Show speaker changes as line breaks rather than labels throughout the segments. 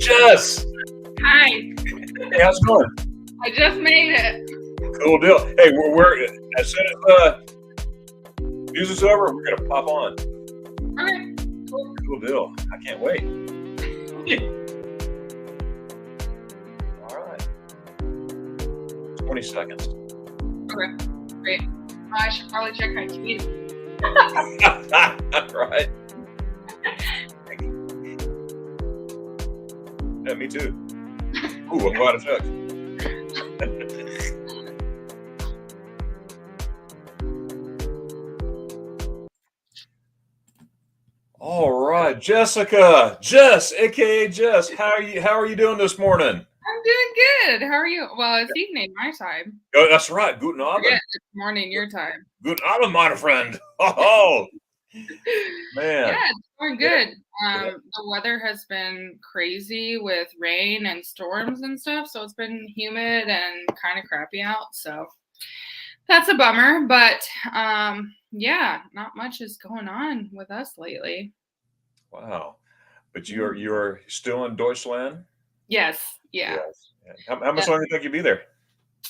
Jess!
Hi,
Hey, how's it going?
I just made it.
Cool deal. Hey, we're as soon as music's over, we're gonna pop on.
Okay, cool.
Cool deal. I can't wait. All right. 20 seconds.
Okay, great. I should probably check my tweet.
Right. Yeah, me too. Ooh, I'm glad I checked. All right, Jessica, Jess, aka Jess, how are you doing this morning?
I'm doing good. How are you? Well, it's evening my time.
Oh, that's right. Guten Abend.
Forget it's morning your time.
Guten Abend, my friend. Oh, man.
Yeah, it's going good.
Yeah.
The weather has been crazy with rain and storms and stuff, so it's been humid and kind of crappy out. So that's a bummer. But yeah, not much is going on with us lately.
Wow. But you're still in Deutschland?
Yes, yeah.
Yes. Yeah. How much longer do you think you'll be there?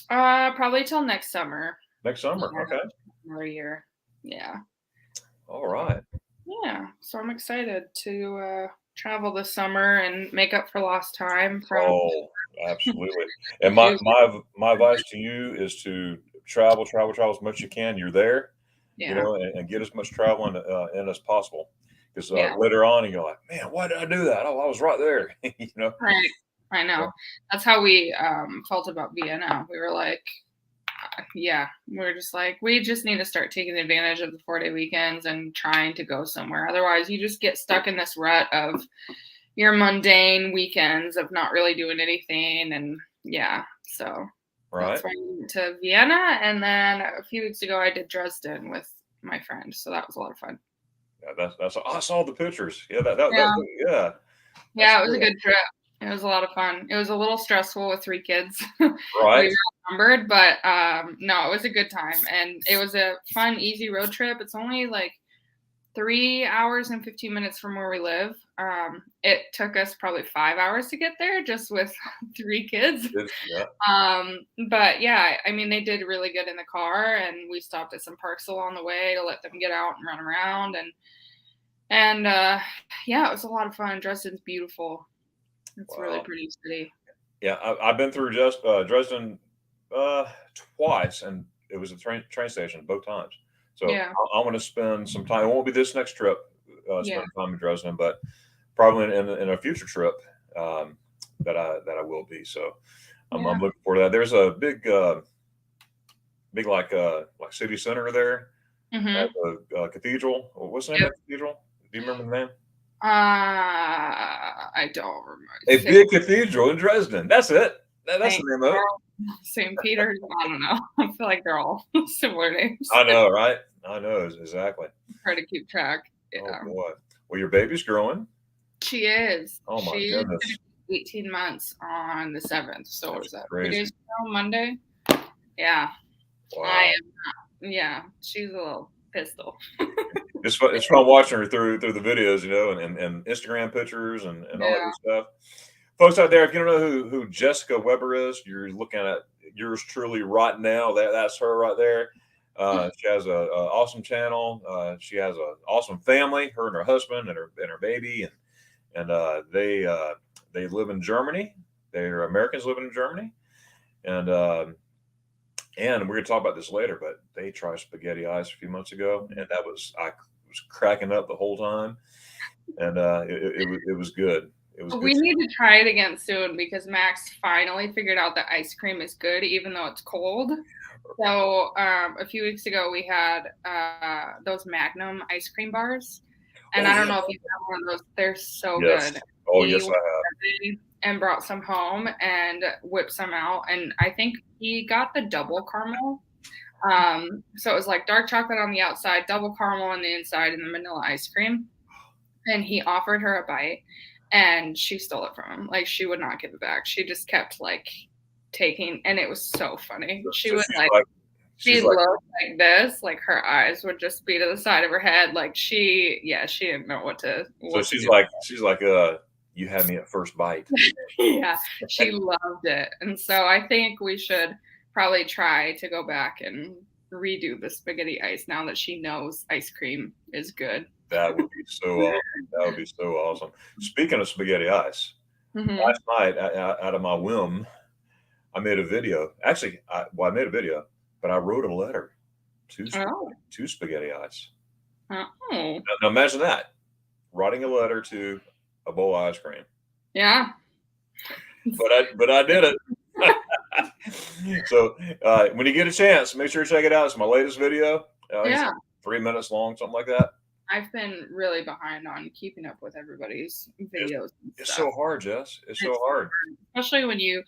Probably till next summer.
Next summer.
Yeah,
Okay.
another year. Yeah.
All right.
Yeah. So I'm excited to travel this summer and make up for lost time from
Oh, absolutely. And my advice to you is to travel as much as you can. You're there,
yeah.
and get as much traveling in as possible. Because
Yeah.
later on, you're like, man, why did I do that? Oh, I was right there.
Right. I know. That's how we felt about Vienna. We were like, yeah, we're just like, we just need to start taking advantage of the 4-day weekends and trying to go somewhere. Otherwise, you just get stuck in this rut of your mundane weekends of not really doing anything. And yeah, so
Right.
that's why we went to Vienna. And then a few weeks ago, I did Dresden with my friend. So that was a lot of fun.
Yeah, that's. I saw the pictures. Yeah,
Yeah.
yeah.
Yeah, it was a good trip. It was a lot of fun. It was a little stressful with 3 kids.
Right.
We were outnumbered, but no, it was a good time. And it was a fun, easy road trip. It's only like 3 hours and 15 minutes from where we live. It took us probably 5 hours to get there just with 3 kids.
Yeah.
But yeah, I mean, they did really good in the car, and we stopped at some parks along the way to let them get out and run around. And yeah, it was a lot of fun. Dresden's beautiful. It's a really pretty city.
Yeah, I've been through Dresden twice, and it was a train station both times. So
Yeah.
I want to spend some time. It won't be this next trip,
Yeah.
spend time in Dresden, but probably in a future trip that I will be. So I'm looking forward to that. There's a big like city center there at the cathedral. What's the name of that cathedral? Do you remember the name?
I don't remember.
A big cathedral in Dresden. That's it. That's the name of it.
St. Peter's. I don't know. I feel like they're all similar names.
I know, right? I know, exactly.
Try to keep track. Yeah.
Oh boy. Well, your baby's growing.
She is.
Oh my goodness.
18 months on the 7th. So what is that?
Crazy.
3 days ago, Monday? Yeah.
Wow.
I am. Yeah. She's a little pistol.
It's fun watching her through the videos, and Instagram pictures and all that good stuff. Folks out there, if you don't know who Jessica Weber is, you're looking at yours truly right now. That's her right there. She has a awesome channel. She has an awesome family. Her and her husband and her baby, and they live in Germany. They're Americans living in Germany, and we're going to talk about this later. But they tried spaghetti ice a few months ago, and I was cracking up the whole time, and it was good.
We need to try it again soon because Max finally figured out that ice cream is good even though it's cold. So a few weeks ago we had those Magnum ice cream bars, and I don't know if you've had one of those. They're so good.
Oh yes, I have.
And brought some home and whipped some out, and I think he got the double caramel. So it was like dark chocolate on the outside, double caramel on the inside, and the vanilla ice cream. And he offered her a bite, and she stole it from him. Like, she would not give it back. She just kept like taking, and it was so funny. She
So
would she looked like this, like her eyes would just be to the side of her head, like she didn't know what to
so
do.
she's like, you had me at first bite.
Yeah, she loved it. And so I think we should probably try to go back and redo the spaghetti ice now that she knows ice cream is good.
That would be so awesome. That would be so awesome. Speaking of spaghetti ice,
Mhm.
last night, out of my whim, I made a video. Actually, I made a video, but I wrote a letter
Oh.
to spaghetti ice.
Oh.
Now imagine that, writing a letter to a bowl of ice cream.
Yeah.
But I did it. So when you get a chance, make sure to check it out. It's my latest video. It's
Yeah.
like 3 minutes long, something like that.
I've been really behind on keeping up with everybody's videos and
It's
stuff.
so hard, Jess. It's so
It's
hard.
especially when you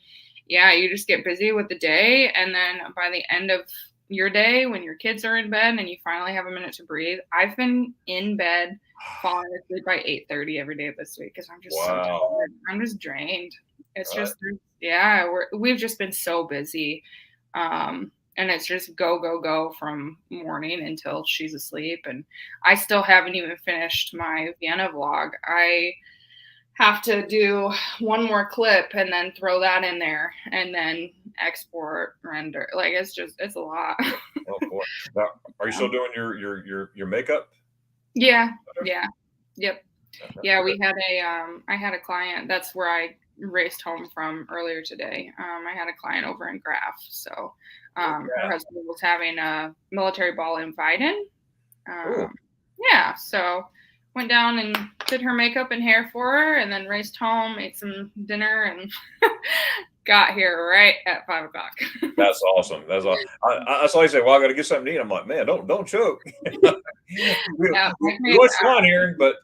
just get busy with the day, and then by the end of your day, when your kids are in bed and you finally have a minute to breathe. I've been in bed falling asleep by 8:30 every day this week because I'm just so
Wow.
tired. I'm just drained. It's
Right.
just we've just been so busy. And it's just go, go, go from morning until she's asleep. And I still haven't even finished my Vienna vlog. I have to do one more clip and then throw that in there and then export, render. Like it's a lot.
Oh boy. Now, are you still doing your makeup?
Yeah. Yeah. Yep.
Okay.
Yeah, we had I had a client. That's where I raced home from earlier today. I had a client over in Graf. So her husband was having a military ball in Viden.
Cool.
Yeah, so went down and did her makeup and hair for her, and then raced home, ate some dinner, and got here right at 5:00.
That's awesome. That's awesome. I saw you say, "Well, I got to get something to eat." I'm like, "Man, don't choke."
Yeah,
we want fun here, but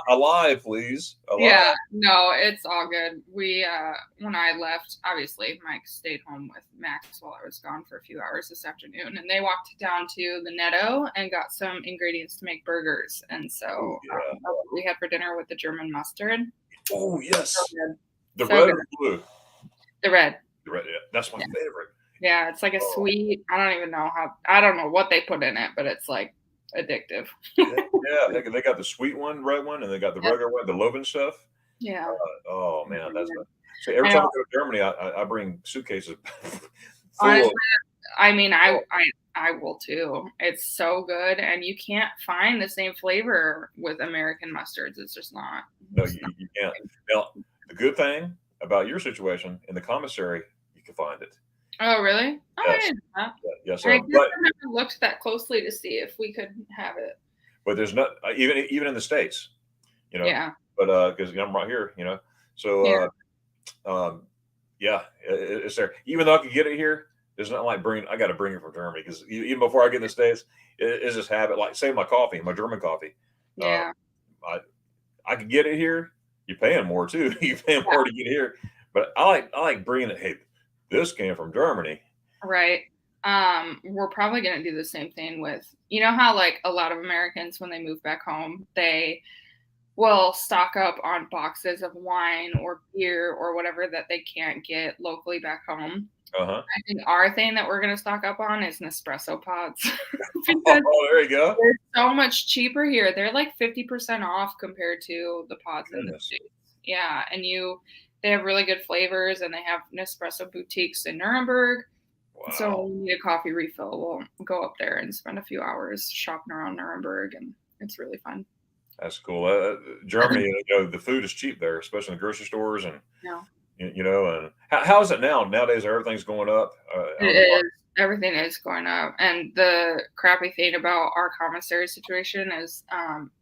alive, please. Alive.
yeah, no, it's all good. We when I left, obviously Mike stayed home with Max while I was gone for a few hours this afternoon, and they walked down to the Netto and got some ingredients to make burgers. And so that's what we had for dinner with the German mustard.
Oh yes,
So good.
the
So
red
good.
or blue?
The red.
The red. Yeah, that's my favorite.
Yeah, it's like a sweet. I don't know what they put in it, but it's like addictive.
Yeah, they got the sweet one, red one, and they got the regular one, the Loven stuff.
Yeah.
Oh man, that's so every time I go to Germany, I bring suitcases full
Honestly,
of.
I mean, I will too. It's so good, and you can't find the same flavor with American mustards. It's just not.
No, you can't. Now, the good thing about your situation in the commissary, you can find it.
Oh, really? Oh,
Yes.
I didn't know that.
Yes,
I guess I never looked that closely to see if we could have it.
but there's not even in the States, you know.
Yeah.
But because I'm right here, you know, so yeah, it's there. Even though I could get it here, there's not like bringing. I got to bring it from Germany because even before I get in the States, it's this habit. Like say my coffee, my German coffee.
Yeah.
I could get it here. You're paying more too. You're paying more to get here. But I like bringing it. Hey, this came from Germany.
Right. We're probably gonna do the same thing with how like a lot of Americans when they move back home, they will stock up on boxes of wine or beer or whatever that they can't get locally back home.
Uh-huh.
I think our thing that we're gonna stock up on is Nespresso pods.
Oh, there you go.
They're so much cheaper here. They're like 50% off compared to the pods in the States. Yeah, and they have really good flavors, and they have Nespresso boutiques in Nuremberg.
Wow.
So when we need a coffee refill, we'll go up there and spend a few hours shopping around Nuremberg, and it's really fun.
That's cool. Germany, the food is cheap there, especially in the grocery stores, and and how is it now? Nowadays, everything's going up.
It is. Everything is going up, and the crappy thing about our commissary situation is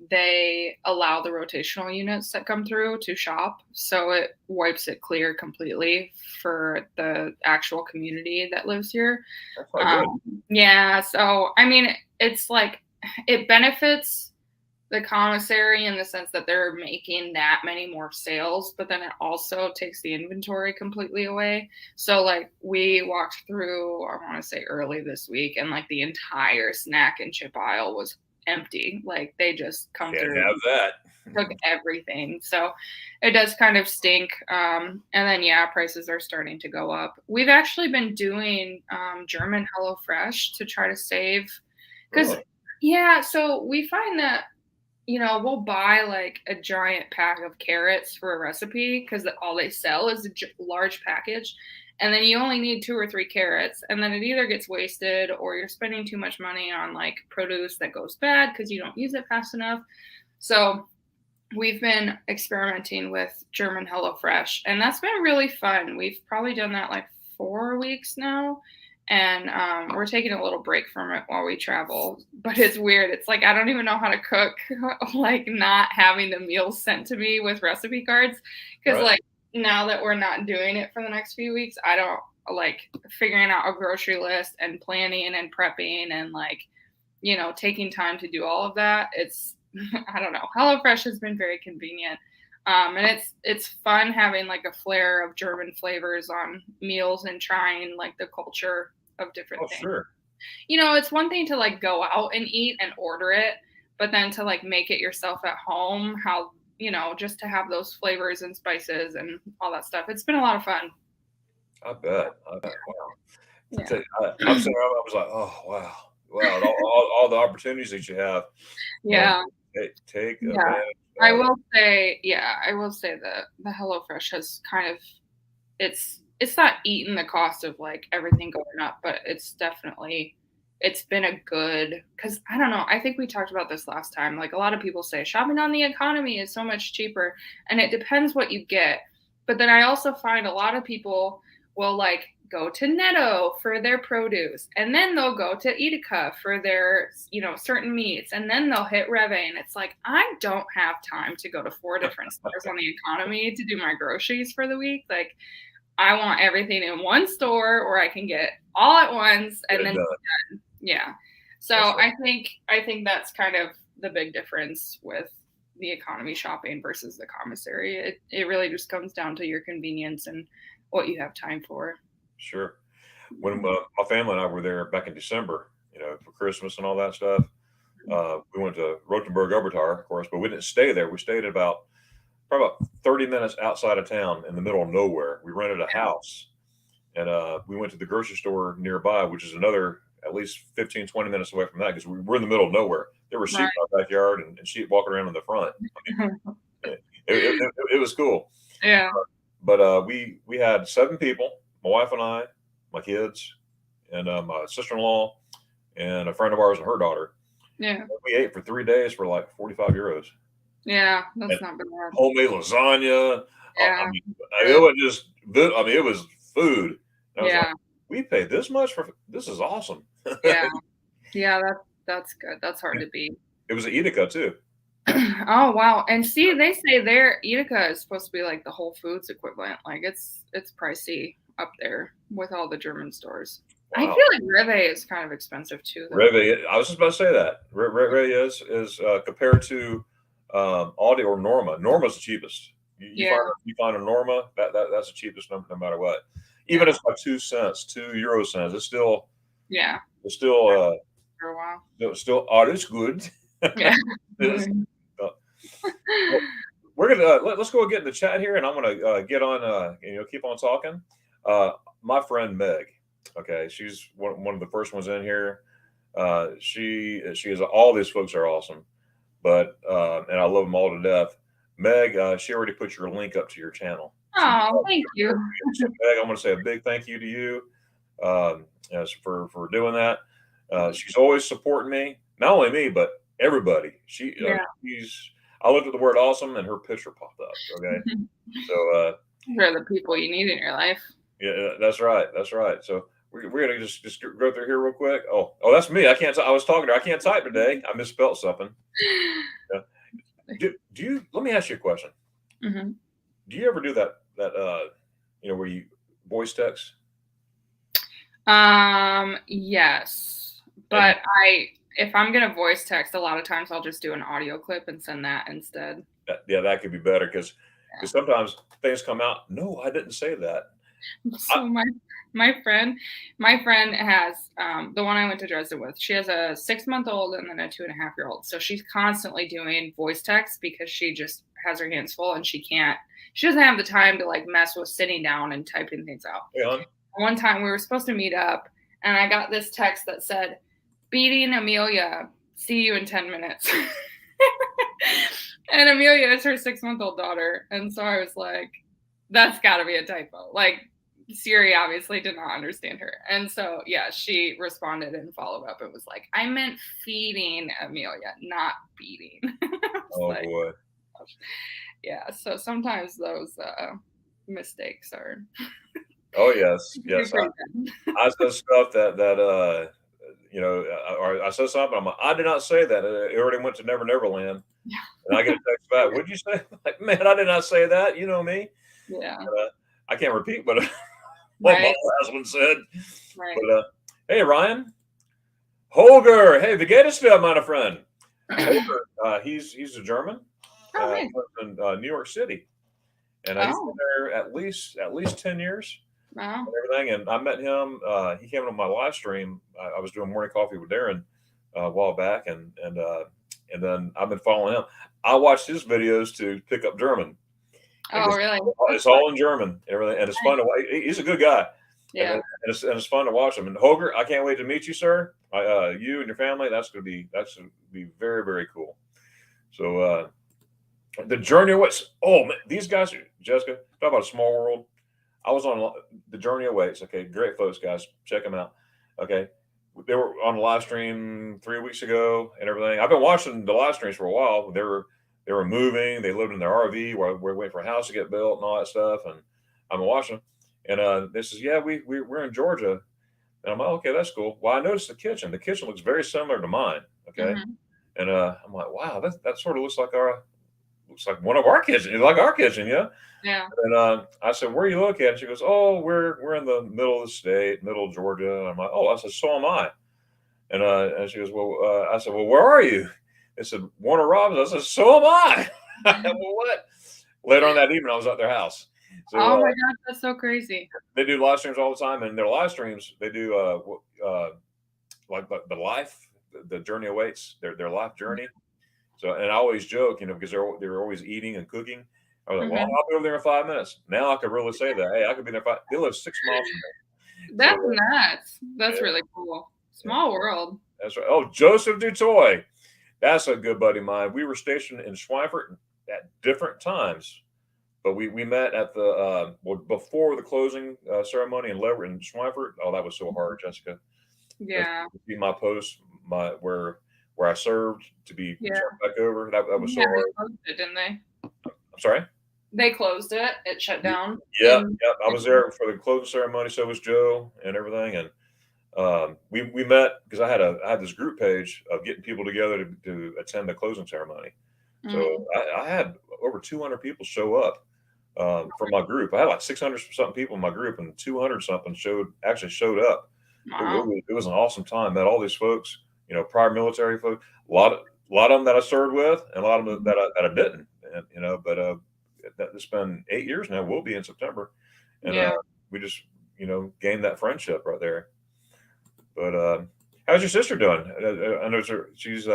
they allow the rotational units that come through to shop, so it wipes it clear completely for the actual community that lives here.
That's quite good.
Yeah, so I mean, it's like it benefits the commissary in the sense that they're making that many more sales, but then it also takes the inventory completely away. So like we walked through, I want to say early this week, and like the entire snack and chip aisle was empty. Like they just come
Can't
through,
have that.
took everything. So it does kind of stink. And then prices are starting to go up. We've actually been doing German HelloFresh to try to save, because
Really?
so we find that we'll buy like a giant pack of carrots for a recipe because all they sell is a large package. And then you only need 2 or 3 carrots. And then it either gets wasted or you're spending too much money on like produce that goes bad because you don't use it fast enough. So we've been experimenting with German HelloFresh, and that's been really fun. We've probably done that like 4 weeks now, and we're taking a little break from it while we travel. But it's weird. It's like I don't even know how to cook, like not having the meals sent to me with recipe cards, because
Right.
like now that we're not doing it for the next few weeks, I don't like figuring out a grocery list and planning and prepping and like taking time to do all of that. It's I don't know. HelloFresh has been very convenient. And it's fun having like a flair of German flavors on meals and trying like the culture of different
Oh,
things.
sure.
It's one thing to like go out and eat and order it, but then to like make it yourself at home, how just to have those flavors and spices and all that stuff. It's been a lot of fun.
I bet. I bet. Wow.
Yeah.
I'm sitting around, I was like, oh, wow. Wow. All the opportunities that you have.
Yeah.
Take
Yeah.
advantage
I
of.
will say, that the HelloFresh has kind of it's not eating the cost of like everything going up, but it's been a good, because I don't know, I think we talked about this last time. Like a lot of people say shopping on the economy is so much cheaper, and it depends what you get. But then I also find a lot of people will like go to Netto for their produce, and then they'll go to Edeka for their certain meats, and then they'll hit Reve, and it's like I don't have time to go to 4 different stores on the economy to do my groceries for the week. Like I want everything in one store where I can get all at once
Get
and
it
then
done.
yeah. So
That's right.
I think that's kind of the big difference with the economy shopping versus the commissary. It really just comes down to your convenience and what you have time for.
Sure. When my family and I were there back in December, for Christmas and all that stuff, we went to Rothenburg Obertal, of course, but we didn't stay there. We stayed probably about 30 minutes outside of town in the middle of nowhere. We rented a house, and we went to the grocery store nearby, which is another at least 15, 20 minutes away from that because we were in the middle of nowhere. There were sheep
Right.
in our backyard and sheep walking around in the front. It was cool.
Yeah.
But we had 7 people, my wife and I, my kids, and my sister-in-law, and a friend of ours and her daughter.
Yeah.
We ate for 3 days for like 45 euros.
Yeah.
And
That's not bad.
homemade lasagna.
Yeah.
It was just, it was food. And I was like,
Yeah.
we paid this much for this is awesome.
Yeah. Yeah. That's good. That's hard to beat.
It was at Edeka too.
Oh wow! And see, they say their Edeka is supposed to be like the Whole Foods equivalent. Like it's pricey up there with all the German stores. I
Wow.
feel like Rewe is kind of expensive too, though.
Reve, I was just about to say that. Reve is compared to Aldi or Norma. Norma's the cheapest.
Yeah,
You find a Norma that's the cheapest no matter what. Even
yeah,
if it's by 2 cents, 2 euro cents,
yeah.
it's still
For a while.
it's good.
Yeah.
It's, uh, well, we're gonna let's go get in the chat here, and I'm gonna get on keep on talking. My friend Meg, okay, she's one of the first ones in here. She is all these folks are awesome, but and I love them all to death. Meg, she already put your link up to your channel.
Oh, thank you.
So Meg, I want to say a big thank you to you for doing that. She's always supporting me, not only me but everybody.
Yeah.
I looked at the word awesome and her picture popped up. Okay, so
They're the people you need in your life.
yeah, that's right. That's right. So we're gonna just go through here real quick. Oh, that's me. I can't. I was talking to her. I can't type today. I misspelled something. Yeah. Do you? Let me ask you a question.
Hmm.
Do you ever do that where you voice text?
Yes,
And
but if I'm gonna voice text, a lot of times I'll just do an audio clip and send that instead.
that could be better because
Yeah.
sometimes things come out. No, I didn't say that.
So my friend has the one I went to Dresden with. She has a 6-month-old and then a 2.5-year-old. So she's constantly doing voice text because she just has her hands full and she doesn't have the time to like mess with sitting down and typing things out.
Yeah.
One time we were supposed to meet up and I got this text that said, "Beating Amelia, see you in 10 minutes." And Amelia is her 6-month-old daughter. And so I was like, that's got to be a typo. Like, Siri obviously did not understand her. And so, yeah, she responded and followed up and was like, "I meant feeding Amelia, not beating."
Oh,
like,
boy.
yeah. So sometimes those mistakes are.
Oh, yes. Yes. I said stuff that you know, or I said something. I'm like, I did not say that. It already went to Never Never Land.
Yeah.
And I get a text back. What'd you say? Like, man, I did not say that. You know me.
Yeah.
I can't repeat what
Right.
my last one said.
Right.
But hey, Ryan. Holger. Hey, wie geht es dir, my friend? Holger, he's a German.
Oh, nice.
In New York City. And he's been there at least 10 years.
Wow.
And everything. And I met him. He came on my live stream. I was doing morning coffee with Darion a while back, and then I've been following him. I watched his videos to pick up German.
Oh, really?
It's all in German and everything, and it's fun to watch. He's a good guy.
Yeah.
And it's fun to watch him. And Holger, I can't wait to meet you, sir. You and your family. That's gonna be very, very cool. So the journey awaits. Oh man, these guys, Jessica, talk about a small world. I was on the journey awaits. Okay, great folks, guys. Check them out. Okay, they were on the live stream 3 weeks ago and everything. I've been watching the live streams for a while. They were moving. They lived in their RV where we're waiting for a house to get built and all that stuff. And I'm watching. And they says, yeah, we're in Georgia. And I'm like, okay, that's cool. Well, I noticed the kitchen. The kitchen looks very similar to mine. Okay.
Mm-hmm.
And I'm like, wow, that sort of looks like one of our kitchens, like our kitchen, yeah.
Yeah.
And I said, where are you located? And she goes, oh, we're in the middle of the state, middle of Georgia. And I'm like, oh, I said, so am I. And she goes, well, I said, well, where are you? They said, Warner Robins. I said, so am I. Well, what? Later on that evening, I was at their house. So,
oh my gosh, that's so crazy.
They do live streams all the time, and their live streams, they do like the life, the journey awaits, their life journey. So, and I always joke, because they're always eating and cooking. I was like, well, I'll be over there in 5 minutes. Now I could really say that. Hey, I could be there. They live 6 miles from me.
That's nuts. That's really cool. Small world.
That's right. Oh, Joseph Dutoy. That's a good buddy of mine. We were stationed in Schweifert at different times, but we met at the before the closing ceremony in Schweifert. Oh, that was so hard, Jessica.
Yeah.
To see my post, where I served to be turned back over. That was so hard.
They closed it, didn't they?
I'm sorry.
They closed it. It shut down.
Yeah. I was there for the closing ceremony. So was Joe and everything, and we met because I had this group page of getting people together to attend the closing ceremony. So I had over 200 people show up from my group. I had like 600 something people in my group, and 200 something actually showed up.
Wow.
It was an awesome time. Met all these folks, prior military folks. A lot of them that I served with, and a lot of them that I didn't. And, but it's been 8 years now. We'll be in September, and we just gained that friendship right there. But how's your sister doing? I know she's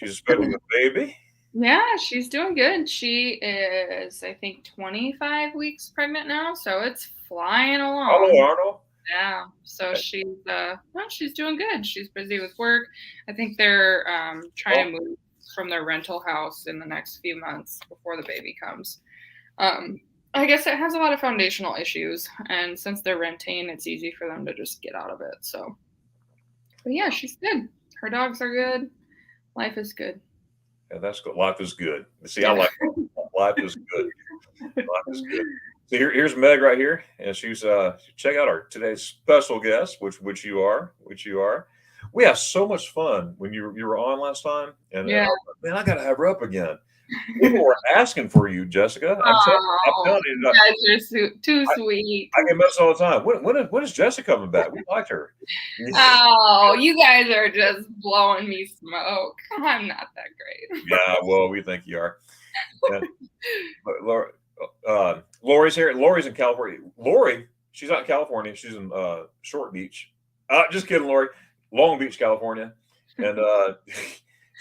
expecting a baby.
Yeah, she's doing good. She is, I think, 25 weeks pregnant now, so it's flying along.
Hello, Arnold.
Yeah, so she's doing good. She's busy with work. I think they're trying to move from their rental house in the next few months before the baby comes. I guess it has a lot of foundational issues, and since they're renting, it's easy for them to just get out of it. So, but yeah, she's good. Her dogs are good. Life is good.
Yeah, that's good. Life is good. See, I like it. Life is good. Life is good. So here's Meg right here, and she's check out our today's special guest, which you are. We have so much fun when you were on last time, and man, I gotta have her up again. People were asking for you, Jessica. I'm telling you,
you guys are too sweet.
I get messages all the time. When is Jessica coming back? We like her.
Oh, you guys are just blowing me smoke. I'm not that great.
Yeah, well, we think you are. But Lori's here. Lori's in California. Lori she's out in California. She's in Short Beach. Just kidding, Lori. Long Beach, California, and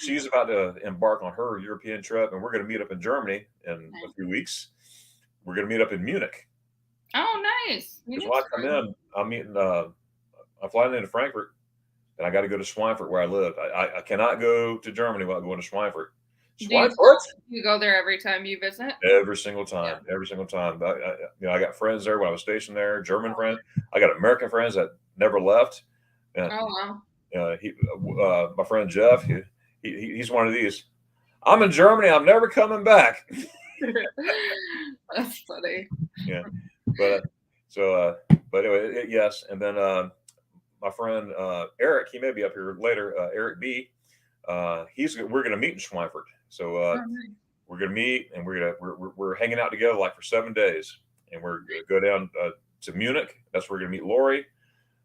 she's about to embark on her European trip, and we're going to meet up in Germany in a few weeks. We're going to meet up in Munich.
Oh, nice.
Because when I come in, I'm meeting. I'm flying into Frankfurt, and I got to go to Schweinfurt where I live. I cannot go to Germany without going to Schweinfurt.
Schweinfurt? You go there every time you visit?
Every single time. Yeah. Every single time. I got friends there when I was stationed there. German friends. I got American friends that never left. And,
oh
wow. My friend Jeff, he's one of these. I'm in Germany. I'm never coming back.
That's funny.
Yeah, but anyway, yes. And then my friend Eric, he may be up here later. Eric B. We're gonna meet in Schweinfurt. So we're gonna meet, and we're hanging out together like for 7 days, and we're gonna go down to Munich. That's where we're gonna meet Lori,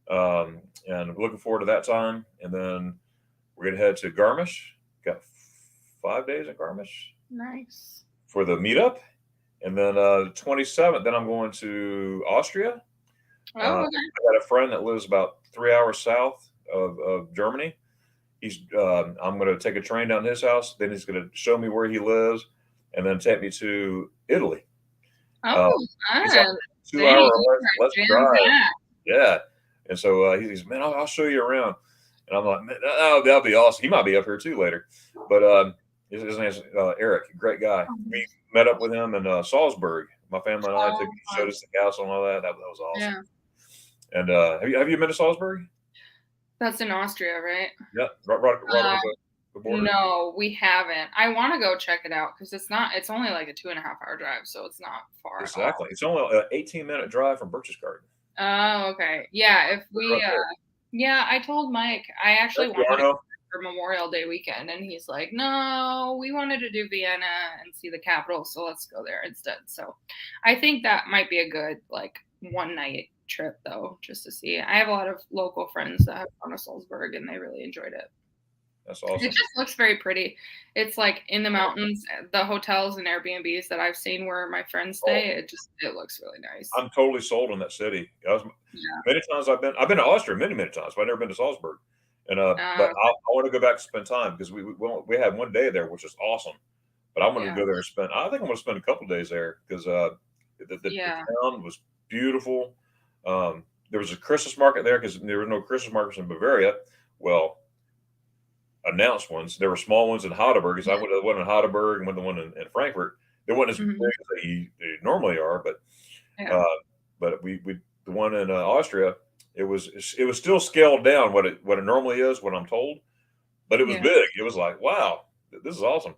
and we're looking forward to that time. And then we're gonna head to Garmisch. Got 5 days in Garmisch.
Nice.
For the meetup, and then 27th. Then I'm going to Austria.
Okay.
I got a friend that lives about 3 hours south of Germany. I'm going to take a train down to his house. Then he's going to show me where he lives, and then take me to Italy.
Oh,
he's like 2 hour less drive. Yeah, and so he's man, I'll show you around. And I'm like, man, that'll be awesome. He might be up here too later, but his name's Eric, great guy. We met up with him in Salzburg. My family and I showed us the castle and all that. That was awesome. Yeah. And have you been to Salzburg?
That's in Austria, right?
Yeah, right over the border.
No, we haven't. I want to go check it out because it's only like a 2.5 hour drive, so it's not far.
Exactly. It's only an 18-minute drive from Berchtesgaden.
Oh, okay. Yeah, if we yeah, I told Mike I actually wanted to go for Memorial Day weekend, and he's like, no, we wanted to do Vienna and see the capital, so let's go there instead. So I think that might be a good like 1 night trip though, just to see. I have a lot of local friends that have gone to Salzburg and they really enjoyed it.
That's awesome.
It just looks very pretty. It's like in the mountains. The hotels and Airbnbs that I've seen where my friends stay, it looks really nice.
I'm totally sold on that city. Many times I've been to Austria many times, but I've never been to Salzburg. And but I want to go back to spend time because we had 1 day there, which is awesome. But I'm going to go there and spend. I think I'm going to spend a couple of days there because the town was beautiful. There was a Christmas market there because there were no Christmas markets in Bavaria. Well, announced ones. There were small ones in Heidelberg. Because I went to the one in Heidelberg and went to the one in Frankfurt. They weren't as big as they normally are, but the one in Austria, it was still scaled down what it normally is, what I'm told, but it was big. It was like, wow, this is awesome.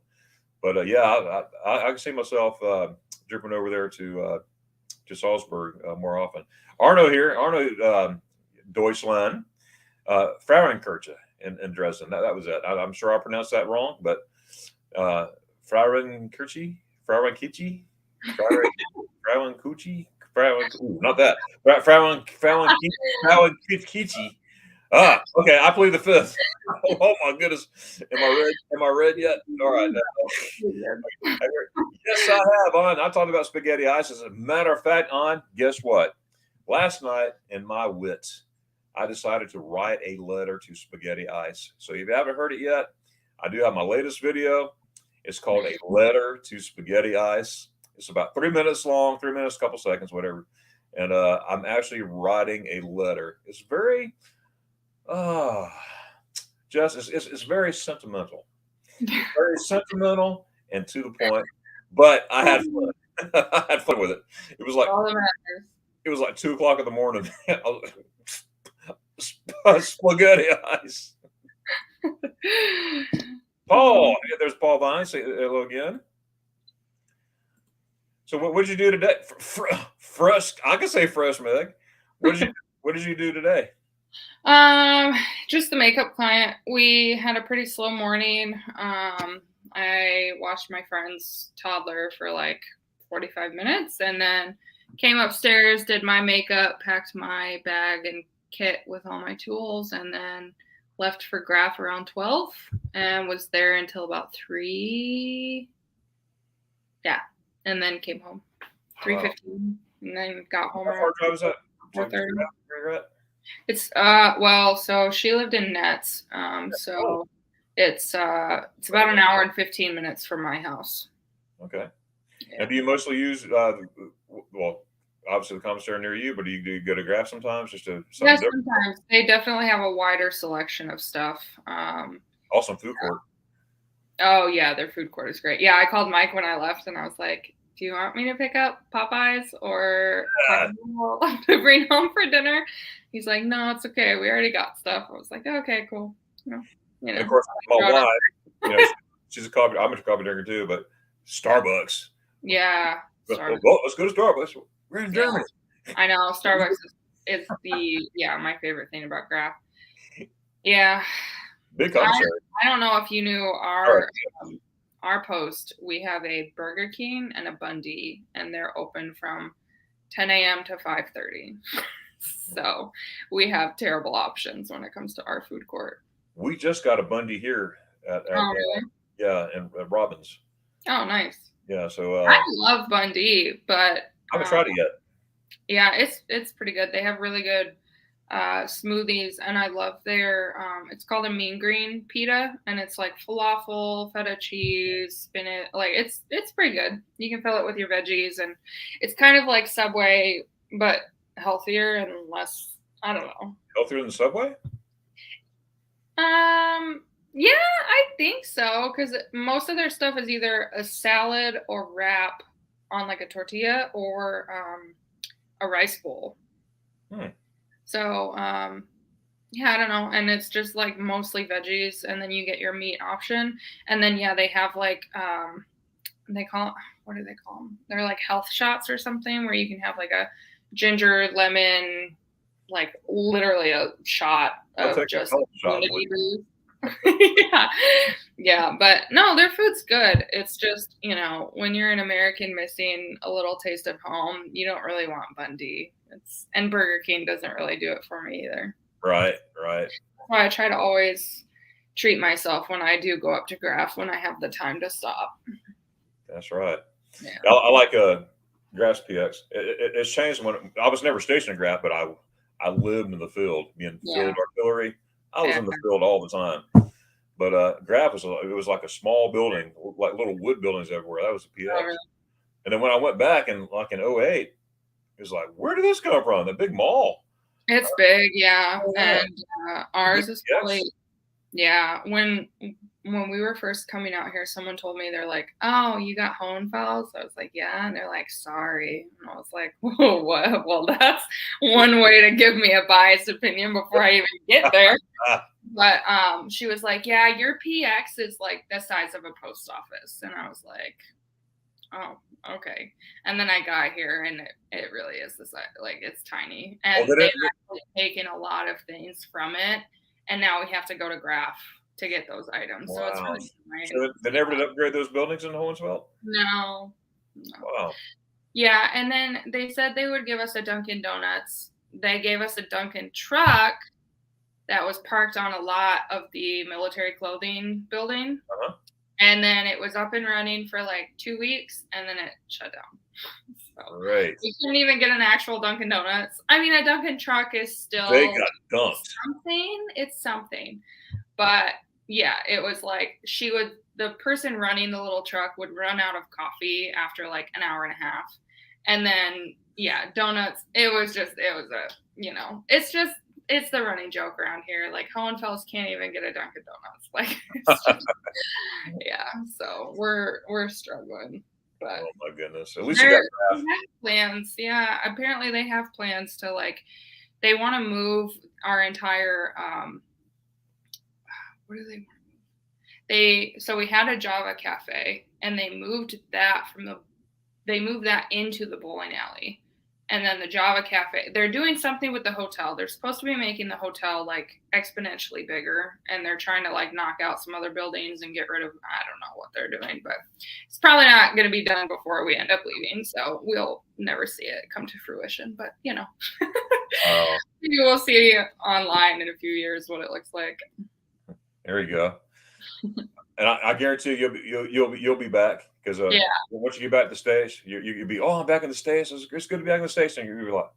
But I can see myself dripping over there to Salzburg more often. Arno Deutschland, Frauenkirche in Dresden. That was it. I'm sure I pronounced that wrong, but Frauenkirche, not that. Frauenkirche. Okay. I plead the fifth. Oh my goodness. Am I red yet? All right. Yes, I have. I talked about spaghetti ice. As a matter of fact, guess what? Last night, in my wits, I decided to write a letter to Spaghetti Ice. So if you haven't heard it yet, I do have my latest video. It's called A Letter to Spaghetti Ice. It's about 3 minutes long, 3 minutes, a couple seconds, whatever. And I'm actually writing a letter. It's very, it's very sentimental. Very sentimental and to the point. But I had fun. I had fun with it. It was like 2 o'clock in the morning. Spaghetti Ice. Paul, there's Paul Vine. Say hello again. So what did you do today? Fresh. I can say fresh, Meg. What did you do today?
Just the makeup client. We had a pretty slow morning. I watched my friend's toddler for like 45 minutes and then came upstairs, did my makeup, packed my bag and kit with all my tools, and then left for Graph around 12 and was there until about 3. Yeah. And then came home 3:15 and then got home.
How far drive was that
4:30.
Where you're at?
It's well, so she lived in Nets, so it's about an hour and 15 minutes from my house.
Okay.
Yeah.
And do you mostly use well, obviously the commissary near you, but do you go to Graf sometimes just to something
Yeah,
different?
sometimes they definitely have a wider selection of stuff.
Awesome food court.
Oh yeah, their food court is great. Yeah, I called Mike when I left, and I was like, "Do you want me to pick up Popeyes or Taco Bell to bring home for dinner?" He's like, "No, it's okay. We already got stuff." I was like, "Okay, cool."
And of course, my wife, she's I'm a coffee drinker too, but Starbucks.
Yeah.
Well, let's go to Starbucks. We're in Germany.
I know Starbucks is my favorite thing about Graf. Yeah.
Big commissary.
I don't know if you knew our post. We have a Burger King and a Bundy, and they're open from 10 a.m. to 5:30. So we have terrible options when it comes to our food court.
We just got a Bundy here at
really?
at Robbins.
Oh, nice.
Yeah, so
I love Bundy, but
I haven't tried it yet.
Yeah, it's pretty good. They have really good smoothies, and I love their it's called a mean green pita, and it's like falafel, feta cheese, spinach. Like it's pretty good. You can fill it with your veggies, and it's kind of like Subway but healthier and less, I don't know.
Healthier than Subway?
Yeah, I think so, because most of their stuff is either a salad or wrap on like a tortilla or a rice bowl. So, yeah, I don't know. And it's just like mostly veggies, and then you get your meat option. And then, yeah, they have like, what do they call them? They're like health shots or something where you can have like a ginger, lemon, like literally a shot of just immunity boost. Yeah, but no, their food's good. It's just, when you're an American missing a little taste of home, you don't really want Bundy. And Burger King doesn't really do it for me either.
Right.
That's why I try to always treat myself when I do go up to Graf when I have the time to stop.
That's right.
Yeah.
I like Graf's PX. It's changed when I was never stationed at Graf, but I lived in the field, being field artillery. I was in the field all the time. But Graf was like a small building, like little wood buildings everywhere. That was the PX. Oh, really? And then when I went back in 2008, it was like, where did this come from? The big mall.
It's big, yeah. And ours is probably, when we were first coming out here, someone told me, they're like, "Oh, you got Hohenfels?" I was like, "Yeah." And they're like, "Sorry." And I was like, "Whoa, what?" Well, that's one way to give me a biased opinion before I even get there. But she was like, "Yeah, your PX is like the size of a post office." And I was like, "Oh, okay." And then I got here, and it really is the size, like it's tiny. And they've actually taken a lot of things from it, and now we have to go to Graf to get those items.
Wow.
So it's really nice.
So they never did upgrade those buildings in Hohenfeld?
No.
Wow.
Yeah, and then they said they would give us a Dunkin' Donuts. They gave us a Dunkin' truck that was parked on a lot of the military clothing building. And then it was up and running for like 2 weeks, and then it shut down. So
right.
We couldn't even get an actual Dunkin' Donuts. I mean, a Dunkin' truck is still something. It's something. But yeah, it was like the person running the little truck would run out of coffee after like an hour and a half. And then, donuts, it's the running joke around here. Like Hohenfels can't even get a Dunkin' Donuts. Like, so we're struggling. But
oh my goodness! At least you got Graf.
They have plans. Yeah, apparently they have plans to they want to move our entire. What do they want to move? So we had a Java cafe, and they moved that into the bowling alley. And then the Java cafe, they're doing something with the hotel. They're supposed to be making the hotel like exponentially bigger, and they're trying to like knock out some other buildings and get rid of, I don't know what they're doing, but it's probably not going to be done before we end up leaving. So we'll never see it come to fruition, but maybe we'll see online in a few years what it looks like. There
you go. And I guarantee you'll be back, because once you get back to the States, you'll be, I'm back in the States. It's good to be back in the States, and you'll be like,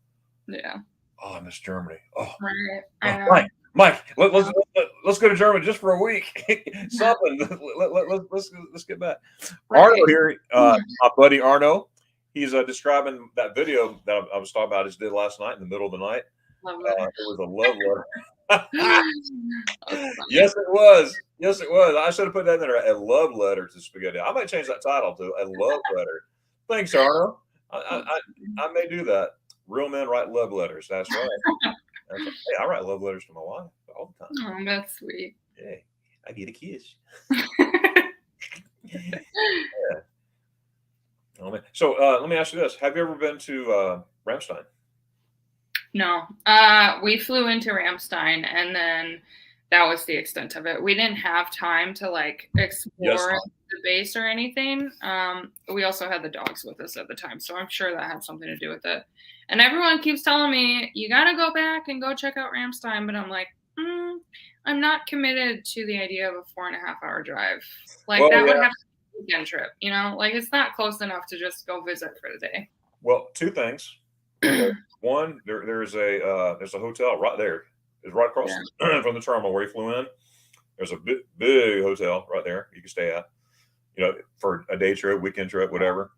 Oh, I miss Germany. Oh,
Right. I know.
Mike, let's go to Germany just for a week. Something. Let's get back.
Right.
Arno here, my buddy Arno. He's describing that video that I was talking about. I just did last night in the middle of the night.
Love
It was a love letter.
that.
Yes, it was. Yes, it was. I should have put that in there. A love letter to spaghetti. I might change that title to a love letter. Thanks, Arno. I may do that. Real men write love letters. That's right. That's right. Hey, I write love letters to my wife all the time.
Oh, that's sweet.
Hey, I get a kiss. Yeah. Oh, man. So let me ask you this: have you ever been to Ramstein?
No. We flew into Ramstein, and then that was the extent of it. We didn't have time to like explore the base or anything. We also had the dogs with us at the time, so I'm sure that had something to do with it. And everyone keeps telling me, you got to go back and go check out Ramstein. But I'm like, I'm not committed to the idea of a 4.5-hour drive. Like that would have to be a weekend trip, you know? Like it's not close enough to just go visit for the day.
Well, two things. One, there's a hotel right there. It's right across from the terminal where you flew in. There's a big hotel right there you can stay at, you know, for a day trip, weekend trip, whatever,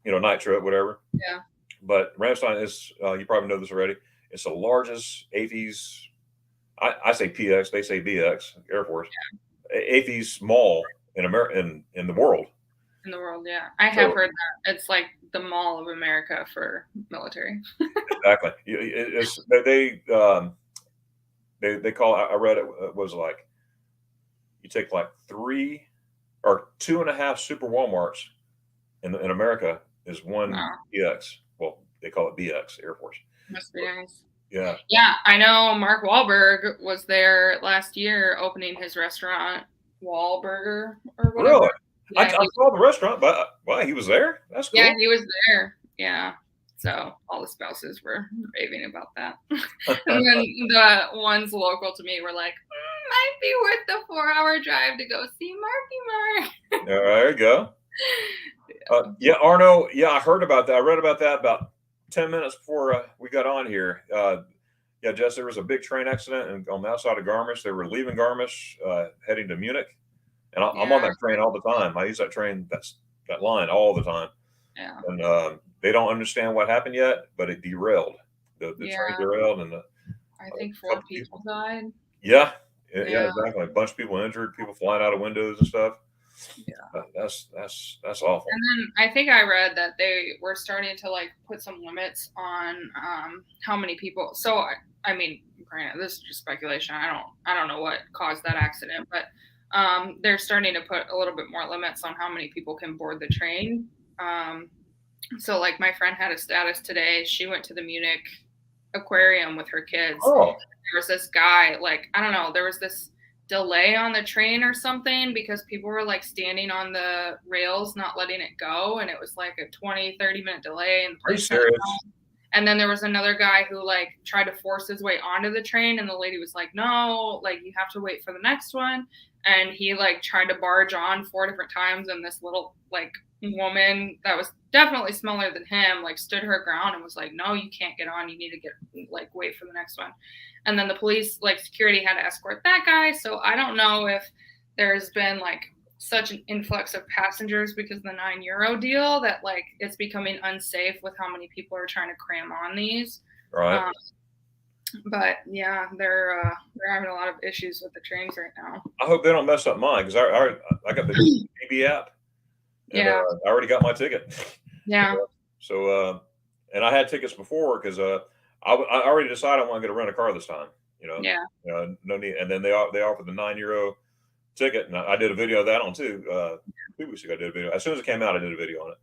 you know, night trip, whatever.
Yeah.
But Ramstein is, you probably know this already. It's the largest AAFES. I say PX, they say BX, Air Force. Yeah. AAFES mall in America, in the world.
In the world, yeah. I have heard that. It's like the Mall of America for military.
Exactly. They call, I read it was like, you take like 3 or 2.5 super Walmarts in America is one BX. Well, they call it BX, Air Force.
Must be nice.
Yeah.
Yeah, I know Mark Wahlberg was there last year opening his restaurant, Wahlburger or whatever.
Really?
Yeah,
I saw the restaurant, but wow, he was there? That's cool.
Yeah, he was there. Yeah. So all the spouses were raving about that. And then the ones local to me were like, might be worth the 4-hour drive to go see Marky Mark.
There you go. Yeah, Arno. Yeah, I heard about that. I read about that about 10 minutes before we got on here. Yeah, Jess, there was a big train accident on the outside of Garmisch. They were leaving Garmisch, heading to Munich. And I'm on that train all the time. I use that train, that line all the time.
Yeah.
And they don't understand what happened yet, but it derailed. The train derailed, and
I think 4 people died.
Yeah, exactly. A bunch of people injured, people flying out of windows and stuff. Yeah, that's awful.
And then I think I read that they were starting to like put some limits on how many people. So I mean, granted, this is just speculation. I don't know what caused that accident, but they're starting to put a little bit more limits on how many people can board the train. So like my friend had a status today. She went to the Munich aquarium with her kids.
Oh.
There was this guy, like, I don't know, there was this delay on the train or something because people were like standing on the rails, not letting it go. And it was like a 20-30 minute delay. And
are you serious?
And then there was another guy who like tried to force his way onto the train. And the lady was like, no, like you have to wait for the next one. And he like tried to barge on 4 different times. And this little like woman that was definitely smaller than him like stood her ground and was like, no, you can't get on, you need to get like wait for the next one. And then the police, like security, had to escort that guy. So I don't know if there's been like such an influx of passengers because of the €9 deal that like it's becoming unsafe with how many people are trying to cram on these.
Right.
But yeah, they're having a lot of issues with the trains right now.
I hope they don't mess up mine because I got the BB app. And, I already got my ticket.
Yeah.
So and I had tickets before because I already decided I want to get a rent a car this time. You know.
Yeah.
No need. And then they offered the €9 ticket, and I did a video of that on too. 2 weeks ago, I did a video. As soon as it came out, I did a video on it.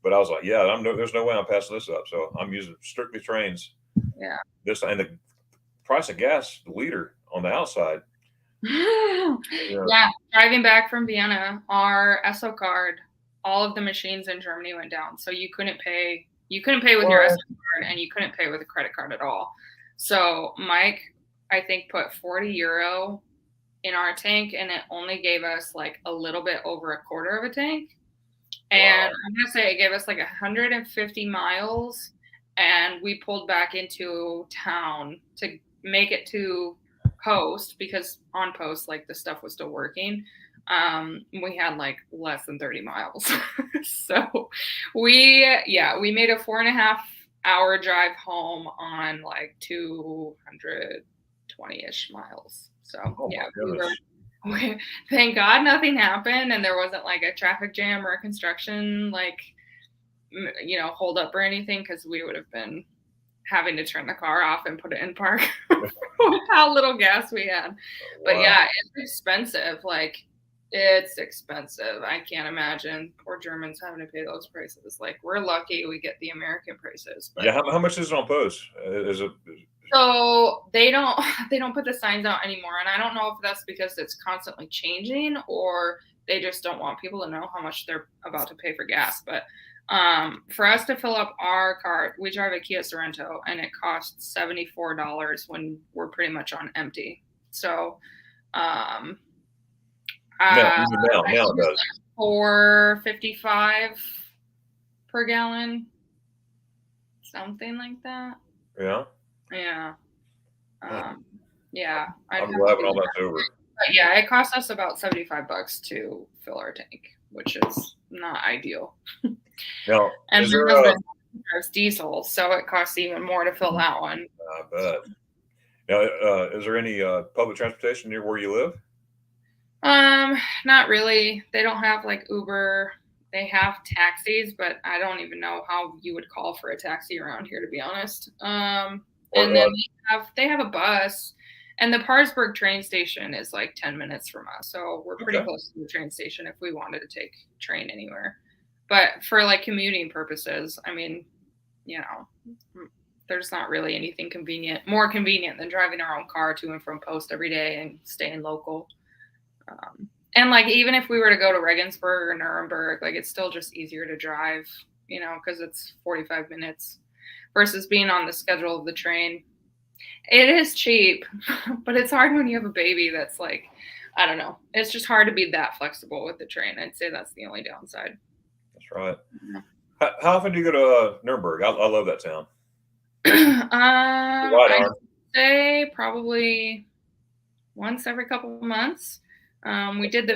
But I was like, yeah, there's no way I'm passing this up. So I'm using strictly trains.
Yeah.
This and the price of gas, the liter on the outside.
Yeah. Driving back from Vienna, our ESSO card, all of the machines in Germany went down. So you couldn't pay with your ESSO card, and you couldn't pay with a credit card at all. So Mike, I think, put €40 in our tank, and it only gave us like a little bit over a quarter of a tank. And I'm gonna say it gave us like 150 miles, and we pulled back into town to make it to post, because on post, like, the stuff was still working. We had like less than 30 miles. So we made a 4.5 hour drive home on like 220-ish miles. So thank God nothing happened, and there wasn't like a traffic jam or a construction, like, hold up or anything, because we would have been having to turn the car off and put it in park with how little gas we had. But yeah, it's expensive. Like, it's expensive. I can't imagine poor Germans having to pay those prices. Like, we're lucky we get the American prices.
But. Yeah, how much is it on post?
So they don't put the signs out anymore, and I don't know if that's because it's constantly changing, or they just don't want people to know how much they're about to pay for gas. But for us to fill up our car, we drive a Kia Sorento, and it costs $74 when we're pretty much on empty. So now it does. $4.55 per gallon, something like that.
Yeah.
Yeah. Yeah.
I'm glad all that's over.
But yeah, it costs us about $75 to fill our tank, which is not ideal.
Now,
and there's diesel, so it costs even more to fill that one.
I bet. Now, is there any public transportation near where you live?
Not really. They don't have like Uber. They have taxis, but I don't even know how you would call for a taxi around here, to be honest. And then they have a bus, and the Parsberg train station is like 10 minutes from us, so we're pretty close to the train station if we wanted to take a train anywhere. But for like commuting purposes, I mean, there's not really anything more convenient than driving our own car to and from post every day and staying local. And like, even if we were to go to Regensburg or Nuremberg, like, it's still just easier to drive, because it's 45 minutes versus being on the schedule of the train. It is cheap, but it's hard when you have a baby that's like, I don't know. It's just hard to be that flexible with the train. I'd say that's the only downside.
That's right. Yeah. How often do you go to Nuremberg? I love that town.
I'd say probably once every couple of months. We did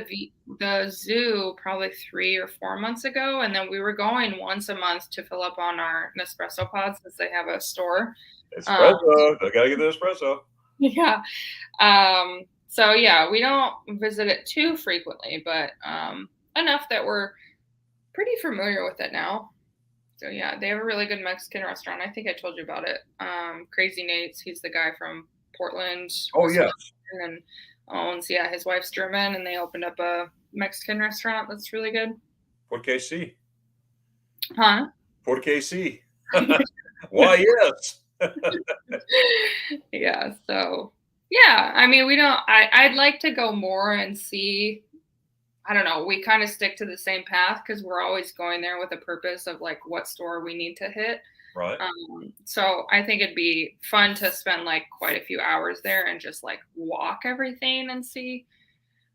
the zoo probably 3 or 4 months ago, and then we were going once a month to fill up on our Nespresso pods, since they have a store.
Espresso, I gotta get the espresso.
Yeah. So yeah, we don't visit it too frequently, but enough that we're pretty familiar with it now. So yeah, they have a really good Mexican restaurant. I think I told you about it. Crazy Nate's. He's the guy from Portland.
Oh yeah.
And owns, his wife's German, and they opened up a Mexican restaurant that's really good.
Por qué sí?
Huh?
Por qué sí? Why, yes.
Yeah. So yeah, I mean, I'd like to go more and see. I don't know. We kind of stick to the same path because we're always going there with a purpose of like what store we need to hit.
Right.
So I think it'd be fun to spend like quite a few hours there and just like walk everything and see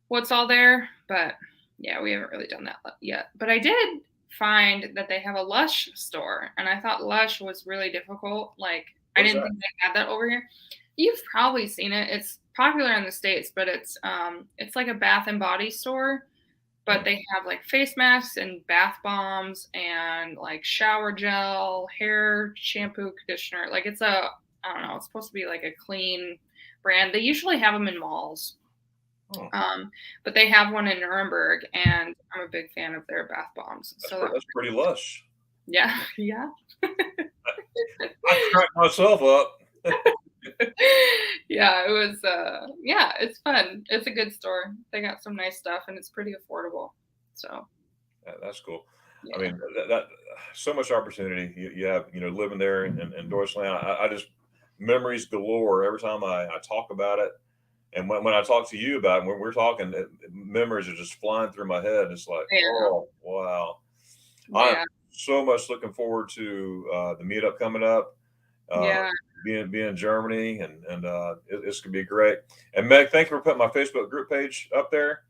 what's all there. But yeah, we haven't really done that yet. But I did find that they have a Lush store, and I thought Lush was really difficult. Like, I didn't think they had that over here. You've probably seen it. It's popular in the States, but it's like a bath and body store. But they have like face masks and bath bombs and like shower gel, hair shampoo, conditioner. Like, it's I don't know, it's supposed to be like a clean brand. They usually have them in malls. Oh. But they have one in Nuremberg, and I'm a big fan of their bath bombs.
That's pretty Lush.
Yeah. Yeah.
I cracked myself up.
Yeah, it was it's fun. It's a good store. They got some nice stuff, and it's pretty affordable. So
yeah, that's cool. Yeah. I mean, that so much opportunity you have, living there in Deutschland. I just, memories galore every time I talk about it. And when I talk to you about it, when we're talking, memories are just flying through my head. It's like, oh, wow. Yeah. I'm so much looking forward to the meetup coming up. Being in Germany, and it's gonna be great. And Meg, thank you for putting my Facebook group page up there.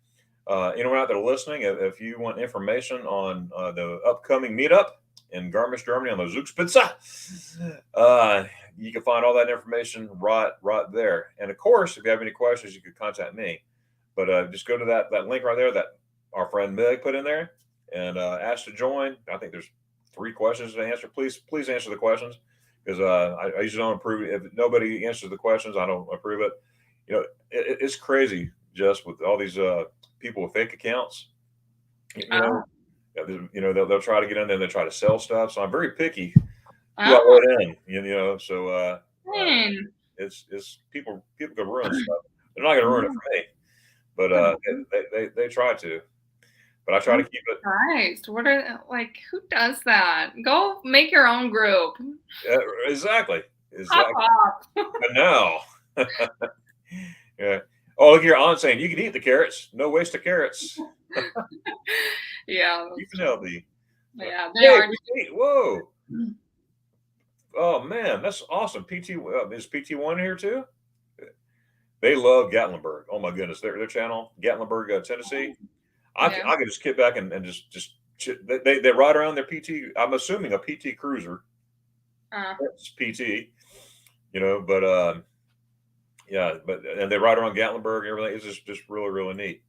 Anyone out there listening, if you want information on the upcoming meetup in Garmisch, Germany on the Zugspitze. You can find all that information right there. And of course, if you have any questions, you can contact me. But just go to that link right there that our friend Meg put in there and ask to join. I think there's 3 questions to answer. Please answer the questions because I usually don't approve it. If nobody answers the questions, I don't approve it. It's crazy just with all these people with fake accounts. They'll try to get in there and they try to sell stuff. So I'm very picky who I let in. So it's people can ruin stuff. They're not going to ruin it for me, but they try to. But I try to keep it.
Christ, what are who does that? Go make your own group.
Exactly.
Pop off.
But no. Yeah. Oh, look here, Aunt saying you can eat the carrots. No waste of carrots.
Yeah.
You can healthy.
Yeah, they are.
Whoa. Oh man, that's awesome. Is PT1 here too? They love Gatlinburg. Oh my goodness, their channel, Gatlinburg, Tennessee. I could just kick back and just they ride around their PT. I'm assuming a PT cruiser. It's PT, but and they ride around Gatlinburg and everything. It's just really, really neat.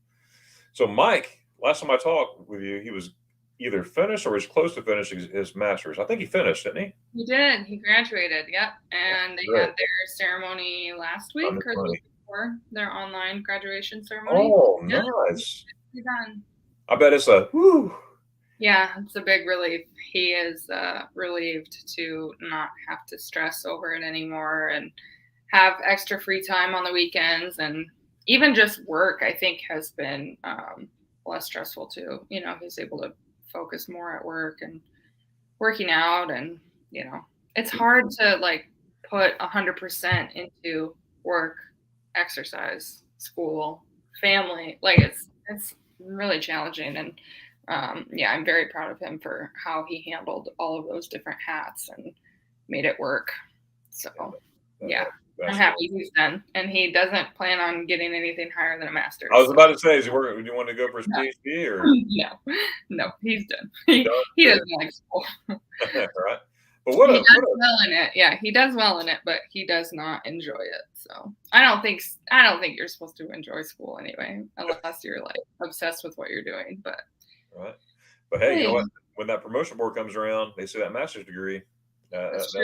So Mike, last time I talked with you, he was either finished or was close to finishing his master's. I think he finished, didn't he?
He did. He graduated. Yep. And they had their ceremony last week or the week before, their online graduation ceremony.
Oh, nice.
He's done.
I bet it's a whoo.
Yeah, it's a big relief. He is relieved to not have to stress over it anymore and have extra free time on the weekends, and even just work, I think, has been less stressful too. He's able to focus more at work and working out, and it's hard to put 100% into work, exercise, school, family. It's really challenging, and I'm very proud of him for how he handled all of those different hats and made it work. So I'm happy he's done, and he doesn't plan on getting anything higher than a master's.
I was about to say, do you want to go for his PhD or?
No, he's done. He doesn't like school.
Right. But
he does well in it. Yeah, he does well in it, but he does not enjoy it. So I don't think you're supposed to enjoy school anyway, unless you're obsessed with what you're doing. But
right. But hey, you know what? When that promotion board comes around, they say that master's degree. That's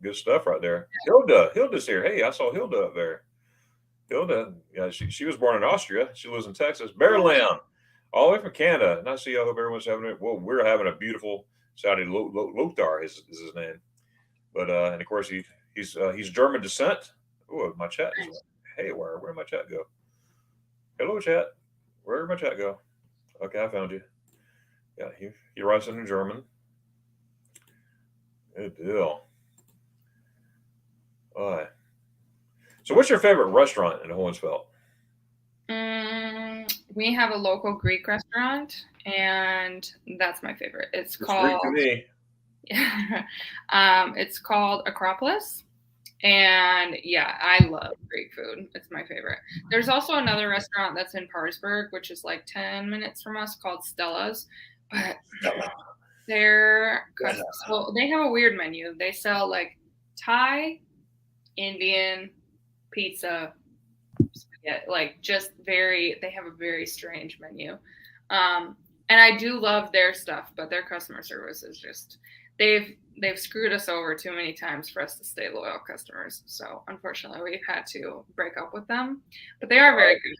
good stuff right there. Yeah. Hilda's here. Hey, I saw Hilda up there. Hilda, she was born in Austria. She lives in Texas. Bearland, all the way from Canada. And I hope everyone's having it. Well, we're having a beautiful Saturday. Lothar is his name. But and of course he's German descent. Oh, my chat. Hey, where did my chat go? Hello, chat. Where did my chat go? Okay, I found you. Yeah, he writes it in German. Good deal. All right. So what's your favorite restaurant in Hohenfeld?
We have a local Greek restaurant, and that's my favorite. It's called
Greek to me.
It's called Acropolis. And I love Greek food. It's my favorite. There's also another restaurant that's in Parsberg, which is 10 minutes from us, called Stella's. But so they have a weird menu. They sell Thai, Indian, pizza, spaghetti, they have a very strange menu. And I do love their stuff, but their customer service is just, they've screwed us over too many times for us to stay loyal customers. So unfortunately we've had to break up with them, but they are very good.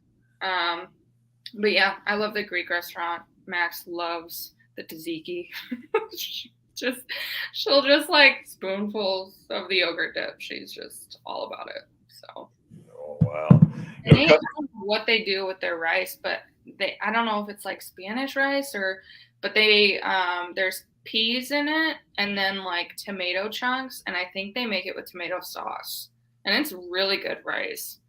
But yeah, I love the Greek restaurant. Max loves the tzatziki. She'll just spoonfuls of the yogurt dip. She's just all about it. So.
Oh wow.
And I don't know what they do with their rice, but I don't know if it's Spanish rice but there's peas in it and then tomato chunks, and I think they make it with tomato sauce, and it's really good rice.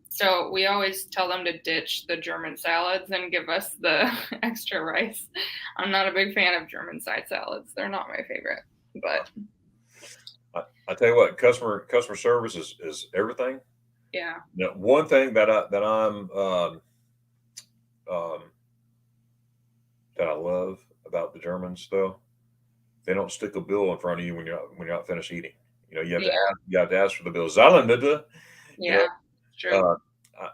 So we always tell them to ditch the German salads and give us the extra rice. I'm not a big fan of German side salads. They're not my favorite, but
I tell you what, customer service is everything.
Yeah.
Now, one thing that I'm that I love about the Germans, though, they don't stick a bill in front of you when you're not finished eating. You have to
Yeah.
ask for the bill. Zahlen bitte. You know,
Yeah. True.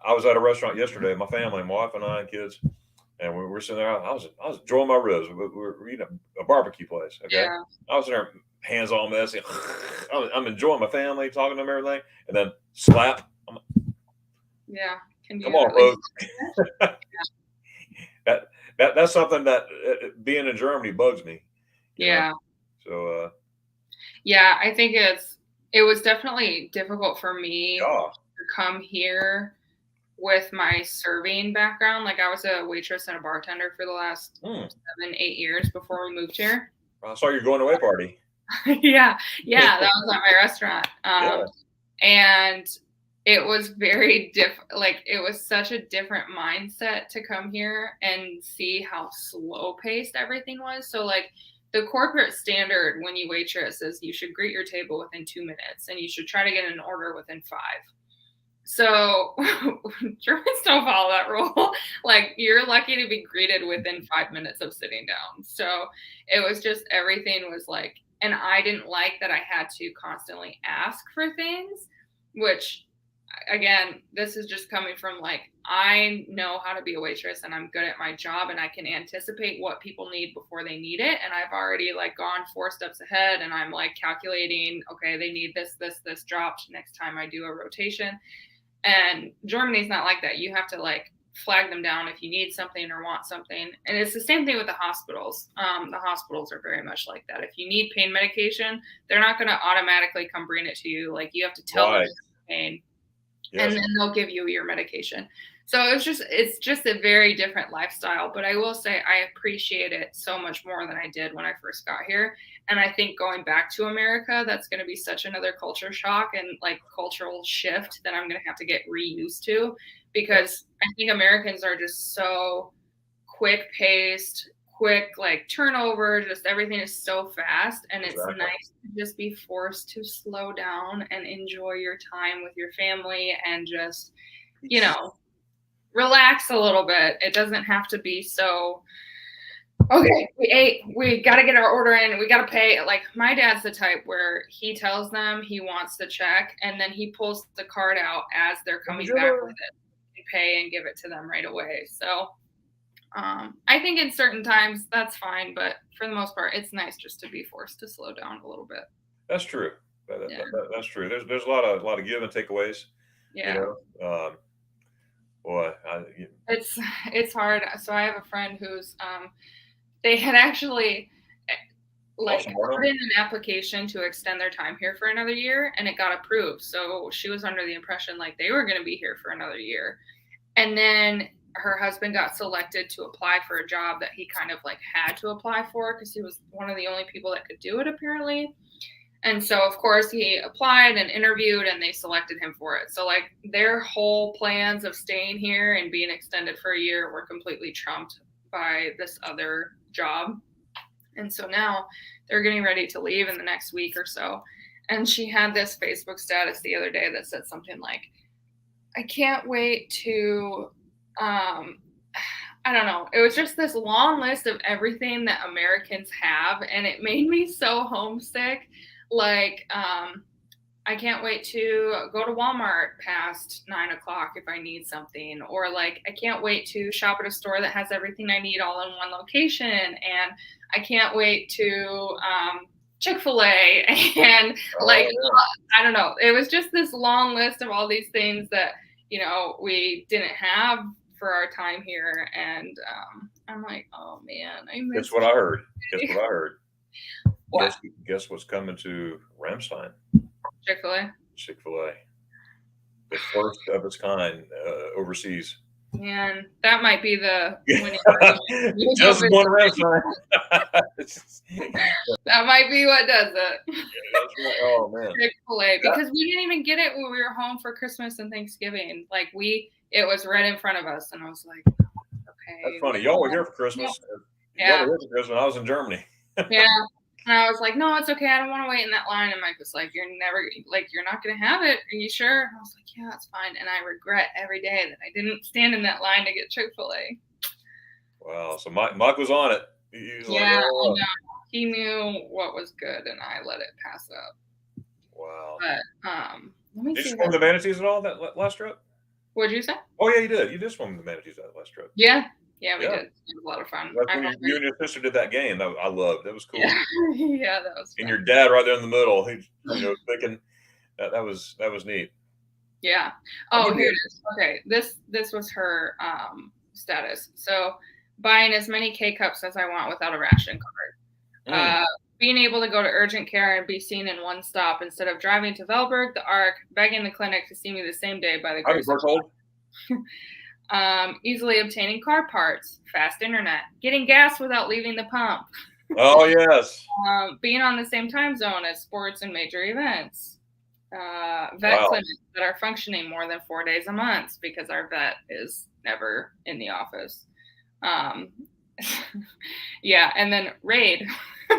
I was at a restaurant yesterday. My family, my wife and I, and kids, and we were sitting there. I was enjoying my ribs. We were eating a barbecue place. Okay,
Yeah.
I was there, hands all messy. I'm enjoying my family, talking to them, everything, and then slap.
Yeah. Can
Come
you
on,
at least?
folks. That's something that being in Germany bugs me.
Yeah.
So
Yeah, I think it was definitely difficult for me
yeah.
to come here with my serving background. Like I was a waitress and a bartender for the last 7-8 years before we moved here.
I saw your going away party.
Yeah, that was at my restaurant.
Yeah.
And it was very different. Like it was such a different mindset to come here and see how slow paced everything was. So like the corporate standard when you waitress is you should greet your table within 2 minutes and you should try to get an order within 5. So Germans don't follow that rule. Like you're lucky to be greeted within 5 minutes of sitting down. So it was just everything was like, and I didn't like that I had to constantly ask for things, which again, this is just coming from like, I know how to be a waitress and I'm good at my job and I can anticipate what people need before they need it. And I've already like gone 4 steps ahead and I'm like calculating, okay, they need this dropped next time I do a rotation. And Germany's not like that. You have to like flag them down if you need something or want something. And it's the same thing with the hospitals. The hospitals are very much like that. If you need pain medication, they're not going to automatically come bring it to you. Like you have to tell them pain. Yes. And then they'll give you your medication. So it's just a very different lifestyle. But I will say I appreciate it so much more than I did when I first got here. And I think going back to America, that's going to be such another culture shock and like cultural shift that I'm going to have to get reused to, because I think Americans are just so quick paced, quick like turnover, just everything is so fast. And it's nice to just be forced to slow down and enjoy your time with your family and just, relax a little bit. It doesn't have to be so, okay, we ate, we got to get our order in, we got to pay. Like my dad's the type where he tells them he wants the check and then he pulls the card out as they're coming back with it and pay and give it to them right away. So I think in certain times that's fine, but for the most part, it's nice just to be forced to slow down a little bit.
That's true. That's true. There's a lot of give and takeaways.
Yeah.
Boy,
it's hard. So I have a friend who's they had actually like put in an application to extend their time here for another year, and it got approved. So she was under the impression like they were going to be here for another year, and then her husband got selected to apply for a job that he kind of like had to apply for because he was one of the only people that could do it apparently. And so of course he applied and interviewed and they selected him for it. So like their whole plans of staying here and being extended for a year were completely trumped by this other job. And so now they're getting ready to leave in the next week or so. And she had this Facebook status the other day that said something like, I can't wait to I don't know. It was just this long list of everything that Americans have, and it made me so homesick. Like, I can't wait to go to Walmart past 9 o'clock if I need something, or like, I can't wait to shop at a store that has everything I need all in one location, and I can't wait to Chick-fil-A, and I don't know. It was just this long list of all these things that we didn't have for our time here, and I'm like, oh man, I miss.
Guess what I heard? What? Guess what's coming to Ramstein?
Chick-fil-A.
The first of its kind overseas.
Man, that might be the
just one Ramstein.
That might be what does it.
Yeah, that's right. Oh man,
Chick-fil-A, because we didn't even get it when we were home for Christmas and Thanksgiving. Like it was right in front of us, and I was like, okay.
That's funny. Y'all were here for Christmas.
Yeah.
Y'all were here for Christmas. I was in Germany.
Yeah. And I was like, no, it's okay. I don't want to wait in that line. And Mike was like, you're not going to have it. Are you sure? And I was like, yeah, it's fine. And I regret every day that I didn't stand in that line to get Chick-fil-A.
Wow. So Mike was on it. He's like,
Yeah, I
oh,
know. He knew what was good, and I let it pass up.
wow.
But let me
Did you
see.
swim the manatees at all that last trip?
What'd you say?
Oh yeah, you did. You did swim the manatees that last trip.
Yeah, yeah, we
Yeah.
did. It was a lot of fun.
That's
I
where
felt
you
great.
and your sister did that game. I loved. That was cool.
Yeah, yeah, that was
And
fun.
your dad right there in the middle. He, thinking that was neat.
Yeah. Oh, here it is. Okay, this was her status. So buying as many K cups as I want without a ration card. Being able to go to urgent care and be seen in one stop instead of driving to Velberg, the Arc, begging the clinic to see me the same day by the grocery store. Easily obtaining car parts, fast internet, getting gas without leaving the pump.
Oh yes.
Being on the same time zone as sports and major events. Vet clinics that are functioning more than 4 days a month because our vet is never in the office. Yeah, and then raid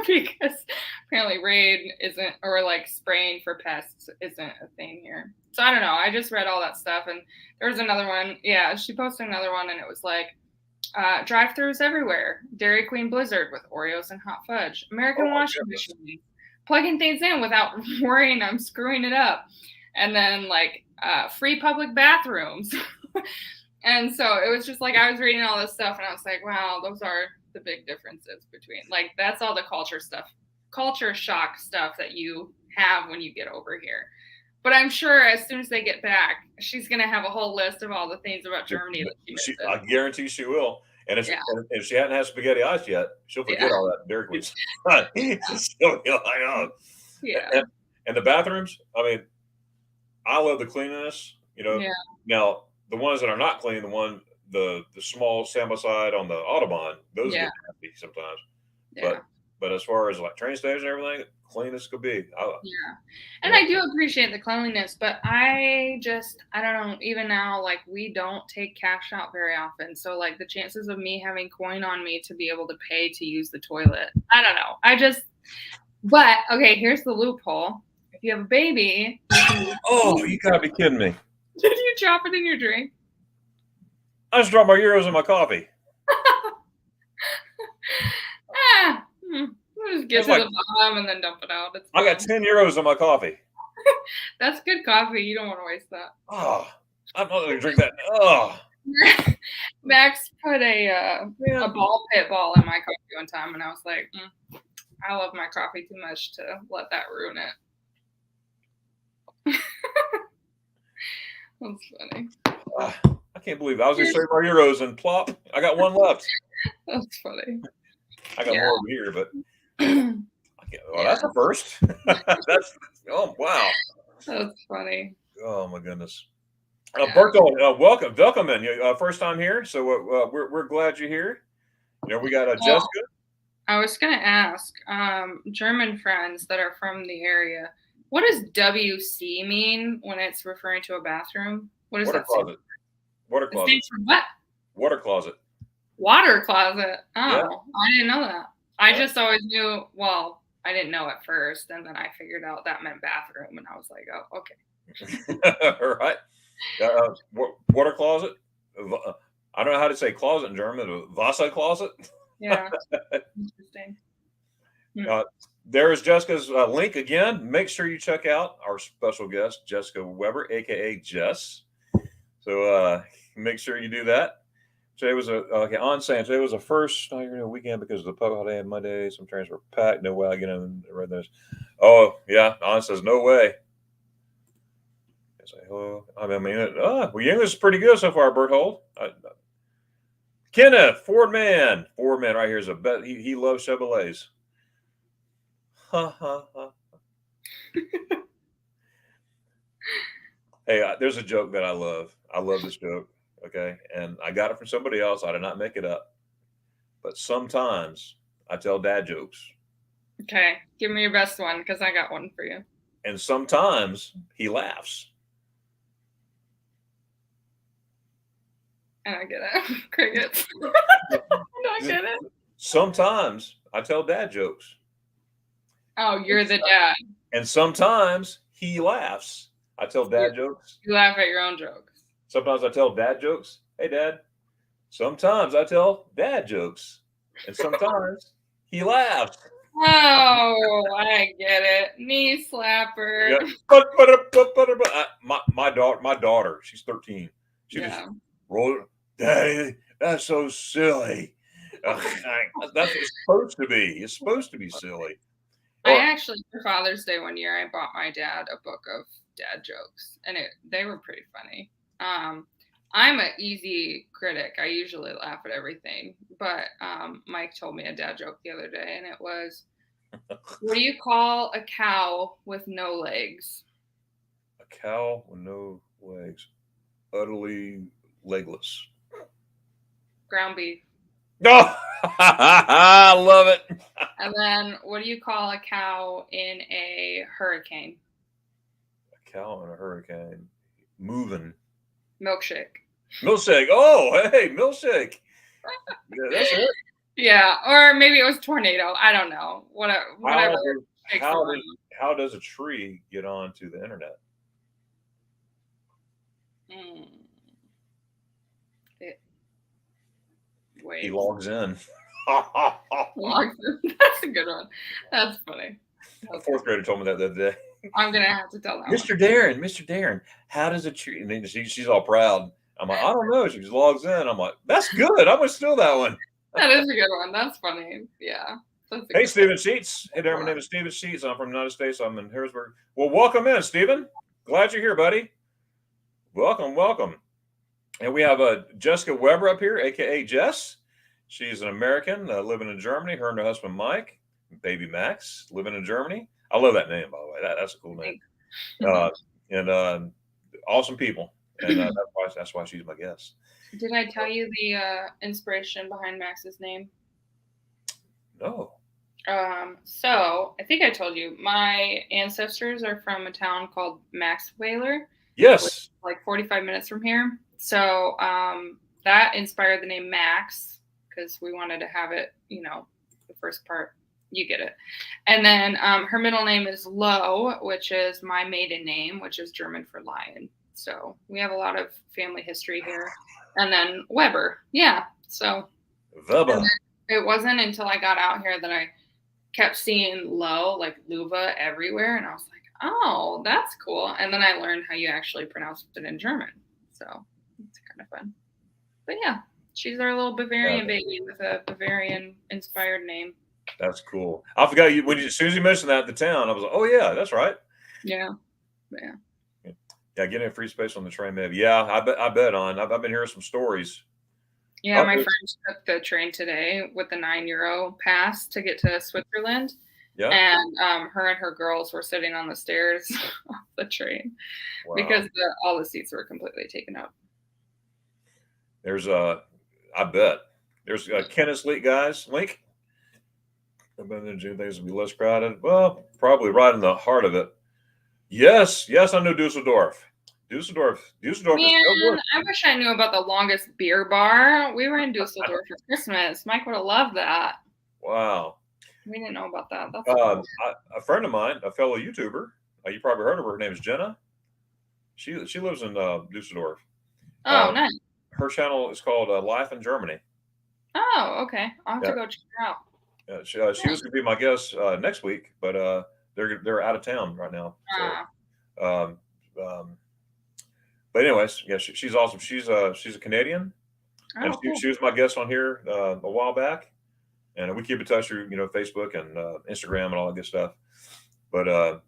because apparently raid isn't, or like spraying for pests isn't a thing here. So I don't know. I just read all that stuff, and there was another one. Yeah, she posted another one, and it was like drive-throughs everywhere. Dairy Queen Blizzard with Oreos and hot fudge. American washing machine. Plugging things in without worrying I'm screwing it up. And then like free public bathrooms. And so it was just like I was reading all this stuff and I was like, wow, those are the big differences between, like, that's all the culture shock stuff that you have when you get over here. But I'm sure as soon as they get back, she's going to have a whole list of all the things about Germany that she misses.
I guarantee she will. And if she hadn't had spaghetti ice yet, she'll forget all that Dairy Queen. She'll be like, oh.
Yeah.
And the bathrooms, I mean, I love the cleanliness,
Yeah.
Now, the ones that are not clean, the small side by side on the Autobahn, those get nasty sometimes.
Yeah.
But as far as like train stations and everything, clean as could be.
And I do appreciate the cleanliness, but I don't know, even now, like, we don't take cash out very often. So like the chances of me having coin on me to be able to pay to use the toilet, I don't know. But okay, here's the loophole. If you have a baby.
You gotta be kidding me.
Did you drop it in your drink?
I just dropped my euros in my coffee.
We'll just get to the bottom and then dump it out.
I got 10 euros in my coffee.
That's good coffee. You don't want to waste that.
Oh, I'm not going to drink that. Oh.
Max put a ball pit ball in my coffee one time, and I was like, I love my coffee too much to let that ruin it. That's funny.
I can't believe it. I was going to save my euros and plop. I got one left.
That's funny.
I got more over here, but that's a first. Wow.
That's funny.
Oh my goodness. Bertolt, welcome in. First time here, so we're glad you're here. We got Jessica.
I was gonna ask German friends that are from the area, what does WC mean when it's referring to a bathroom? What is that?
Closet. Water closet.
It stands for what?
Water closet.
Water closet. Oh, yeah. I didn't know that. I just always knew. Well, I didn't know at first, and then I figured out that meant bathroom, and I was like, oh, okay.
All right. Water closet. I don't know how to say closet in German. Wasser closet.
Yeah. Interesting.
There is Jessica's link again. Make sure you check out our special guest, Jessica Weber, aka Jess. So make sure you do that. Today was today was the first weekend because of the public holiday and Monday. Some trains were packed. No way I get in. Read this. Oh yeah, On says no way. I say hello. I mean, well, your English is pretty good so far, Berthold. Kenneth Ford man right here is a bet. He loves Chevrolets. Ha ha ha. Hey, there's a joke that I love. I love this joke. Okay. And I got it from somebody else. I did not make it up. But sometimes I tell dad jokes.
Okay. Give me your best one because I got one for you.
And sometimes he laughs.
And I get it. Crickets. I get it.
Sometimes I tell dad jokes.
Oh, you're the dad.
And sometimes he laughs. I tell dad jokes.
You laugh at your own jokes.
Sometimes I tell dad jokes. Hey, Dad. Sometimes I tell dad jokes, and sometimes he laughs.
Oh, I get it. Knee slapper.
Yeah. My daughter, she's 13. She just
Yeah.
rolled. Daddy, that's so silly. That's what it's supposed to be. It's supposed to be silly.
I
Or
actually, for Father's Day one year, I bought my dad a book of dad jokes, and they were pretty funny. I'm an easy critic. I usually laugh at everything, but Mike told me a dad joke the other day, and it was, "What do you call a cow with no legs?"
a cow with no legs, utterly legless.
Ground beef.
No, I love it.
And then, what do you call a cow in a hurricane?
A cow in a hurricane, moving.
Milkshake.
Milkshake. Oh, hey, milkshake. Yeah, that's it.
Yeah, or maybe it was tornado. I don't know. Whatever.
How does how does a tree get onto the internet?
It,
He
wait.
logs in.
That's a good one. That's funny.
A fourth grader told me that the other day.
I'm gonna have to tell that
Mr. Darion, Mr. Darion, how does a tree? And then she's all proud. I'm like, I don't know. She just logs in. I'm like, that's good. I'm gonna steal that one.
That is a good one. That's funny. Yeah.
Hey, Stephen Sheets. Hey there, my name is Stephen Sheets. I'm from the United States. I'm in Harrisburg. Well, welcome in, Stephen. Glad you're here, buddy. Welcome, welcome. And we have Jessica Weber up here, aka Jess. She's an American living in Germany. Her and her husband Mike, baby Max, living in Germany. I love that name, by the way. That's a cool name. And awesome people. And that's why she's my guest.
Did I tell you the inspiration behind Max's name?
No.
So I think I told you my ancestors are from a town called Maxweiler.
Yes.
Like 45 minutes from here. So that inspired the name Max because we wanted to have it, the first part, you get it. And then her middle name is Lowe, which is my maiden name, which is German for lion. So we have a lot of family history here. And then Weber. Yeah. So
Weber.
It wasn't until I got out here that I kept seeing Lowe, like Luva, everywhere. And I was like, oh, that's cool. And then I learned how you actually pronounce it in German. So it's kind of fun. But yeah, she's our little Bavarian baby with a Bavarian-inspired name.
That's cool. I forgot you as soon as you mentioned that, the town, I was like, oh yeah, that's right.
Yeah.
Yeah, getting a free space on the train, maybe. Yeah, I bet on. I've been hearing some stories.
Yeah, my friends took the train today with the €9 pass to get to Switzerland. Yeah. And her and her girls were sitting on the stairs off the train because all the seats were completely taken up.
There's I bet there's Kenneth's link. I bet in June things will be less crowded. Well, probably right in the heart of it. Yes, I know Dusseldorf. Dusseldorf is so good.
I wish I knew about the longest beer bar. We were in Dusseldorf for Christmas. Mike would have loved that.
Wow.
We didn't know about that. That's
cool. A friend of mine, a fellow YouTuber, you probably heard of her. Her name is Jenna. She lives in Dusseldorf.
Oh, nice.
Her channel is called Life in Germany.
Oh, okay. I'll have to go check her out.
Yeah, she was going to be my guest next week, but they're out of town right now. So, but anyways, yeah, she's awesome. She's a Canadian, and cool. She was my guest on here a while back, and we keep in touch through Facebook and Instagram and all that good stuff. But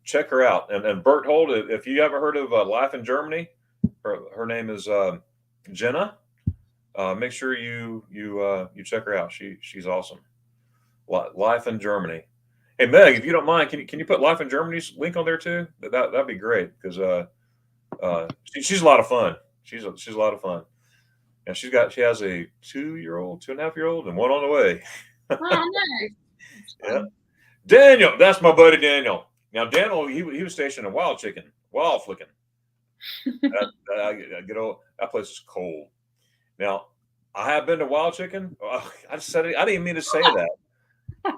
check her out. And Berthold, if you haven't heard of Life in Germany, her name is Jenna. Make sure you check her out. She's awesome. Life in Germany. Hey Meg, if you don't mind, can you put Life in Germany's link on there too? That'd be great because she's a lot of fun. She's a lot of fun. And she has a 2.5-year-old, and one on the way.
Oh, nice.
Yeah. Daniel, that's my buddy Daniel. Now Daniel, he was stationed in Wild Flicking. That place is cold. Now, I have been to Wild Chicken. I didn't even mean to say that.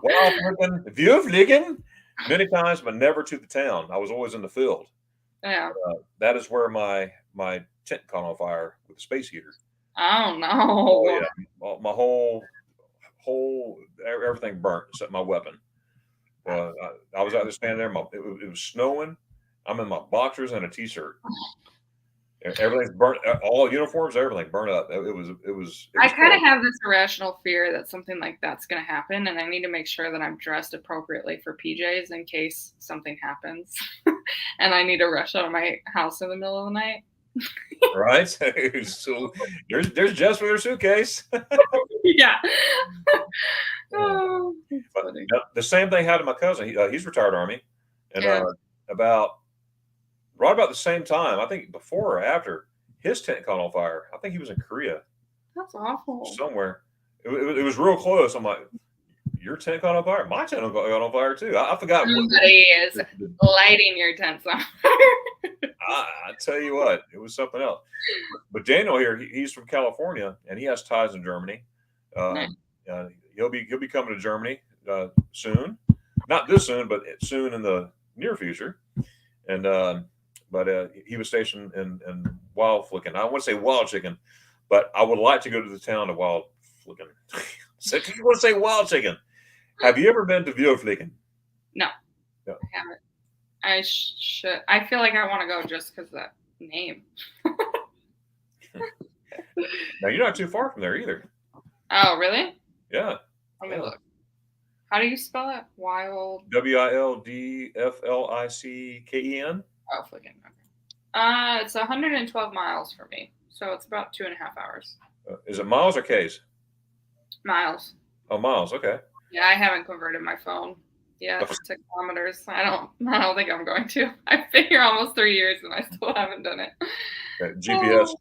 Wild Flicking, many times, but never to the town. I was always in the field.
Yeah.
That is where my tent caught on fire with the space heater.
Oh no.
Oh yeah, my whole everything burnt except my weapon. I was out there standing there. It was snowing. I'm in my boxers and a t-shirt. Everything's burnt. All uniforms, everything burnt up. It
I
was
kind of
cold.
have this irrational fear that something like that's going to happen, and I need to make sure that I'm dressed appropriately for PJs in case something happens, and I need to rush out of my house in the middle of the night.
Right. So there's Jess with her suitcase.
Yeah.
Yeah.
Oh, that's
But
funny.
the same thing happened to my cousin. He's retired Army, and
Yeah.
about right about the same time, I think before or after, his tent caught on fire. I think he was in Korea
That's awful.
somewhere. It was real close. I'm like, your tent caught on fire? My tent got on fire too. I forgot what.
Somebody is lighting your tents on fire.
I tell you what, it was something else. But Daniel here, he's from California, and he has ties in Germany.
Nice.
He'll be coming to Germany soon, not this soon, but soon in the near future. And but he was stationed in Wild Flicking. I want to say Wild Chicken, but I would like to go to the town of Wild Flicking. So you want to say Wild Chicken? Have you ever been to Wild Flicking?
No,
No.
I haven't. I should. I feel like I want to go just because of that name.
Now you're not too far from there either.
Oh, really?
Yeah.
Let me look. How do you spell it? Wild.
WILDFLICKEN.
Oh, Flicking. It's 112 miles for me, so it's about 2.5 hours.
Is it miles or K's?
Miles.
Oh, miles. Okay.
Yeah, I haven't converted my phone yet to kilometers. I don't think I'm going to. I've been here almost 3 years and I still haven't done it.
Okay. GPS.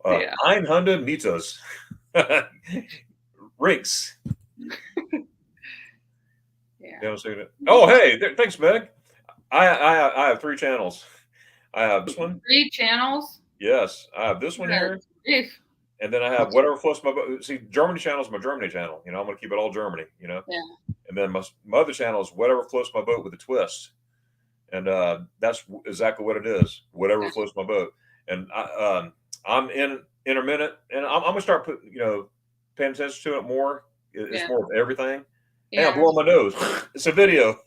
Yeah.
100 meters. Rinks.
Yeah.
Oh, hey, thanks, Meg. I have 3 channels. I have this one.
3 channels?
Yes, I have this one here.
If.
And then I have whatever floats my boat. See, Germany channel is my Germany channel. I'm going to keep it all Germany,
Yeah.
And then my other channel is whatever floats my boat with a twist. And that's exactly what it is. Whatever floats my boat. And I'm in intermittent, and I'm going to start paying attention to it more. It's more of everything. Yeah. Hey, I'm blowing my nose. It's a video.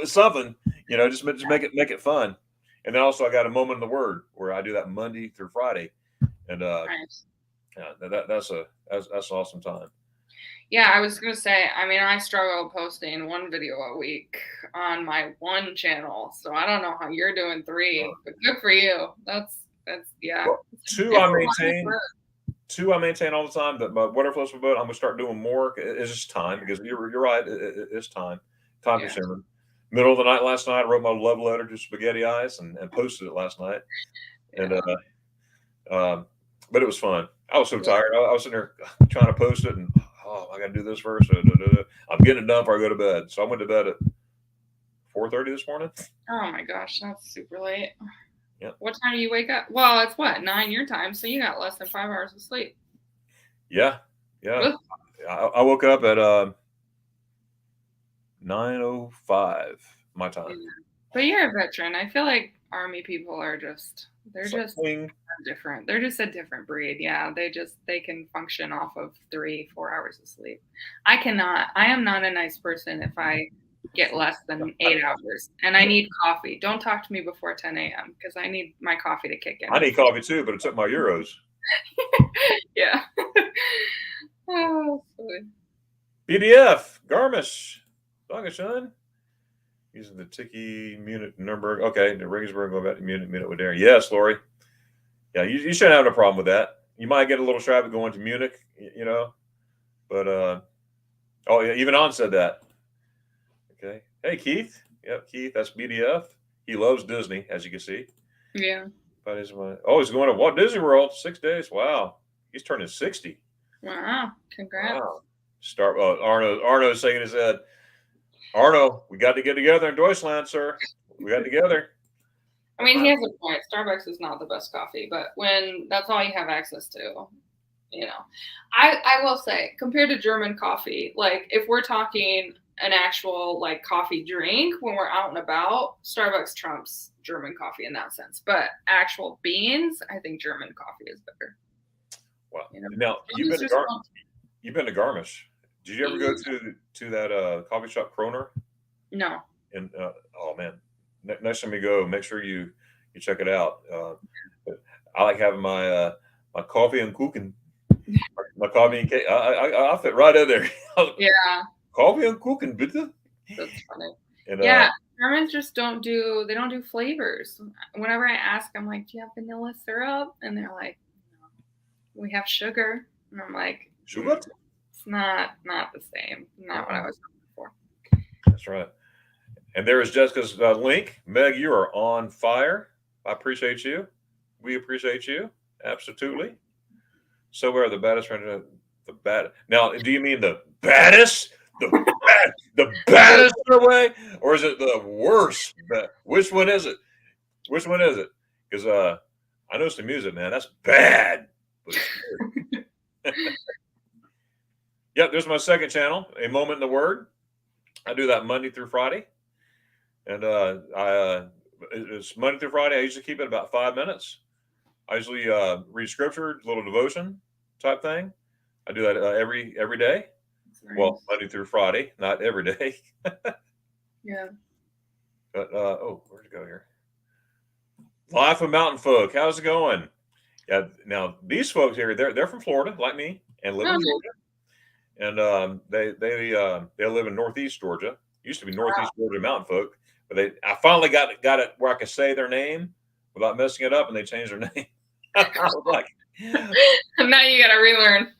Something. Just make it fun. And then also I got a moment in the Word where I do that Monday through Friday, and
nice.
That's an awesome time.
Yeah, I was gonna say. I mean, I struggle posting 1 video a week on my 1 channel, so I don't know how you're doing 3, but good for you. That's yeah.
Well, 2 I maintain. 2 I maintain all the time. But whatever floats my boat, I'm gonna start doing more. It's just time, because you're right. It's time consuming. Middle of the night last night, I wrote my love letter to Spaghetti Eyes and posted it last night. And but it was fun. I was so tired. I was sitting there trying to post it, and I got to do this first. I'm getting it done before I go to bed. So I went to bed at 4:30 this morning.
Oh my gosh, that's super late.
Yeah.
What time do you wake up? Well, it's 9 your time, so you got less than 5 hours of sleep.
Yeah. I woke up at 9:05 my time.
But you're a veteran. I feel like Army people are just different. They're just a different breed. Yeah, they can function off of 3-4 hours of sleep. I cannot. I am not a nice person if I get less than 8 hours, and I need coffee. Don't talk to me before 10 a.m. because I need my coffee to kick in.
I need coffee too, but it took my euros.
Yeah. Oh, good.
PDF Garmisch, Dankeschön. Using the Tiki Munich Nuremberg. Okay, the Regensburg going back to Munich with Darion. Yes, Lori. Yeah, you shouldn't have no problem with that. You might get a little traffic going to Munich, but oh yeah, even On said that. Okay. Hey Keith. Yep, Keith. That's BDF. He loves Disney, as you can see.
Yeah.
But he's going to Walt Disney World 6 days. Wow, he's turning 60.
Wow, congrats.
Wow. Arno's shaking his head. Arno, we got to get together in Deutschland, sir. We got together.
I mean, he has a point. Starbucks is not the best coffee, but when that's all you have access to, I will say, compared to German coffee, like if we're talking an actual like coffee drink when we're out and about, Starbucks trumps German coffee in that sense. But actual beans, I think German coffee is better.
Wow.
You know,
Now you've been to Garmisch. Did you ever go to that coffee shop Kroner?
No.
And oh man, next time you go, make sure you check it out. I like having my coffee and cooking, my coffee and cake. I fit right in there.
Yeah,
Coffee and cooking, bitte.
that's funny.
And
Yeah, Germans just don't do flavors. Whenever I ask, I'm like, "Do you have vanilla syrup?" And they're like, "No, we have sugar." And I'm like,
sugar.
It's not the same. Not what I was looking for."
That's right. And there is Jessica's link. Meg, you are on fire. I appreciate you. We appreciate you. Absolutely. So we are the baddest friend. The bad. Now, do you mean the baddest? The baddest way, or is it the worst? Which one is it? Which one is it? Because I know some music, man. That's bad. But it's good. Yep, there's my second channel, A Moment in the Word. I do that Monday through Friday. And it's Monday through Friday. I usually keep it about 5 minutes. I usually read scripture, a little devotion type thing. I do that every day. Nice. Well, Monday through Friday, not every day.
Yeah.
But where'd it go here? Life of Mountain Folk. How's it going? Yeah. Now these folks here, they're from Florida, like me, and live in Georgia. And they live in Northeast Georgia. Used to be Northeast Georgia Mountain Folk, but I finally got it where I could say their name without messing it up, and they changed their name. I was like,
now you got to relearn.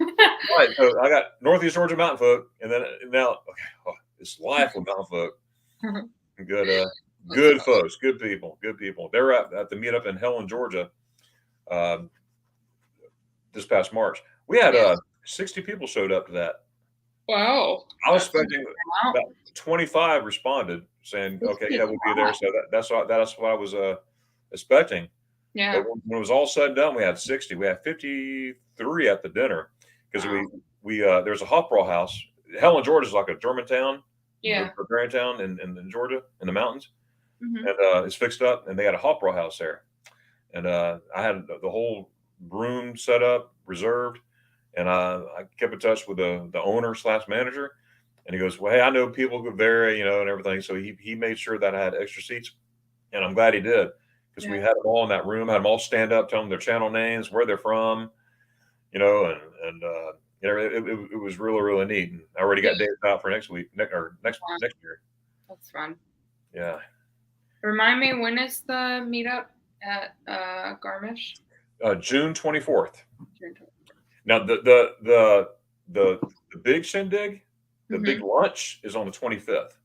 Right. So I got Northeast Georgia Mountain Folk, and then now it's Life with Mountain Folk. Good folks, good people. They're at the meetup in Helen, Georgia, this past March. We had 60 people showed up to that.
Wow.
I was expecting about 25 responded saying, "Okay, yeah, we'll be there." So that's what I was expecting.
Yeah.
But when it was all said and done, we had 60. We had 53 at the dinner because we there's a Hofbrau house. Helen, Georgia is like a German town, barbarian town in Georgia in the mountains, and it's fixed up, and they had a Hofbrau house there, and I had the whole room set up, reserved, and I kept in touch with the owner / manager, and he goes, "Well, hey, I know people could vary, and everything," so he made sure that I had extra seats, and I'm glad he did. Because we had them all in that room, had them all stand up, tell them their channel names, where they're from, and it was really, really neat. And I already got dates out for next year.
That's fun.
Yeah.
Remind me, when is the meetup at Garmisch?
June 24th. Now the big shindig, the big lunch is on the 25th.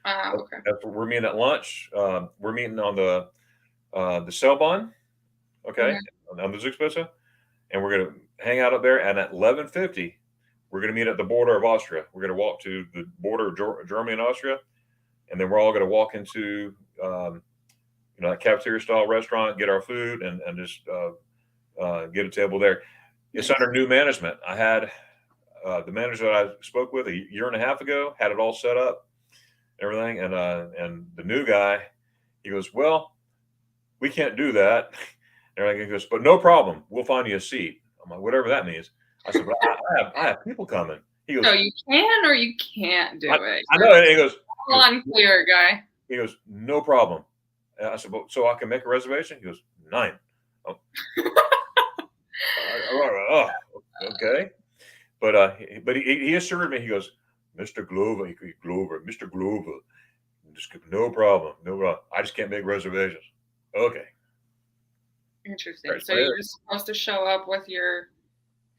Okay.
We're meeting at lunch. We're meeting on the Selbahn, okay, on the Zugspitze, and we're going to hang out up there. And at 11:50, we're going to meet at the border of Austria. We're going to walk to the border of Germany and Austria, and then we're all going to walk into that cafeteria style restaurant, get our food, and just get a table there. It's under new management. I had the manager that I spoke with a year and a half ago, had it all set up, everything, and the new guy, he goes, "Well, we can't do that." And he goes, "But no problem. We'll find you a seat." I'm like, "Whatever that means." I said, "But I have people coming." He goes,
"So you can or you can't do it?"
I know. And he goes,
"Unclear, guy."
He goes, "No problem." And I said, "Well, so I can make a reservation?" He goes, "9." Oh. Okay. But he assured me, he goes, Mr. Glover, just no problem. I just can't make reservations. Okay.
Interesting. So you're just supposed to show up with your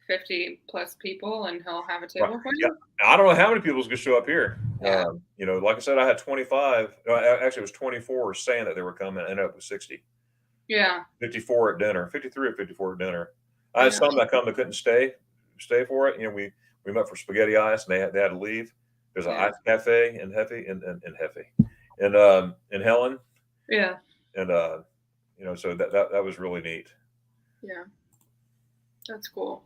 50 plus people, and he'll have a table for you?
Yeah. I don't know how many people is going to show up here. Yeah. Like I said, I had 25. Actually, it was 24 saying that they were coming. I ended up with 60.
Yeah.
54 at dinner. 53 or 54 at dinner. I had some that couldn't stay for it. We met for spaghetti ice, and they had to leave. There's an ice cafe in Helen.
Yeah.
And so that was really neat.
Yeah. That's cool.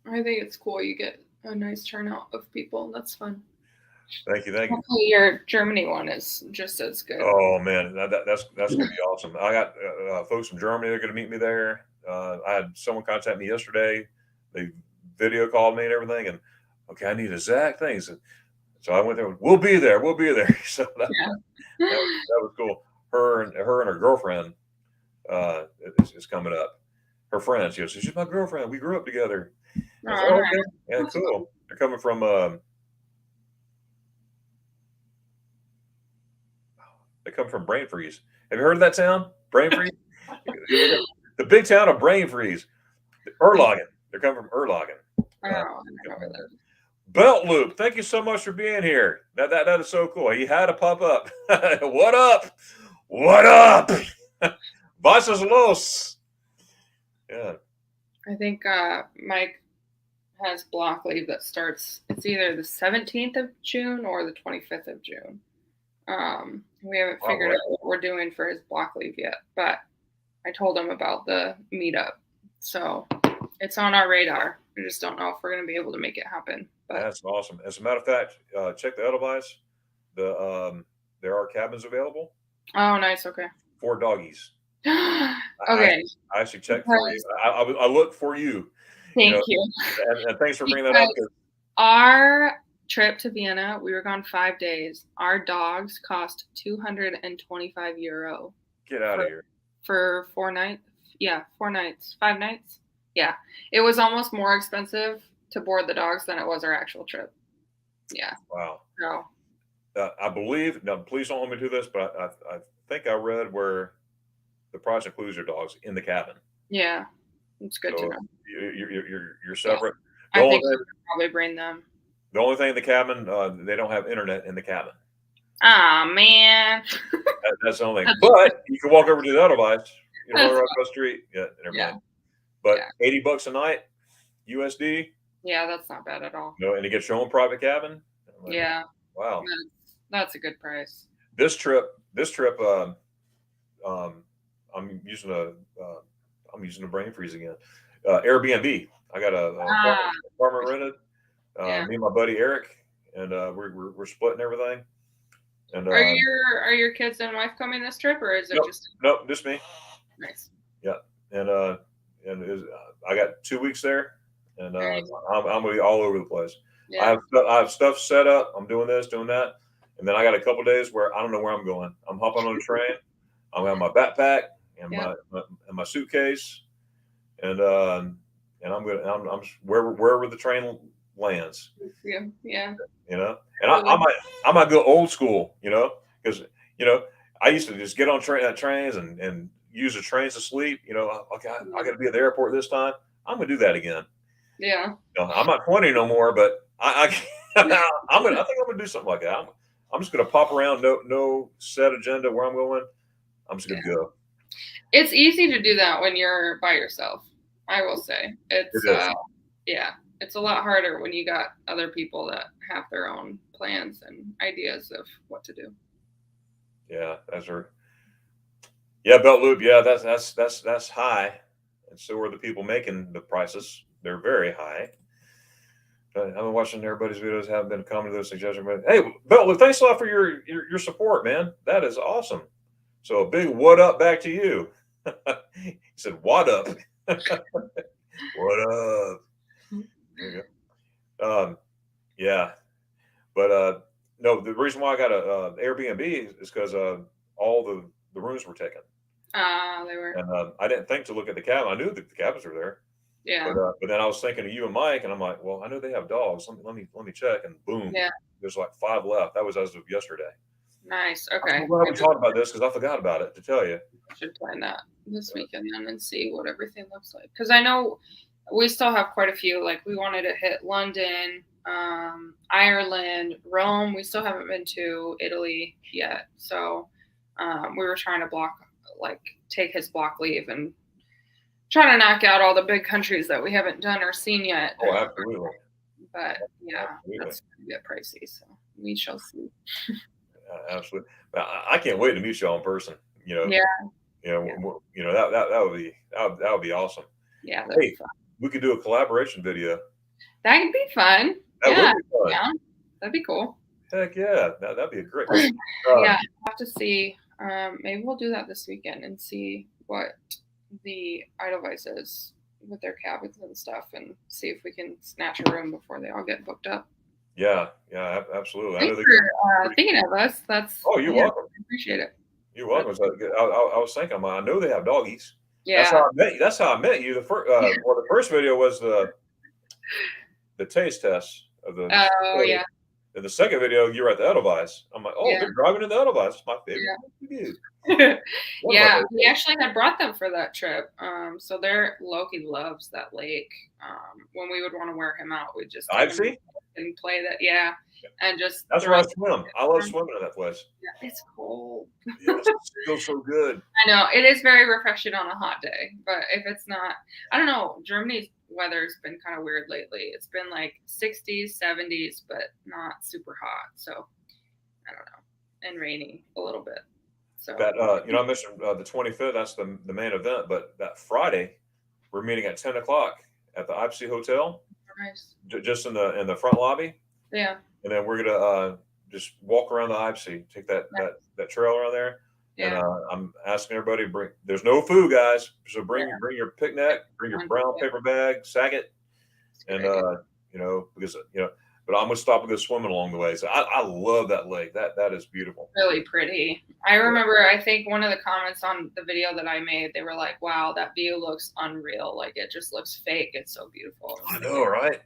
I think it's cool you get a nice turnout of people. That's fun.
Thank you.
Hopefully your Germany one is just as good.
Oh man, that's gonna be awesome. I got folks from Germany that are gonna meet me there. I had someone contact me yesterday they video called me and everything, and okay, I need exact things. And so I went there. We'll be there. We'll be there. So that was cool. Her and her girlfriend is coming up. Her friend, she goes, she's my girlfriend. We grew up together. I said, oh, okay. Yeah, cool. They're coming from they come from Brain Freeze. Have you heard of that town? Brain Freeze? The big town of Brain Freeze. Erlangen. They're coming from Erlangen. Belt Loop, thank you so much for being here. That is so cool. He had to pop up. What up? What up? Vasos los. Yeah.
I think Mike has block leave that starts. It's either the 17th of June or the 25th of June. We haven't figured out what we're doing for his block leave yet, but I told him about the meetup, so it's on our radar. We just don't know if we're going to be able to make it happen. But
that's awesome. As a matter of fact, check the Edelweiss. There are cabins available.
Oh, nice. Okay.
4 doggies.
Okay.
I actually checked for you. I looked for you.
Thank you.
And thanks for bringing that up.
Our trip to Vienna, we were gone 5 days. Our dogs cost €225.
Get out of here.
For 4 nights. Yeah, 4 nights. 5 nights. Yeah. It was almost more expensive to board the dogs than it was our actual trip. Yeah.
Wow.
So
I believe, now please don't hold me to this, but I think I read where the price includes your dogs in the cabin.
Yeah. It's good to know.
You're separate.
Yeah. I think we could probably bring them.
The only thing in the cabin, they don't have internet in the cabin.
Ah, man.
That's the only thing. But you can walk over to the other device, right across the street. Yeah, never mind. But $80 a night, USD.
Yeah, that's not bad at all.
And you get your own private cabin.
Yeah.
Wow.
That's a good price.
This trip, I'm using a brain freeze again. Airbnb. I got a apartment rented. Me and my buddy Eric, and we're splitting everything. And
are your kids and wife coming this trip, or is it
Nope, just me.
Nice.
Yeah, and I got 2 weeks there, and I'm gonna be all over the place. Yeah. I have stuff set up. I'm doing this, doing that, and then I got a couple days where I don't know where I'm going. I'm hopping on a train. I'm gonna have my backpack and my suitcase, and I'm wherever the train lands.
Yeah.
And I might go old school, because I used to just get on trains and use the trains to sleep. Okay, I got to be at the airport this time. I'm gonna do that again.
Yeah.
I'm not 20 no more, but I think I'm gonna do something like that. I'm just gonna pop around, no set agenda where I'm going. I'm just gonna go.
It's easy to do that when you're by yourself. I will say it's a lot harder when you got other people that have their own plans and ideas of what to do.
Yeah, that's right. Yeah, Belt Loop. Yeah, that's high, and so are the people making the prices. They're very high. I've been watching everybody's videos. Haven't been commenting those suggestions, but hey, Belt Loop, thanks a lot for your support, man. That is awesome. So a big what up back to you. He said, "What up?" What up? There you go. Yeah, but no, the reason why I got a Airbnb is because all the rooms were taken.
They were.
And I didn't think to look at the cabin. I knew that the cabins were there.
Yeah.
But then I was thinking of you and Mike, and I'm like, well, I know they have dogs. Let me check, and boom, there's like 5 left. That was as of yesterday.
Nice. Okay.
I'm glad we talked about this because I forgot about it to tell you.
I should plan that this weekend then and see what everything looks like. Because I know we still have quite a few. Like we wanted to hit London, Ireland, Rome. We still haven't been to Italy yet. So we were trying to take his block leave and try to knock out all the big countries that we haven't done or seen yet.
Oh, absolutely.
But that's going to get pricey. So we shall see.
Absolutely. I can't wait to meet y'all in person. That would be awesome.
Yeah, that'd be fun.
We could do a collaboration video.
That could be fun.
That would be fun.
Yeah, that'd be cool.
Heck yeah, that'd be a great.
I have to see. Maybe we'll do that this weekend and see what the Edelweiss is with their cabins and stuff, and see if we can snatch a room before they all get booked up.
Yeah, absolutely.
Thanks for thinking of us.
Oh, you're welcome.
I appreciate it.
You're welcome. So, I was thinking, I know they have doggies.
Yeah.
That's how I met you. The first video was the taste test of the.
Oh yeah.
In the second video, you were at the Edelweiss. I'm like, oh, they're driving in the Edelweiss. It's my favorite thing to do.
Yeah, we actually had brought them for that trip. So Loki loves that lake. When we would want to wear him out, we'd just
Ibsy
and play that. Yeah, and just
that's where I swim. I love swimming in that place.
Yeah, it's cold.
Yes, it feels so good.
I know it is very refreshing on a hot day, but if it's not, I don't know. Germany's weather's been kind of weird lately. It's been like 60s, 70s, but not super hot. So I don't know, and rainy a little bit. So
that I mentioned the 25th. That's the main event. But that Friday, we're meeting at 10 o'clock at the Ipsy Hotel.
Nice.
Just in the front lobby.
Yeah.
And then we're gonna just walk around the Ipsy, take that trail around there. Yeah. And I'm asking everybody, there's no food, guys. So bring your picnic, bring your brown paper bag, sack it, and because but I'm gonna stop and go swimming along the way. So I love that lake. That is beautiful.
Really pretty. I remember, I think one of the comments on the video that I made, they were like, "Wow, that view looks unreal. Like it just looks fake. It's so beautiful."
I know, right?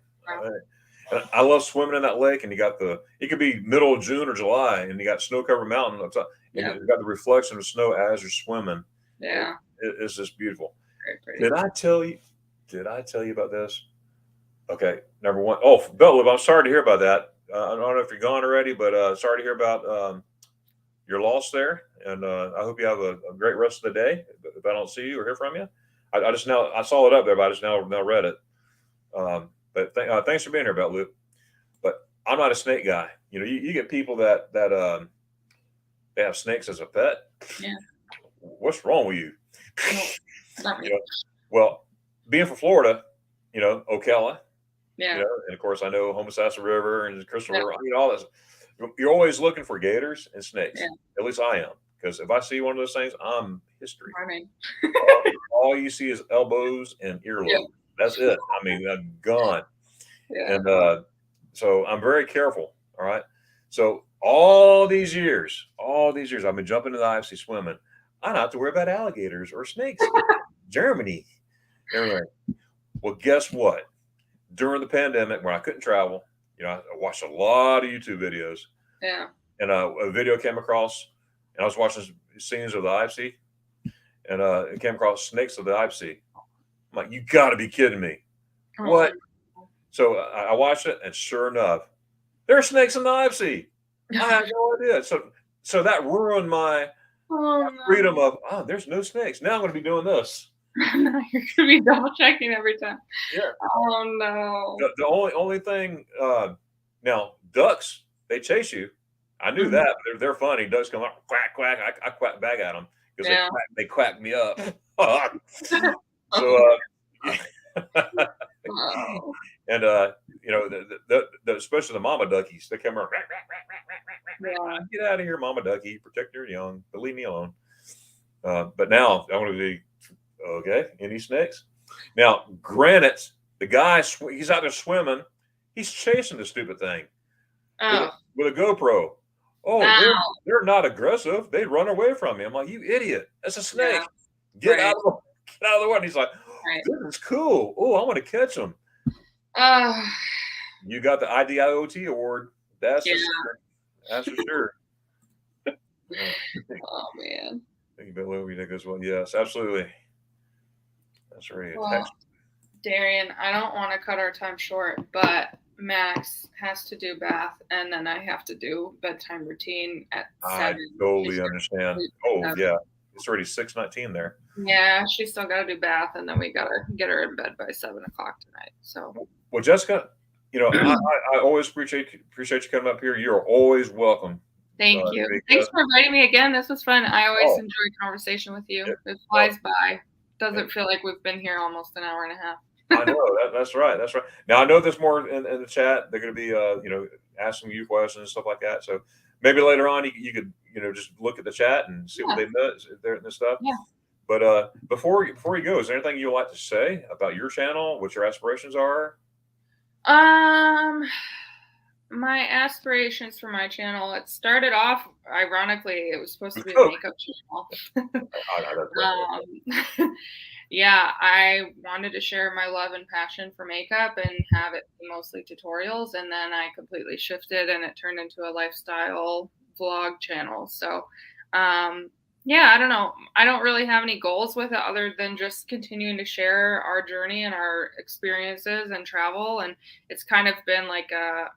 And I love swimming in that lake. And it could be middle of June or July, and you got snow-covered mountain up top, and you got the reflection of snow as you're swimming.
Yeah,
it's just beautiful.
Very pretty.
Did I tell you about this? Okay, number one. Oh, Bellwood, I'm sorry to hear about that. I don't know if you're gone already, but sorry to hear about your loss there. And I hope you have a great rest of the day. If I don't see you or hear from you, I saw it up there, but I just now read it. But thanks for being here, Bellwood. But I'm not a snake guy. You get people that they have snakes as a pet.
Yeah.
What's wrong with you?
Not me.
Well, being from Florida, Ocala.
Yeah.
And of course, I know Homosassa River and Crystal River. All this. You're always looking for gators and snakes. Yeah. At least I am, because if I see one of those things, I'm history. All you see is elbows and earlobes. Yeah. That's it. I mean, gone. Yeah. And so I'm very careful. All right. So all these years, I've been jumping in the IFC swimming. I don't have to worry about alligators or snakes. Germany. Anyway, well, guess what? During the pandemic, when I couldn't travel, I watched a lot of YouTube videos.
Yeah.
And a video came across, and I was watching scenes of the IFC, and it came across snakes of the IFC. I'm like, you got to be kidding me. Oh. What? So I watched it, and sure enough, there are snakes in the IFC. I had no idea. So that ruined my freedom of, there's no snakes. Now I'm going to be doing this.
No, you're gonna be double checking every time.
Yeah.
Oh no.
The only thing now, ducks, they chase you. I knew that, but they're funny. Ducks come up, quack quack. I quack back at them because they quack me up. So and especially the mama duckies, they come around. Get out of here, mama ducky. Protect your young, but leave me alone. But now I'm going to be. Okay, any snakes? Now, granted, the guy, he's out there swimming. He's chasing the stupid thing with a GoPro. Oh, they're not aggressive. They run away from me. I'm like, you idiot. That's a snake. Yeah. Get out of the way. And he's like, this is cool. Oh, I want to catch him. You got the IDIOT award. That's for sure.
Oh, man.
Thank you, Bill. You think as well? Yes, absolutely. That's right.
Well, Darion, I don't want to cut our time short, but Max has to do bath, and then I have to do bedtime routine at 7.
I totally understand. Yeah. It's already 6:19 there.
Yeah, she's still got to do bath, and then we got to get her in bed by 7 o'clock tonight. So,
well, Jessica, I always appreciate you coming up here. You're always welcome.
Thank you. Thanks for inviting me again. This was fun. I always enjoy conversation with you. It flies by. Doesn't feel like we've been here almost an hour and a half.
I know that's right. That's right. Now I know there's more in the chat. They're going to be asking you questions and stuff like that. So maybe later on you could just look at the chat and see what they know there and stuff.
Yeah.
But before you go, is there anything you'd like to say about your channel? What your aspirations are?
Um, my aspirations for my channel, it started off, ironically, it was supposed to be a
Oh,
makeup channel.
that's right.
Yeah, I wanted to share my love and passion for makeup and have it be mostly tutorials, and then I completely shifted and it turned into a lifestyle vlog channel. So, um, yeah, I don't know. I don't really have any goals with it other than just continuing to share our journey and our experiences and travel. And it's kind of been like a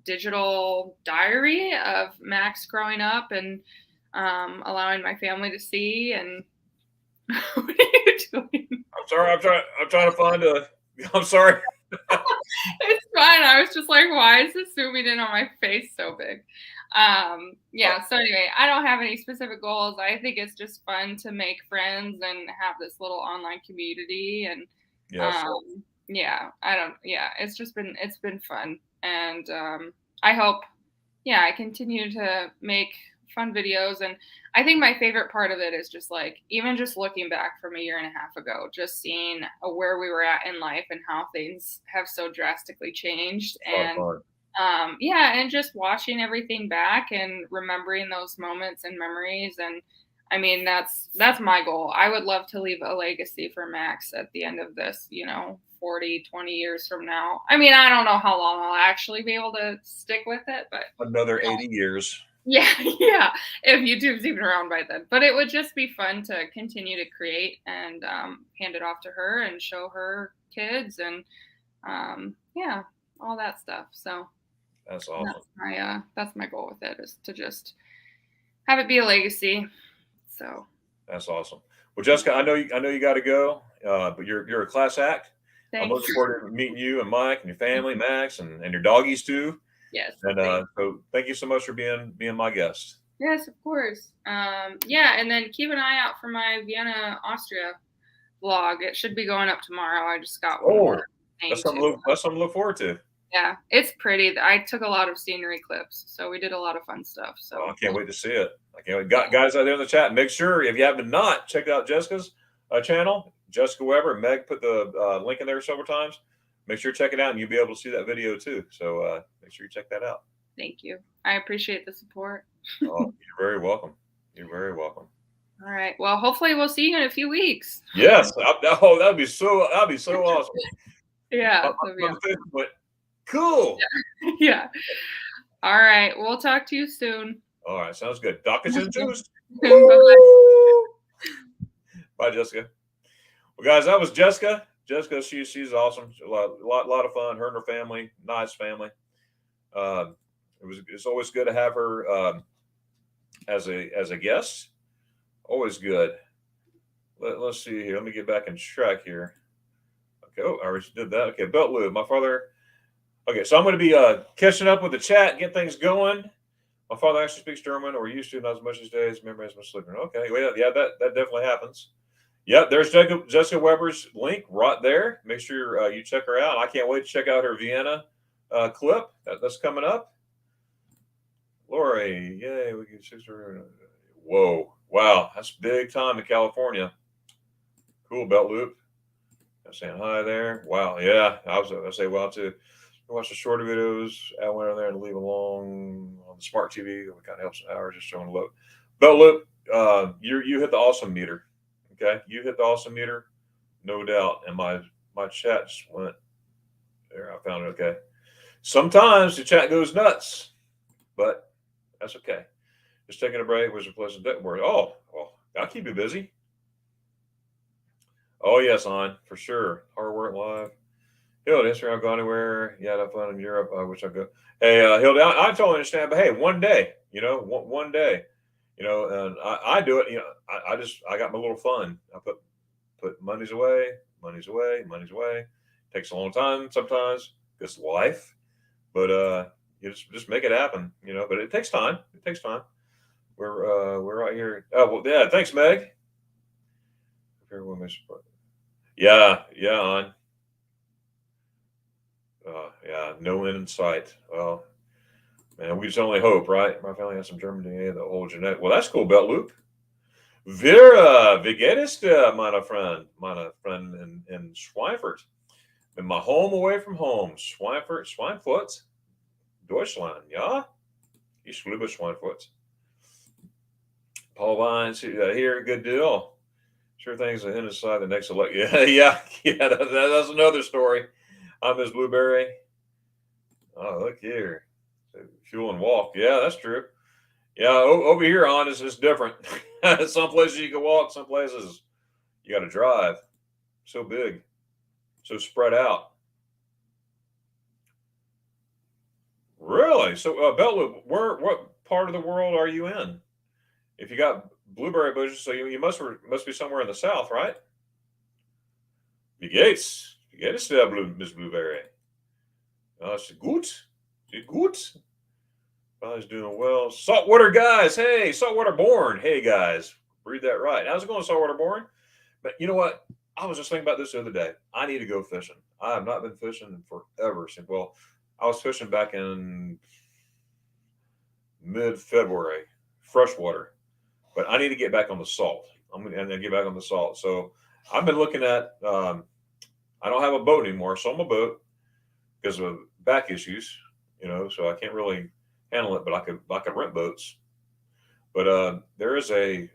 digital diary of Max growing up and allowing my family to see. And what are you doing?
I'm sorry. I'm trying to find a. I'm sorry.
It's fine. I was just like, why is this zooming in on my face so big? Yeah, so anyway, I don't have any specific goals. I think it's just fun to make friends and have this little online community. And
Yes.
yeah, yeah, it's been fun. And I hope, yeah, I continue to make fun videos. And I think my favorite part of it is just like, even just looking back from a year and a half ago, just seeing where we were at in life and how things have so drastically changed.
A lot of
And
fun.
yeah, and just watching everything back and remembering those moments and memories. And I mean, that's my goal. I would love to leave a legacy for Max at the end of this, 40, 20 years from now. I mean, I don't know how long I'll actually be able to stick with it, but
Another 80 years.
yeah, yeah, if YouTube's even around by then. But it would just be fun to continue to create and hand it off to her and show her kids and yeah, all that stuff. So
That's awesome.
that's my goal with it, is to just have it be a legacy. So
That's awesome. Well, Jessica, I know you got to go, but you're a class act. I'm
thanks.
looking forward to meeting you and Mike and your family, Max, and your doggies too.
Yes.
And
Thanks.
so thank you so much for being my guest.
Yes, of course. Yeah, and then keep an eye out for my Vienna, Austria vlog. It should be going up tomorrow. I just got one
Oh,
more thing to.
that's something to look forward to.
Yeah, it's pretty. I took a lot of scenery clips, so we did a lot of fun stuff.
Oh, I
So
can't wait to see it. I can't wait. Guys out there in the chat, make sure if you haven't not checked out Jessica's channel, Jessica Weber. Meg put the link in there several times. Make sure to check it out, and you'll be able to see that video too. So make sure you check that out.
thank you. I appreciate the support.
Oh, you're very welcome. You're very welcome.
All right. Well, hopefully we'll see you in a few weeks.
Yes. Oh, that'd be so awesome.
Yeah.
But cool.
Yeah. All right. We'll talk to you soon.
All right. Sounds good. Dockerson juice.
Bye-bye.
Bye, Jessica. Well, guys, that was Jessica. Jessica, she's awesome. A lot of fun. Her and her family, nice family. It's always good to have her as a guest. Always good. Let's see here. Let me get back in track here. Okay. Oh, I already did that. Okay. Belt loop. My father. Okay. So I'm going to be catching up with the chat, get things going. My father actually speaks German, or used to, not as much these days. Memories much sleeping. Okay. Well, yeah, that definitely happens. Yep. There's Jessica Weber's link right there. Make sure you check her out. I can't wait to check out her Vienna clip that's coming up. Lori, yay! We get 6. Whoa. Wow. That's big time in California. Cool, Belt Loop. I'm saying hi there. Wow. Yeah. I say wow too. I watch the shorter videos. I went over there and leave along on the smart TV. It kind of helps hours just showing low. Belt Loop, you hit the awesome meter. Okay. You hit the awesome meter. No doubt. And my chat just went there. I found it. Okay. Sometimes the chat goes nuts, but that's okay. Just taking a break was a pleasant day. Oh, well, I'll keep you busy. Oh, yes, on for sure. Hard work live. Hill, history, I've gone anywhere. Yeah, I've fun in Europe. I wish I could. Hey, Hill, I totally understand. But hey, one day, one day, and I do it. I got my little fun. I put monies away. Takes a long time sometimes. It's life, but you just make it happen. But it takes time. We're right here. Oh well, yeah. Thanks, Meg. Yeah, on. Yeah, no end in sight. Well, man, we just only hope, right? My family has some German DNA, the old genetic. Well, that's cool, Belt Loop. Vera, wie geht es dir, meine Friend in Schweinfurt? In my home away from home, Schweinfurt, Deutschland, ja? Ich liebe Schweinfurt. Paul Vines, here, good deal. Sure things ahead inside the next election. Yeah. That's another story. I'm Miss Blueberry. Oh, look here. Fuel and walk. Yeah, that's true. Yeah, over here on is different. Some places you can walk, some places you got to drive. So big, so spread out. Really? So, Bella, what part of the world are you in? If you got blueberry bushes, so you must be somewhere in the south, right? Wie geht's? Wie geht es der Miss Blueberry? Ist gut? Ist gut? Everybody's doing well. Saltwater guys, hey, saltwater born. Hey guys, read that right. How's it going, saltwater born? But you know what? I was just thinking about this the other day. I need to go fishing. I have not been fishing forever. Well, I was fishing back in mid-February, freshwater, but I need to get back on the salt. I'm going to get back on the salt. So I've been looking at. I don't have a boat anymore, so I'm a boat because of back issues. So I can't really handle it, but I could rent boats. But there is a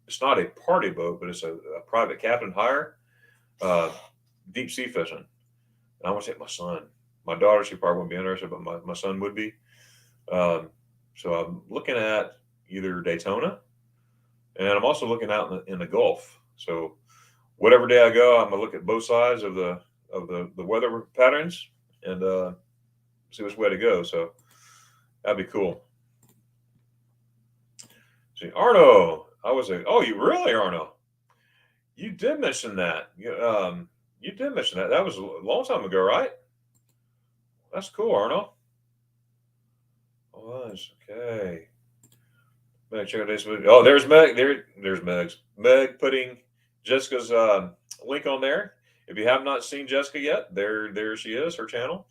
it's not a party boat, but it's a private captain hire, deep sea fishing. And I want to take my son. My daughter, she probably wouldn't be interested, but my son would be. So I'm looking at either Daytona, and I'm also looking out in the Gulf. So whatever day I go, I'm gonna look at both sides of the weather patterns and see which way to go. So that'd be cool. See, Arno, oh, you really, Arno? You did mention that. You did mention that. That was a long time ago, right? That's cool, Arno. Oh, that's okay. Meg, check out this video. Oh, there's Meg. There's Meg's. Meg putting Jessica's link on there. If you have not seen Jessica yet, there she is. Her channel.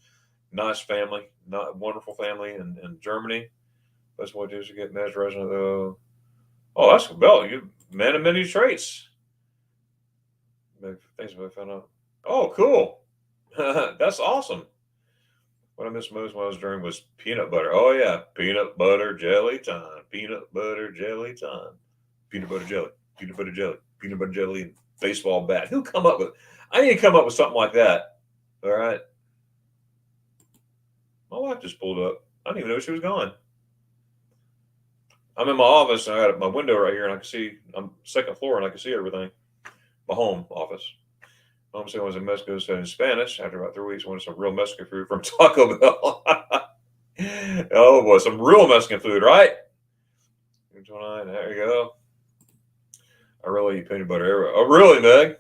Nice family, not wonderful family in Germany. That's what you get measured though. Oh, that's Bella. You man of many traits. Thanks for found out. Oh, cool. That's awesome. What I missed most when I was dreaming was peanut butter. Oh yeah, peanut butter jelly time. Peanut butter jelly time. Peanut butter jelly. Peanut butter jelly. Peanut butter jelly and baseball bat. Who come up with? I need to come up with something like that. All right. My wife just pulled up. I didn't even know she was gone. I'm in my office and I got my window right here and I can see. I'm second floor and I can see everything. My home office. Mom said I was in Mexico, said in Spanish. After about 3 weeks, wanted some real Mexican food from Taco Bell. Oh boy, some real Mexican food, right? There you go. I really eat peanut butter. Oh, really, Meg?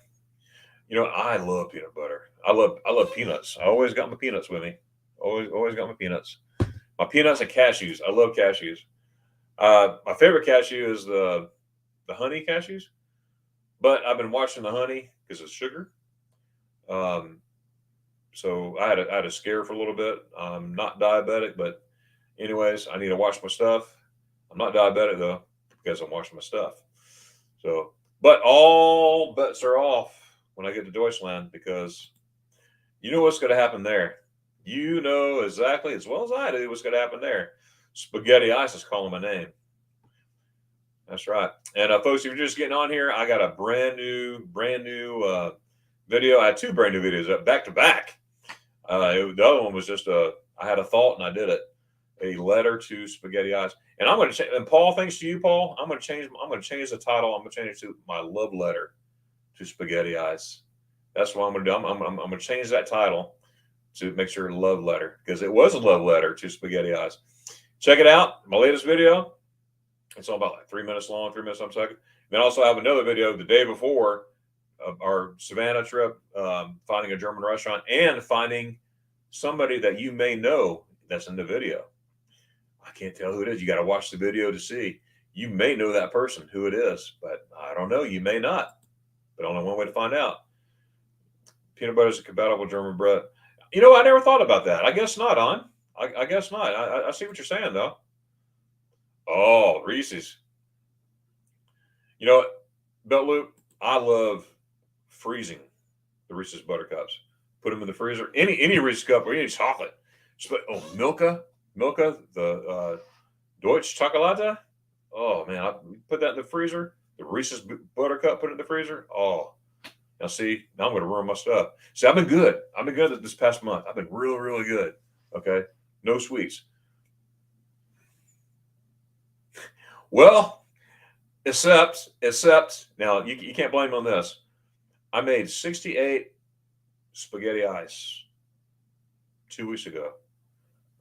I love peanut butter. I love peanuts. I always got my peanuts with me. Always got my peanuts. My peanuts and cashews. I love cashews. My favorite cashew is the honey cashews, but I've been watching the honey because it's sugar. So I had a scare for a little bit. I'm not diabetic, but anyways, I need to watch my stuff. I'm not diabetic though because I'm watching my stuff. So, but all bets are off when I get to Deutschland because you know what's going to happen there. You know exactly as well as I do what's going to happen there. Spaghetti Ice is calling my name. That's right. And folks, if you're just getting on here, I got a brand new video. I had 2 brand new videos back to back. The other one was just I had a thought and I did it. A letter to Spaghetti Ice. And I'm going to change. And Paul, thanks to you, Paul, I'm going to change the title. I'm going to change it to my love letter to Spaghetti Ice. That's what I'm going to do. I'm going to change that title to make sure love letter because it was a love letter to Spaghetti Ice. Check it out. My latest video. It's all about like 3 minutes long, 3 minutes some second. Then also I have another video the day before our Savannah trip, finding a German restaurant and finding somebody that you may know that's in the video. I can't tell who it is. You got to watch the video to see. You may know that person, who it is, but I don't know. You may not. But only one way to find out. Peanut butter is a compatible German bread. I never thought about that. I guess not, hon. I guess not. I see what you're saying, though. Oh, Reese's. You know, Belt Loop, I love freezing the Reese's Buttercups. Put them in the freezer. Any Reese's cup or any chocolate. Just put, oh, Milka, the Deutsche Chocolate. Oh man, I put that in the freezer. The Reese's Buttercup, put it in the freezer. Oh, now see, now I'm going to ruin my stuff. See, I've been good. I've been good this past month. I've been really, really good. Okay, no sweets. Well, except now you can't blame me on this. I made 68 spaghetti ice 2 weeks ago.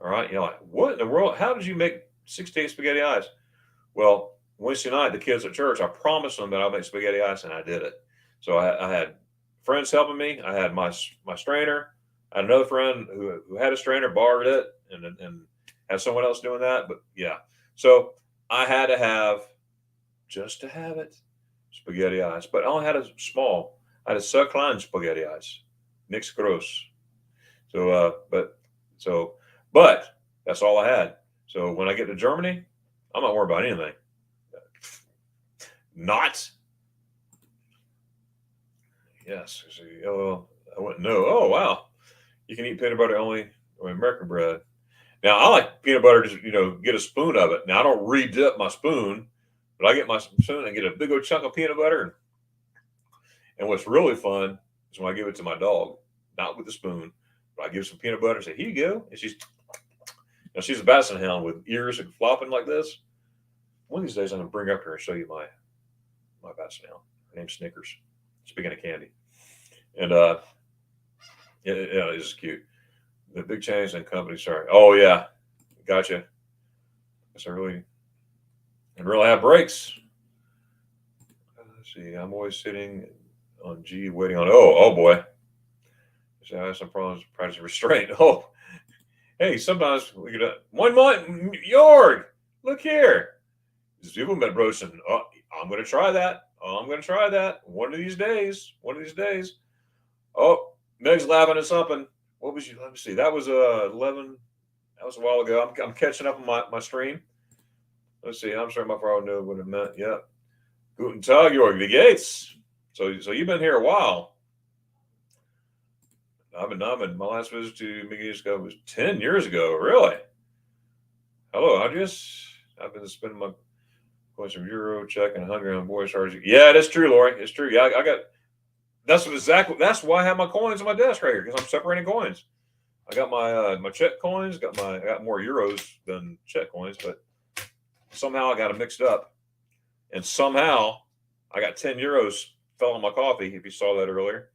All right, you're like, what in the world? How did you make 68 spaghetti ice? Well, Wednesday night, the kids at church, I promised them that I'll make spaghetti ice, and I did it. So I had friends helping me. I had my strainer. I had another friend who had a strainer, borrowed it, and had someone else doing that. But yeah, so I had to have, just to have it, spaghetti ice. But I only had a small. I had a Sir Klein spaghetti ice, Nick's gross. So, but that's all I had. So when I get to Germany, I'm not worried about anything. Not. Yes. Oh, I wouldn't know. Oh, wow. You can eat peanut butter only with American bread. Now, I like peanut butter to, get a spoon of it. Now, I don't re-dip my spoon, but I get my spoon and get a big old chunk of peanut butter. And what's really fun is when I give it to my dog, not with the spoon, but I give some peanut butter and say, here you go. And she's a basset hound with ears flopping like this. One of these days, I'm going to bring her up here and show you my basset hound. Her name's Snickers. Speaking of candy. And yeah, it is cute. The big change in company. Sorry. Oh yeah, gotcha. So I really have breaks. Let's see. I'm always sitting on G, waiting on. Oh boy. So I have some problems practicing restraint. Oh, hey. Sometimes we could. 1 month. Jorg, look here. Zuberman. Oh, I'm going to try that. Oh, I'm going to try that one of these days. One of these days. Oh, Meg's laughing at something. What was you? Let me see. That was 11. That was a while ago. I'm catching up on my stream. Let's see. I'm sure my father knew what it meant. Yeah. Guten Tag, Jorg. Wie geht's? So you've been here a while. I've been. My last visit to Mexico was 10 years ago. Really? Hello. I've been spending my coins from Euro, Czech, and Hungary on voice charges. Yeah, that's true, Lori. It's true. Yeah, I got. That's why I have my coins on my desk right here, because I'm separating coins. I got my Czech coins. I got more euros than Czech coins, but somehow I got them mixed up, and somehow I got 10 euros fell on my coffee. If you saw that earlier,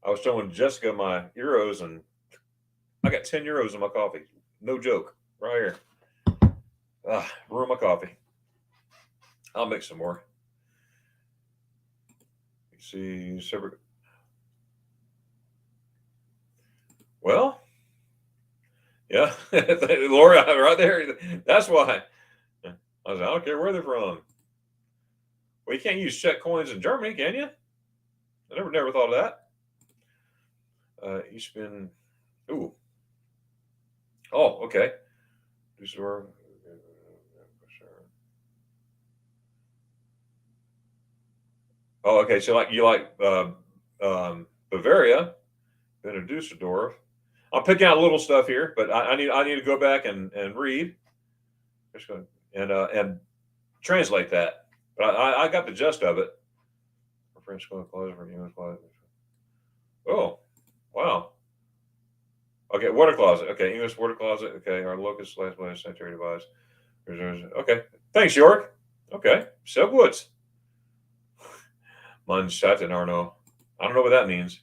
I was showing Jessica my euros, and I got 10 euros in my coffee. No joke, right here. Ruined my coffee. I'll make some more. See, separate. Well, yeah, Lori, right there. That's why. I don't care where they're from. Well, you can't use Czech coins in Germany, can you? I never thought of that. You spend. Ooh. Oh, okay. Oh, okay. So you like Bavaria, then a Dusseldorf. I'm picking out little stuff here, but I need to go back and read. Just go and translate that. But I got the gist of it. French closet for English closet. Oh, wow. Okay, water closet. Okay, English water closet. Okay, our locust last place sanitary device. Okay, thanks, York. Okay, so good. Mannschatten Arno. I don't know what that means.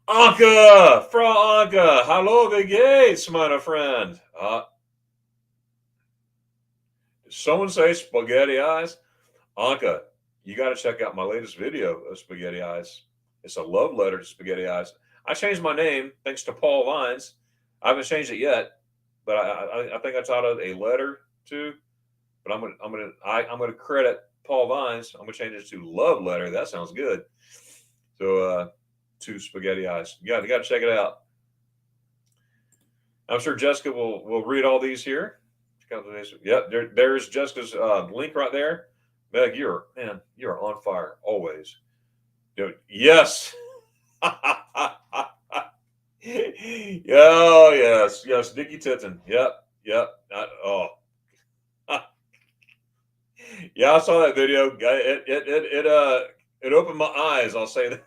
Anke, Frau Anke, hallo, wie geht's, meine friend? Did someone say spaghetti eyes? Anke, you got to check out my latest video of spaghetti eyes. It's a love letter to spaghetti eyes. I changed my name thanks to Paul Vines. I haven't changed it yet, but I think I taught it a letter to. But I'm gonna credit Paul Vines. I'm gonna change it to love letter. That sounds good. So to spaghetti eyes. You got to check it out. I'm sure Jessica will read all these here. Yep, there's Jessica's link right there. Meg, you're on fire always. Dude, yes. Oh yes, Nikki Titton. Yep. Yeah, I saw that video. It opened my eyes. I'll say that.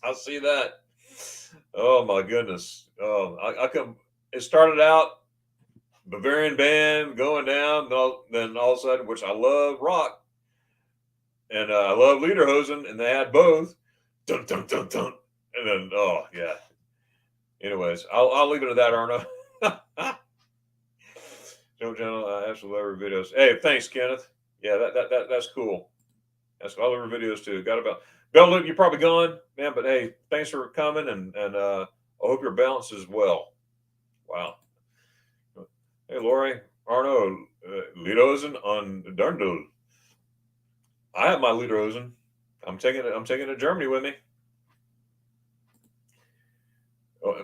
I'll see that. Oh my goodness. Oh, I come. It started out Bavarian band going down, then all of a sudden, which I love rock and I love Lederhosen, and they had both. Dun dun dun dun. And then oh yeah. Anyways, I'll leave it at that, Arno. Joe Channel, I absolutely love her videos. Hey, thanks, Kenneth. Yeah, that's cool. That's I love her videos too. Got about Bell Luke, you're probably gone, man. But hey, thanks for coming, and I hope your balance is well. Wow. Hey, Lori, Arno, Lederhosen on Darndl. I have my Lederhosen. I'm taking it. I'm taking it to Germany with me. Oh,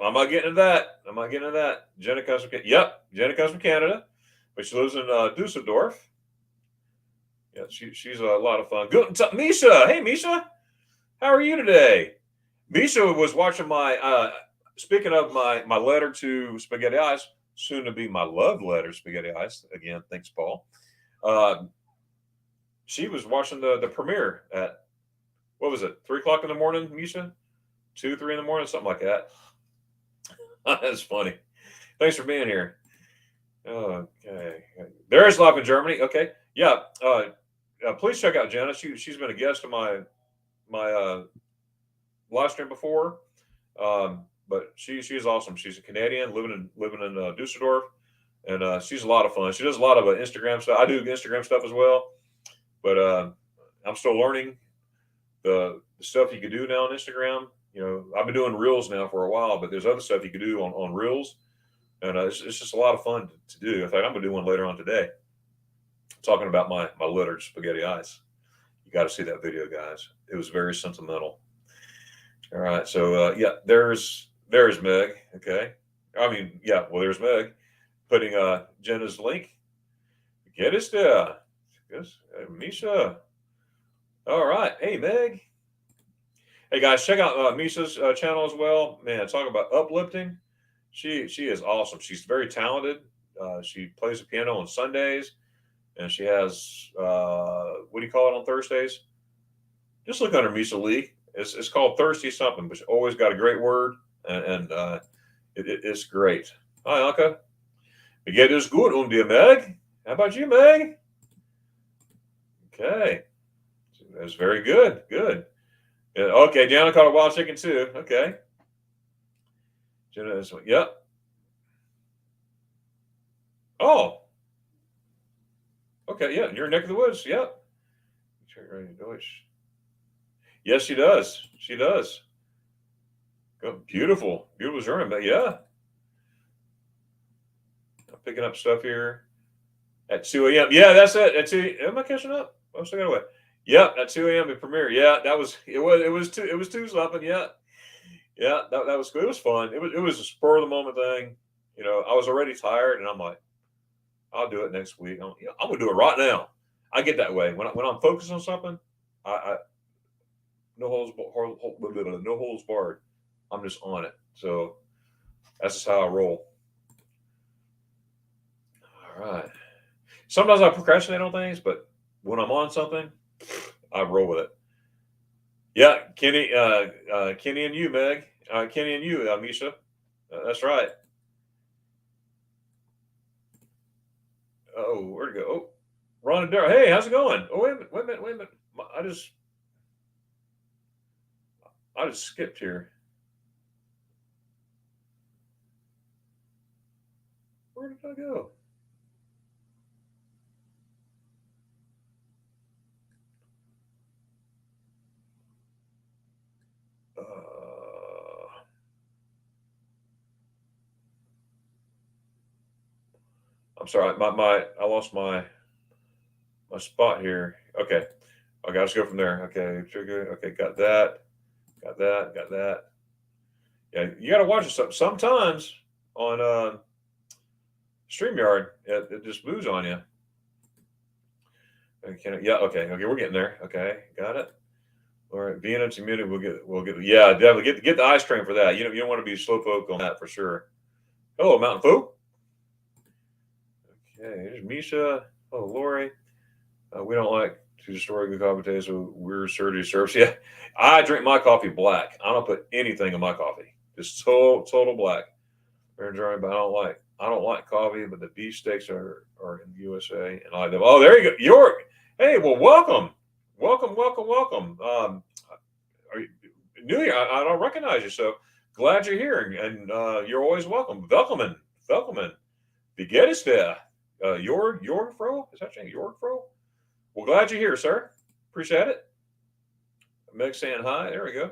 I'm not getting into that. I'm not getting into that. Jenna comes from Jenna comes from Canada, but she lives in Dusseldorf. Yeah, she's a lot of fun. Good, Misha. Hey, Misha, how are you today? Misha was watching my. Speaking of my letter to Spaghetti Ice, soon to be my love letter, Spaghetti Ice. Again, thanks, Paul. She was watching the premiere at what was it, 3 o'clock in the morning, Misha? 2, 3 in the morning, something like that. That's funny. Thanks for being here. Okay. There's live in Germany. Okay. Yeah. Please check out Jenna. She's been a guest of my live stream before. But she's awesome. She's a Canadian living in Dusseldorf, and she's a lot of fun. She does a lot of Instagram stuff. I do Instagram stuff as well, but I'm still learning the stuff you can do now on Instagram. You know, I've been doing reels now for a while, but there's other stuff you can do on reels, and it's just a lot of fun to do. In fact, I'm gonna do one later on today, talking about my littered spaghetti ice. You got to see that video, guys. It was very sentimental. All right, so yeah, there's Meg. Okay, I mean, yeah, well, there's Meg putting Jenna's link. Get us there. Yes, Misha. All right, hey Meg. Hey guys, check out Misha's channel as well. Man, talk about uplifting. She is awesome. She's very talented. She plays the piano on Sundays, and she has what do you call it on Thursdays? Just look under Misha Lee. It's called Thirsty something, but she always got a great word, and it's great. Hi, Anka. Get is good, dir, Meg. How about you, Meg? Okay, that's very good. Good. Yeah, okay, Deanna caught a wild chicken too. Okay. Jenna, this one. Yep. Oh. Okay, yeah, you're neck of the woods. Yep. Yes, she does. She does. Beautiful. Beautiful journey. But yeah. I'm picking up stuff here at 2 a.m. Yeah, that's it. At 2. Am I catching up? I'm still got away. Yep, at 2 a.m. the premiere. Yeah, it was 2 something. Yeah. Yeah, that was good. It was fun. It was a spur of the moment thing. You know, I was already tired, and I'm like, I'll do it next week. I'm gonna do it right now. I get that way when I'm focused on something. I no holds barred. I'm just on it. So that's just how I roll. All right. Sometimes I procrastinate on things, but when I'm on something, I roll with it. Yeah, Kenny, Kenny and you, Meg. Kenny and you, Misha. That's right. Oh, where'd it go? Oh, Ron and Dara. Hey, how's it going? Oh, wait a minute. I just skipped here. Where did I go? I'm sorry. I lost my spot here. Okay. I got to go from there. Okay. Trigger. Okay. Got that. Yeah. You got to watch it. Sometimes on StreamYard. It just moves on you. Okay, yeah, okay, we're getting there. Okay, got it. All right, Vienna community, we'll get, yeah, definitely get the ice cream for that. You don't want to be slowpoke on that for sure. Hello, Mountain Folk. Okay, here's Misha. Oh, Lori. We don't like to store good coffee taste, so we're surgery serves. Yeah, I drink my coffee black. I don't put anything in my coffee. Just total black. Very dry, but I don't like coffee, but the beef steaks are in the USA, and I like them. Oh, there you go, York. Hey, well, welcome. Are you new here? I don't recognize you, so glad you're here, and you're always welcome. Welcome. Wie geht es dir? Jorgfro? Is that saying Jorgfro? Well, glad you're here, sir. Appreciate it. Meg saying hi. There we go.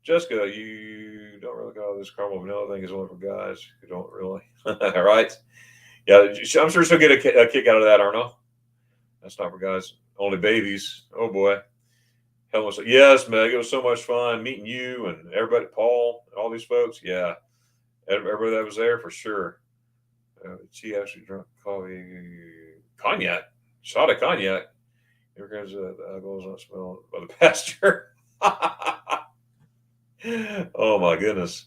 Jessica, you don't really got this caramel vanilla thing is only for guys who don't really. All right. Yeah, I'm sure she'll get a kick out of that, Arno. That's not for guys, only babies. Oh boy. Yes, Meg, it was so much fun meeting you and everybody, Paul, all these folks. Yeah, everybody that was there for sure. She actually drank cognac, shot of cognac. Here comes the eyeballs not smell by the pasture. Oh my goodness.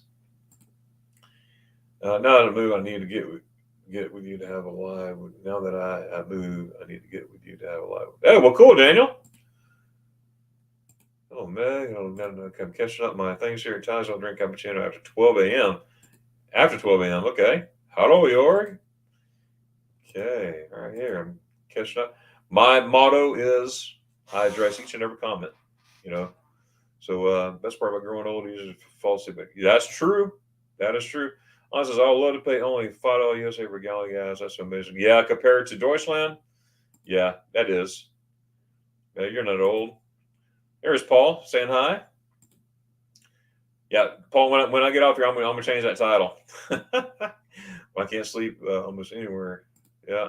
Now that I move, I need to get with you to have a live. Now that I move, I need to get with you to have a live. Hey, well, cool, Daniel. Oh, Meg, I'm catching up my things here. At times I'll drink cappuccino after 12 a.m. After 12 a.m. Okay. Hello, Jorg. Okay. All right, here. I'm catching up. My motto is I address each and every comment, you know. So best part about growing old is falsely, but that's true. That is true. I says I would love to pay only $5 USA for gallon gas. That's amazing. Yeah, compared to Deutschland, yeah, that is. Yeah, you're not old. There's Paul saying hi. Yeah, Paul. When I get off here, I'm gonna change that title. I can't sleep almost anywhere. Yeah,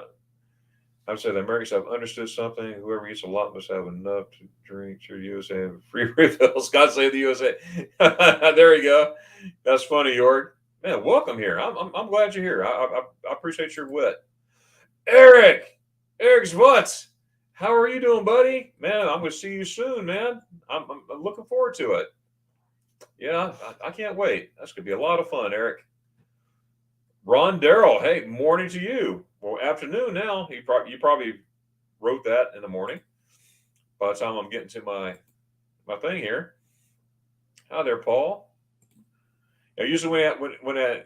I would say the Americans have understood something. Whoever eats a lot must have enough to drink. Sure, USA have free refills. God save the USA. There you go. That's funny, York. Man, welcome here. I'm glad you're here. I appreciate your wit. Eric's what? How are you doing, buddy? Man, I'm gonna see you soon, man. I'm looking forward to it. Yeah, I can't wait. That's gonna be a lot of fun, Eric. Ron Darrell, hey, morning to you. Well, afternoon now. You probably wrote that in the morning. By the time I'm getting to my thing here. Hi there, Paul. Usually when I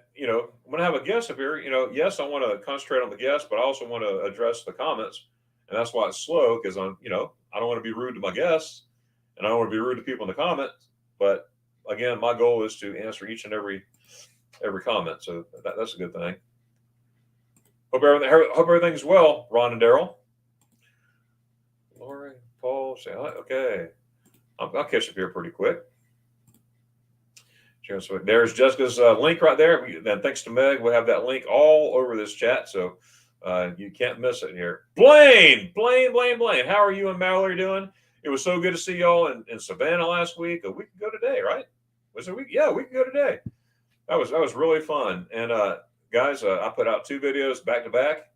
have a guest up here, yes, I want to concentrate on the guest, but I also want to address the comments, and that's why it's slow because I don't want to be rude to my guests, and I don't want to be rude to people in the comments. But again, my goal is to answer each and every comment, so that's a good thing. Hope everything's well, Ron and Daryl. Lori, Paul, say hi. Okay, I'll catch up here pretty quick. So there's Jessica's link right there. Then thanks to Meg, we'll have that link all over this chat, so you can't miss it here. Blaine. How are you and Mallory doing? It was so good to see y'all in Savannah last week. A week ago today, right? Was it a week? Yeah, a week ago today. That was really fun. And guys, I put out 2 videos back to back.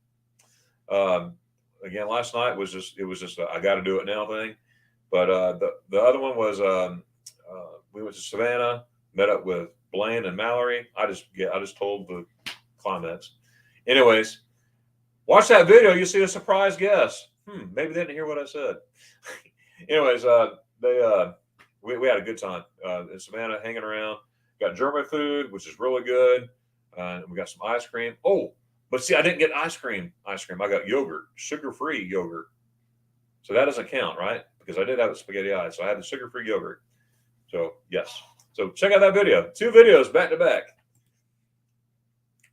Again, last night was just I got to do it now thing. But the other one was we went to Savannah, met up with Blaine and Mallory. I just told the comments. Anyways, watch that video. You see a surprise guest. Maybe they didn't hear what I said. Anyways, we had a good time in Savannah, hanging around. Got German food, which is really good. We got some ice cream. Oh, but see, I didn't get ice cream. I got yogurt, sugar-free yogurt. So that doesn't count, right? Because I did have the spaghetti eyes, so I had the sugar-free yogurt. So yes. So check out that video. 2 videos back to back.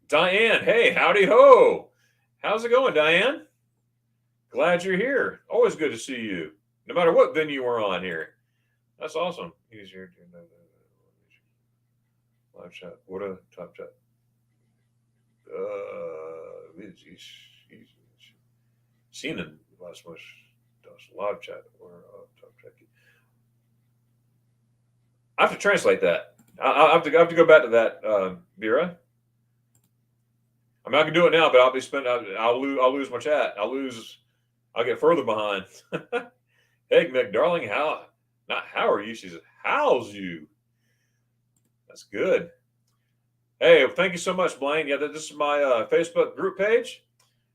Diane, hey, howdy ho. How's it going, Diane? Glad you're here. Always good to see you, no matter what venue we're on here. That's awesome. Easier to know. Live chat. What a top chat. Seen in last much live chat or top chat. I have to translate that. I have to go back to that, Vera. I mean, I can do it now, but I'll be spending. I'll lose my chat. I'll get further behind. Hey, Mick, darling, how are you? She says, how's you? That's good. Hey, thank you so much, Blaine. Yeah, this is my Facebook group page.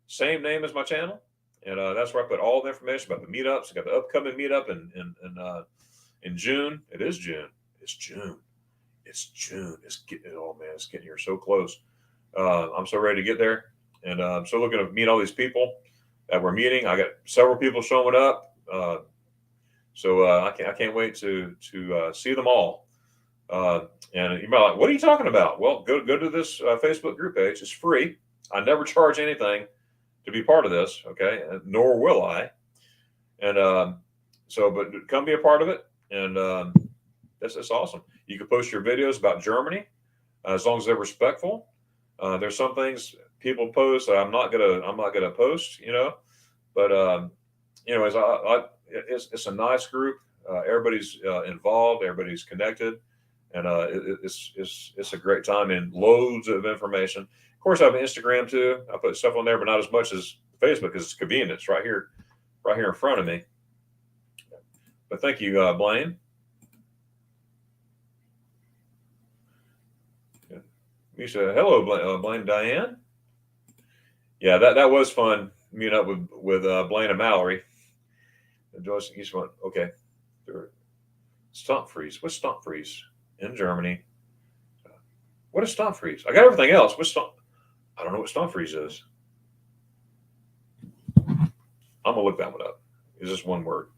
Same name as my channel. And that's where I put all the information about the meetups. I got the upcoming meetup in June. It is June. It's June. It's June. It's getting, oh man, it's getting here so close. I'm so ready to get there. And I'm so looking to meet all these people that we're meeting. I got several people showing up. So I can't wait to see them all. And you might be like, what are you talking about? Well, go to this Facebook group page. It's free. I never charge anything to be part of this. Okay, nor will I. And but come be a part of it. And that's awesome. You can post your videos about Germany as long as they're respectful. There's some things people post that I'm not gonna post. But anyways, it's a nice group. Everybody's involved. Everybody's connected, and it's a great time and loads of information. Of course, I have an Instagram too. I put stuff on there, but not as much as Facebook because it's convenient. It's right here in front of me. But thank you, Blaine. You said hello, Blaine, Diane. Yeah, that was fun meeting up with Blaine and Mallory. And Joyce, each one. Okay, Stomp Freeze. What's Stomp Freeze in Germany? What is Stomp Freeze? I got everything else. What's Stomp? I don't know what Stomp Freeze is. I'm gonna look that one up. It's just one word.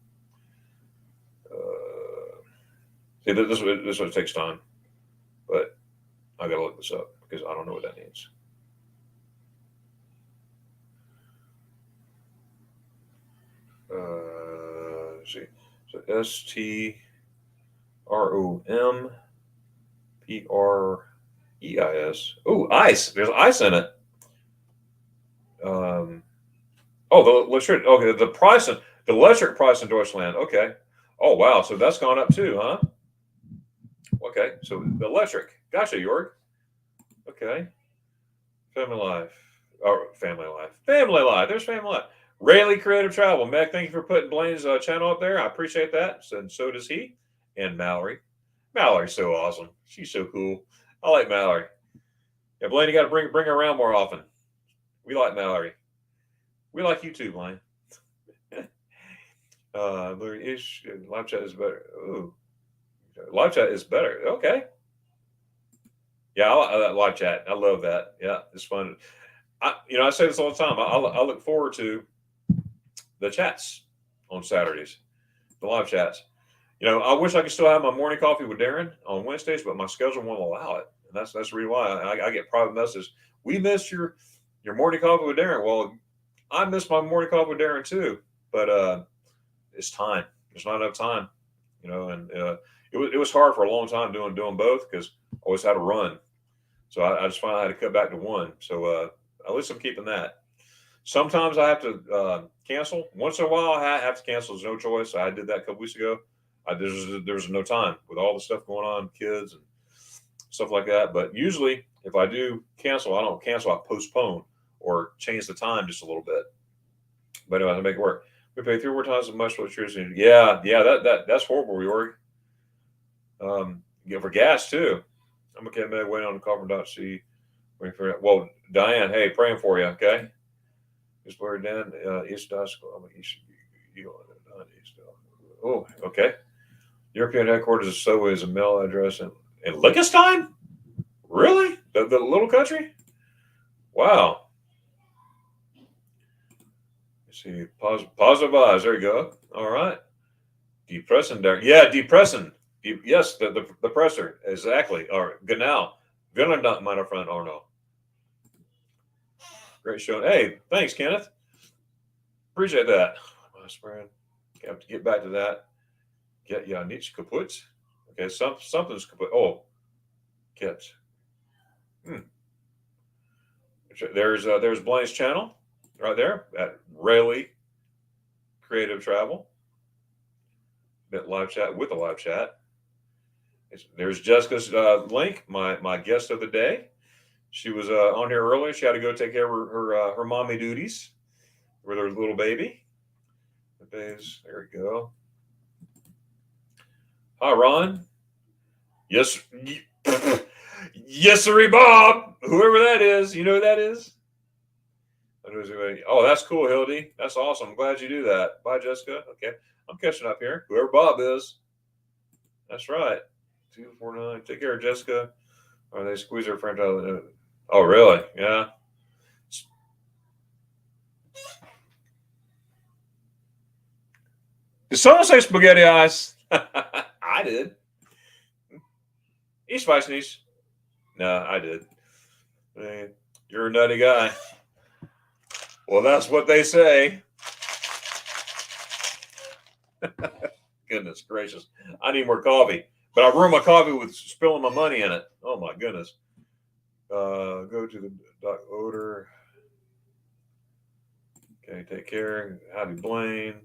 See, this one takes time, but I gotta look this up because I don't know what that means. Let's see. So STROMPREIS. Oh, ice. There's ice in it. The electric. Okay, the electric price in Deutschland. Okay. Oh wow. So that's gone up too, huh? Okay. So the electric. Gotcha, York. Okay. Family life. Family life. Family life. There's family life. Rayleigh Creative Travel. Meg, thank you for putting Blaine's channel up there. I appreciate that. And so does he. And Mallory. Mallory's so awesome. She's so cool. I like Mallory. Yeah, Blaine, you got to bring her around more often. We like Mallory. We like you too, Blaine. Live chat is better. Ooh. Live chat is better. Okay. Yeah, I live chat. I love that. Yeah, it's fun. I say this all the time. I look forward to the chats on Saturdays, the live chats. I wish I could still have my morning coffee with Darren on Wednesdays, but my schedule won't allow it. And that's the reason why I get private messages. We missed your morning coffee with Darren. Well, I miss my morning coffee with Darren too, but it's time. There's not enough time, and it was hard for a long time doing both because I always had to run. So I just finally had to cut back to one. So at least I'm keeping that. Sometimes I have to cancel. Once in a while, I have to cancel. There's no choice. I did that a couple weeks ago. There's no time with all the stuff going on, kids and stuff like that. But usually, if I do cancel, I don't cancel. I postpone or change the time just a little bit. But anyway, I make it work. We pay 3 more times as much for electricity. Yeah, that's horrible, Reorg. For gas too. I'm okay, man. Waiting on the carbon.c. Waiting for it. Well, Diane, hey, praying for you. Okay. Just where Dan East Oh, okay. European headquarters of Subway is a mail address in Liechtenstein? Really? The little country? Wow. Let's see. Positive eyes. There you go. All right. Depressing there. Yeah, depressing. Yes, the presser. Exactly. Or genau. Villain, my friend. Oh, no. Great show. Hey, thanks, Kenneth. Appreciate that. My friend. Have to get back to that. Niche kaput. Okay, something's kaput. Oh, kids. There's Blaine's channel right there at Rayleigh Creative Travel. That live chat with the live chat. There's Jessica's link, my guest of the day. She was on here earlier. She had to go take care of her mommy duties with her little baby. There we go. Hi, Ron. Yes, yes, sir, Bob. Whoever that is, you know who that is. Oh, that's cool, Hildy. That's awesome. I'm glad you do that. Bye, Jessica. Okay, I'm catching up here. Whoever Bob is. That's right. 249. Take care, Jessica. Or they squeeze her friend out of the. Oh, really? Yeah. Did someone say spaghetti eyes? I did. East Spice Niece. No, I did. Hey, you're a nutty guy. Well, that's what they say. Goodness gracious. I need more coffee. But I ruined my coffee with spilling my money in it. Oh, my goodness. Go to the Doc Odor. Okay, take care. Howdy, Blaine.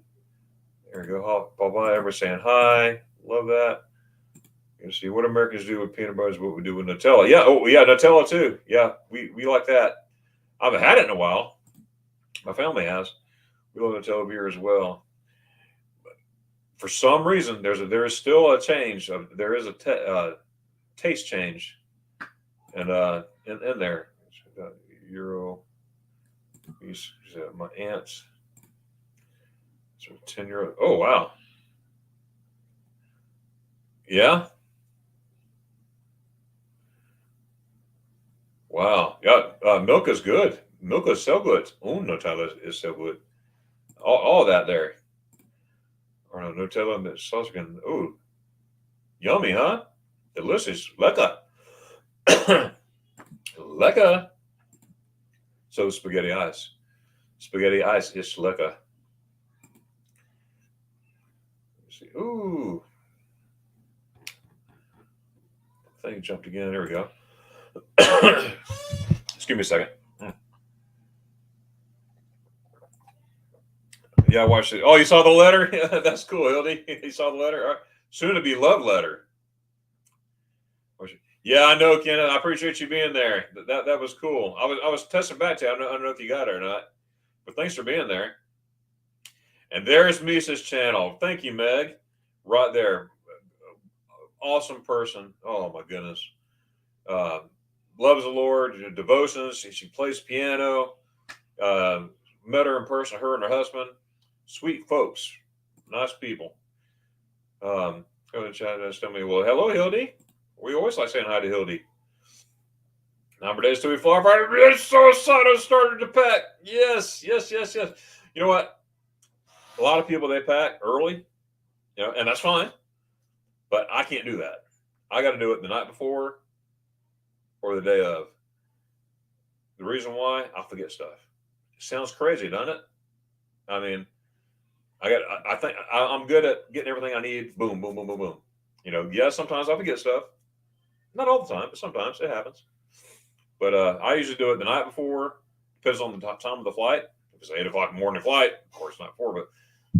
There we go. Bye-bye. Everybody saying hi. Love that. You see what Americans do with peanut butter is what we do with Nutella. Yeah. Oh, yeah. Nutella too. Yeah. We like that. I haven't had it in a while. My family has. We love Nutella beer as well. But for some reason, there is still a change. There is a taste change, and in there, Euro. These my aunts. So 10 year. Oh wow. Yeah. Wow. Yeah. Milk is good. Milk is so good. Oh, Nutella is so good. All that there. Or no, Nutella and sauce again. Oh, yummy, huh? Delicious. Lecker. Lecker. So spaghetti ice. Spaghetti ice is lecker. Let's see. Ooh. Thing jumped again. There we go. Just give me a second. Yeah, I watched it. Oh, you saw the letter? Yeah, that's cool, Hildy. You saw the letter? All right. Soon to be love letter. Yeah, I know, Ken. I appreciate you being there. That was cool. I was testing back to you. I don't know if you got it or not, but thanks for being there. And there's Misa's channel. Thank you, Meg. Right there. Awesome person. Oh my goodness. Uh, loves the Lord. Devotions. She plays piano. Met her in person. Her and her husband. Sweet folks. Nice people. Go ahead and chat and tell me. Well, hello, Hildy. We always like saying hi to Hildy. Number days till we fly Friday. I'm so excited I started to pack. Yes. You know what? A lot of people, they pack early, and that's fine. But I can't do that. I got to do it the night before or the day of. The reason why, I forget stuff. It sounds crazy, doesn't it? I mean, I think I'm good at getting everything I need. Boom, boom, boom, boom, boom. Yeah, sometimes I forget stuff. Not all the time, but sometimes it happens. But I usually do it the night before. Depends on the time of the flight. If it's 8 o'clock morning flight, of course not 4, but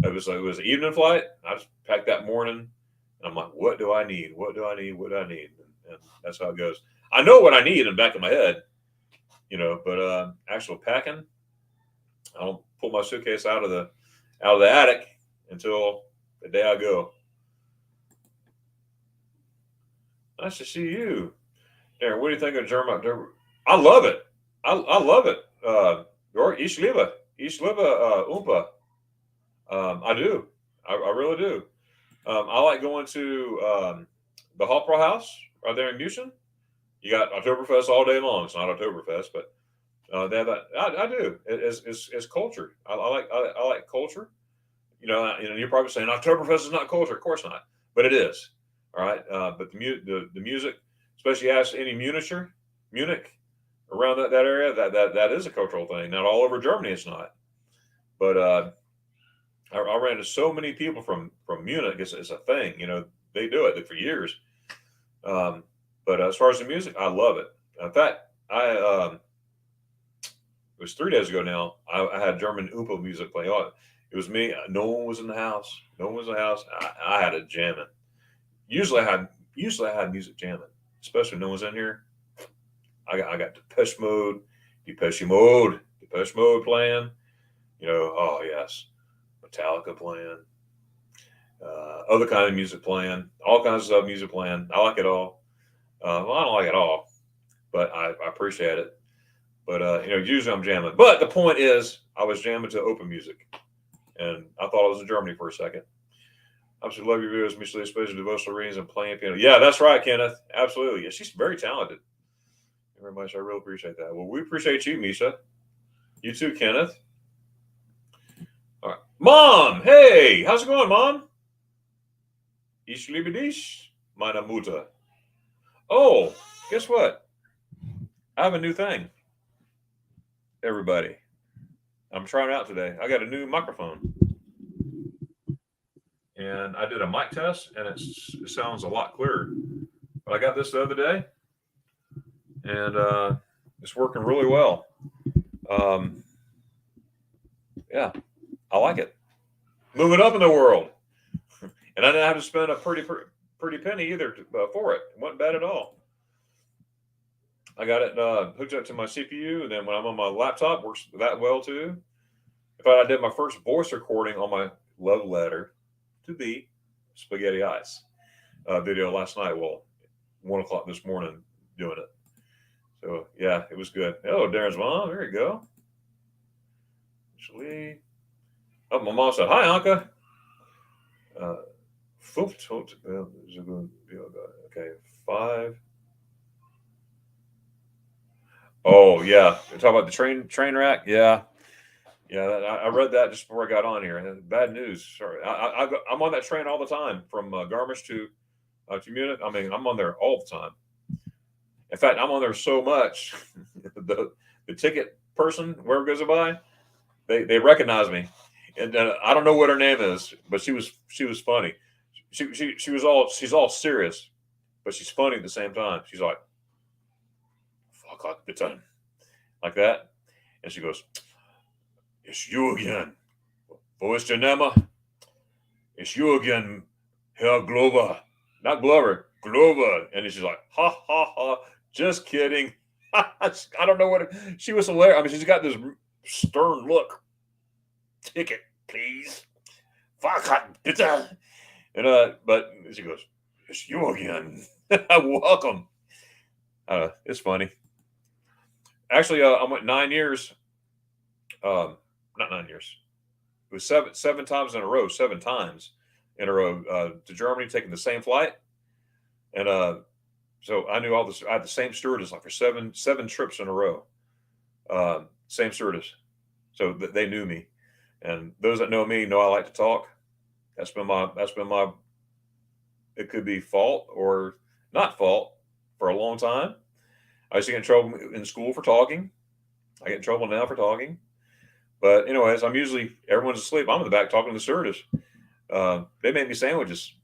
it was an evening flight. I just packed that morning. And I'm like, what do I need? What do I need? What do I need? And that's how it goes. I know what I need in the back of my head, but actual packing, I don't pull my suitcase out of the attic until the day I go. Nice to see you. Darren, what do you think of German? I love it. I love it. Ich liebe Oompa. I do. I really do. I like going to the Hofbrau House right there in Houston. You got Oktoberfest all day long. It's not Oktoberfest, but they have that. I do. It's culture. I like culture. You're probably saying Oktoberfest is not culture. Of course not, but it is. All right. But the music, especially ask any Munich around that area, that is a cultural thing. Not all over Germany, it's not. But I ran into so many people from Munich. It's a thing. They do it for years. But as far as the music, I love it. In fact, it was 3 days ago now. I had German Oompa music playing. Oh, it was me. No one was in the house. I had it jamming. Usually I had music jamming, especially when no one's in here. I got Depeche Mode playing. Oh yes, Metallica playing. Other kind of music playing, all kinds of music playing. I like it all. Well, I don't like it all, but I appreciate it. But usually I'm jamming. But the point is, I was jamming to open music, and I thought I was in Germany for a second. I absolutely love your videos, Michelle, especially devotional readings and playing piano. Yeah, that's right, Kenneth. Absolutely. Yeah, she's very talented. Thank you very much. I really appreciate that. Well, we appreciate you, Misha. You too, Kenneth. All right. Mom, hey, how's it going, Mom? Ich liebe dich, meine Mutter. Oh, guess what? I have a new thing. Everybody, I'm trying it out today. I got a new microphone. And I did a mic test, and it sounds a lot clearer. But I got this the other day, and it's working really well. Yeah, I like it. Moving up in the world, and I didn't have to spend a pretty penny either for it. It wasn't bad at all. I got it hooked up to my CPU, and then when I'm on my laptop, works that well too. In fact, I did my first voice recording on my love letter to be Spaghetti Ice video last night. Well, 1:00 this morning doing it. So yeah, it was good. Oh, Darren's mom. There you go. Actually, oh, my mom said, "Hi, Anka." Okay, 5. Oh yeah, you're talking about the train wreck. Yeah, yeah. I read that just before I got on here. Bad news. Sorry, I'm on that train all the time from Garmisch to Munich. I mean, I'm on there all the time. In fact, I'm on there so much. the ticket person, wherever goes by, they recognize me, and I don't know what her name is, but she was funny. She's all serious, but she's funny at the same time. She's like, "Fuck the time," like that, and she goes, "It's you again. Wo ist der Name? It's you again, Herr Glover, not Glover, Glover." And she's like, "Ha ha ha, just kidding." I don't know what she was hilarious. I mean, she's got this stern look. Ticket, please. Fuck, bitte. And but she goes, "It's you again." Welcome. It's funny. Actually, I went 9 years. Not 9 years. It was seven times in a row. 7 times in a row to Germany, taking the same flight, and so I knew all this. I had the same stewardess like for seven trips in a row. Same stewardess, so they knew me, and those that know me know I like to talk. That's been my. It could be fault or not fault for a long time. I used to get in trouble in school for talking. I get in trouble now for talking. But anyways, everyone's asleep. I'm in the back talking to the stewardess. They made me sandwiches.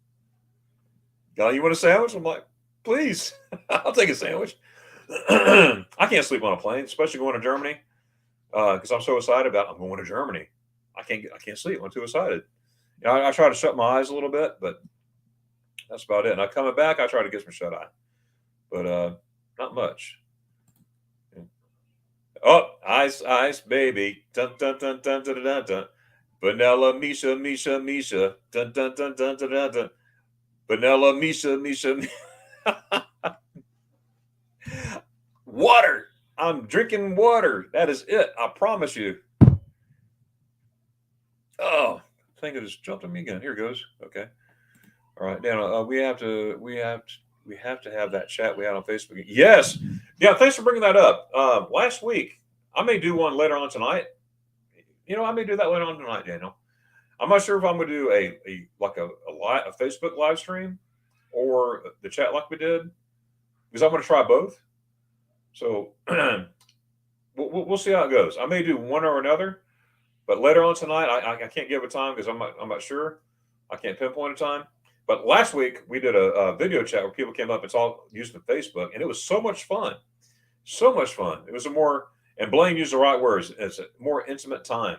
You want a sandwich? I'm like, please, I'll take a sandwich. I can't sleep on a plane, especially going to Germany, because I'm so excited about I'm going to Germany. I can't sleep. I'm too excited. I try to shut my eyes a little bit, but that's about it. And coming back, I try to get some shut eye, but not much. Oh, ice, baby. Dun dun dun dun dun dun dun. Vanilla, Misha, Misha, Misha. Dun dun dun dun dun dun dun. Vanilla, Misha, Misha. Water. I'm drinking water. That is it. I promise you. Oh, I think it just jumped on me again. Here it goes. Okay. All right, Dan. We have to have that chat we had on Facebook. Yes. Yeah. Thanks for bringing that up. Last week, I may do one later on tonight. I may do that later on tonight, Daniel. I'm not sure if I'm going to do a Facebook live stream or the chat like we did, because I'm going to try both. So we'll see how it goes. I may do one or another, but later on tonight, I can't give a time because I'm not sure. I can't pinpoint a time. But last week we did a video chat where people came up and talked using Facebook, and it was so much fun. So much fun. It was and Blaine used the right words. It's a more intimate time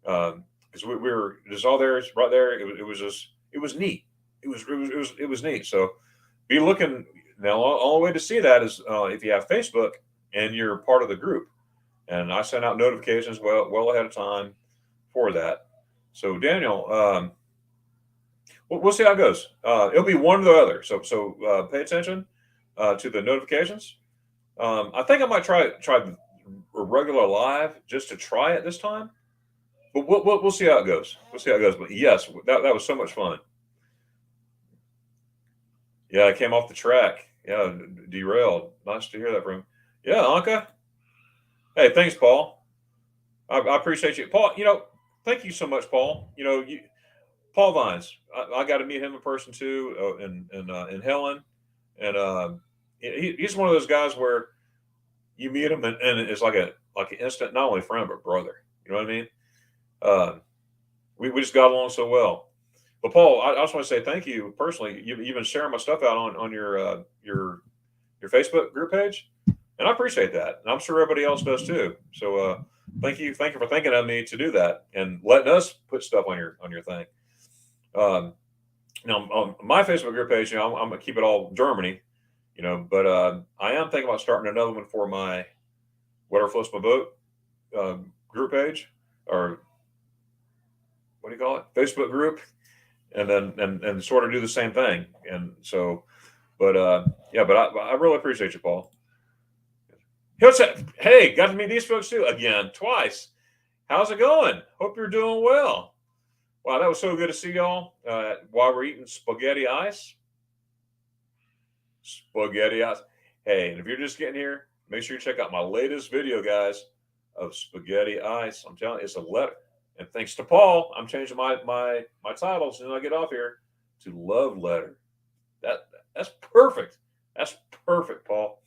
because we were just all there, right there. It was neat. It was neat. So be looking now. All the way to see that is if you have Facebook, and you're part of the group. And I send out notifications well ahead of time for that. So Daniel, we'll see how it goes. It'll be one or the other. So pay attention to the notifications. I think I might try a regular live just to try it this time. But we'll see how it goes. We'll see how it goes. But yes, that was so much fun. Yeah, I came off the track. Yeah, derailed. Nice to hear that from him. Yeah, Anka. Hey, thanks, Paul. I appreciate you, Paul. Thank you so much, Paul. Paul Vines. I got to meet him in person too, in Helen, and he's one of those guys where you meet him and it's like an instant not only friend but brother. You know what I mean? We just got along so well. But Paul, I just want to say thank you personally. You've been sharing my stuff out on your Facebook group page, and I appreciate that, and I'm sure everybody else does too. So thank you for thinking of me to do that and letting us put stuff on your thing. Now on my Facebook group page, I'm gonna keep it all Germany, but I am thinking about starting another one for my Whatever Floats My Boat group page, or what do you call it, Facebook group, and then and sort of do the same thing. And so, but I really appreciate you, Paul. Hey, got to meet these folks too again, twice. How's it going? Hope you're doing well. Wow, that was so good to see y'all while we're eating spaghetti ice. Spaghetti ice. Hey, and if you're just getting here, make sure you check out my latest video, guys, of spaghetti ice. I'm telling you, it's a letter. And thanks to Paul, I'm changing my title as soon as I get off here to Love Letter. That's perfect. That's perfect, Paul.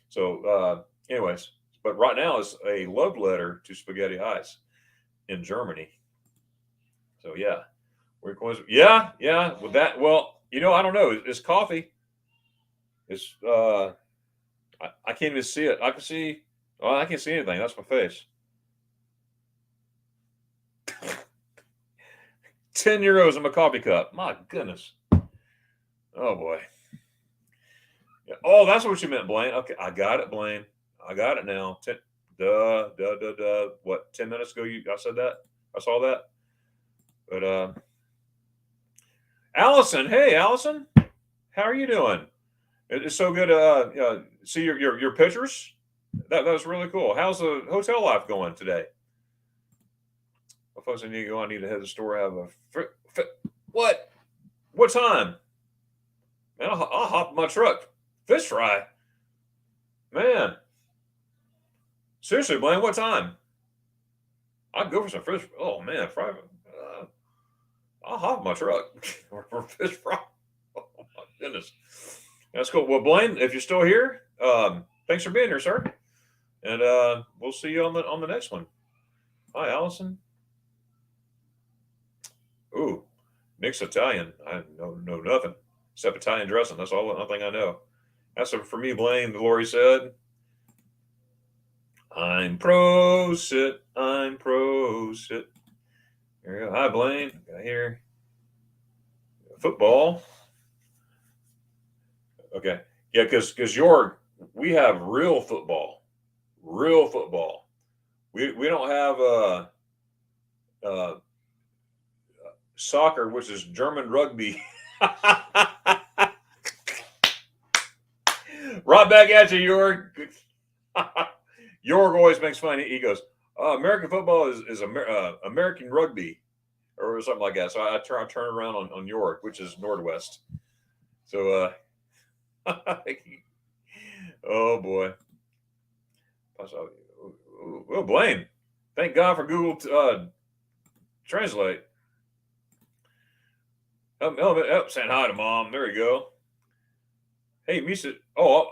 So, anyways, but right now it's a love letter to spaghetti ice in Germany. So yeah, yeah. With that, well, I don't know. It's coffee. It's I can't even see it. I can see. Oh, I can't see anything. That's my face. €10 in my coffee cup. My goodness. Oh boy. Yeah. Oh, that's what you meant, Blaine. Okay, I got it, Blaine. I got it now. Duh. What? 10 minutes ago, I said that. I saw that. But Allison, hey, Allison, how are you doing? It's so good to see your pictures. That was really cool. How's the hotel life going today? Well, folks, I need to go. I need to head to the store. Have a what? What time? Man, I'll hop in my truck. Fish fry. Man. Seriously, Blaine, what time? I'd go for some fish. Oh man, fry. I'll hop in my truck for fish fry. Oh my goodness. That's cool. Well, Blaine, if you're still here, thanks for being here, sir. And we'll see you on the next one. Hi, Allison. Ooh, Nick's Italian. I know nothing except Italian dressing. That's all. Nothing I know. That's for me, Blaine. Lori said, "I'm prosit. I'm prosit." There you go. Hi, Blaine. Got here. Football. Okay. Yeah, because we have real football. Real football. We don't have soccer, which is German rugby. Right back at you, Jorg. Jorg always makes fun. He goes, American football is American rugby, or something like that. So I turn around on Jorg, which is Nordwest. So, oh boy. Oh, Blaine. Thank God for Google Translate. Saying hi to Mom. There you go. Hey, Misha. Oh,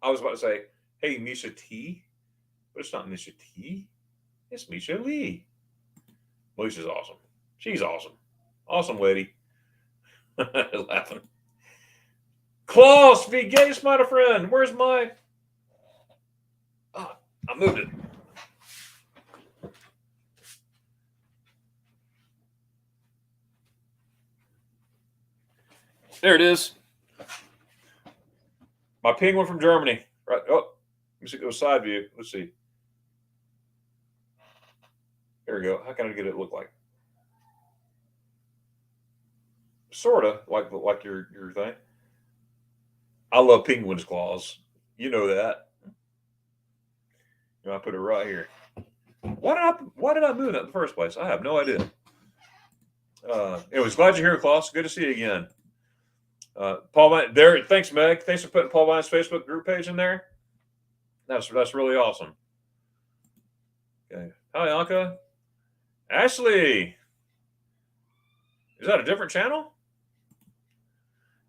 I was about to say, hey, Misha T. But it's not Misha T. It's Misha Lee. Melisha's awesome. She's awesome. Awesome lady. Laughing. Klaus, wie geht's, my friend? Where's my... Oh, I moved it. There it is. My penguin from Germany. Right. Oh, Let's go side view. Let's see. There we go. How can I get it look like? Sorta like your thing. I love penguin's claws. You know that. I put it right here. Why did I move that in the first place? I have no idea. Anyways, glad you're here, Klaus. Good to see you again. Paul Vine, there. Thanks, Meg. Thanks for putting Paul Vine's Facebook group page in there. That's really awesome. Okay. Hi, Anka. Ashley. Is that a different channel?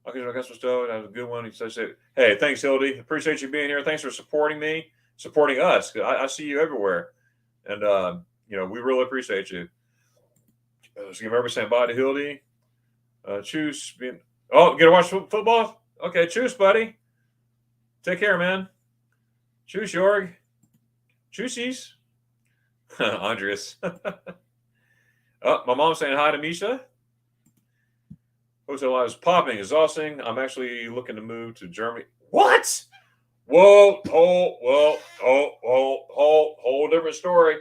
Okay, so I got some stuff. That was a good one. He says, "Hey, thanks, Hildy. Appreciate you being here. Thanks for supporting me, supporting us. I see you everywhere, and we really appreciate you." Let's give everybody saying bye to Hildy. Choose. Oh, get to watch football? Okay, choose, buddy. Take care, man. Choose, Jorg. Choosies. Andreas. Oh, my mom's saying hi to Misha. Hotel life is popping, exhausting. I'm actually looking to move to Germany. What? Whoa, whole different story.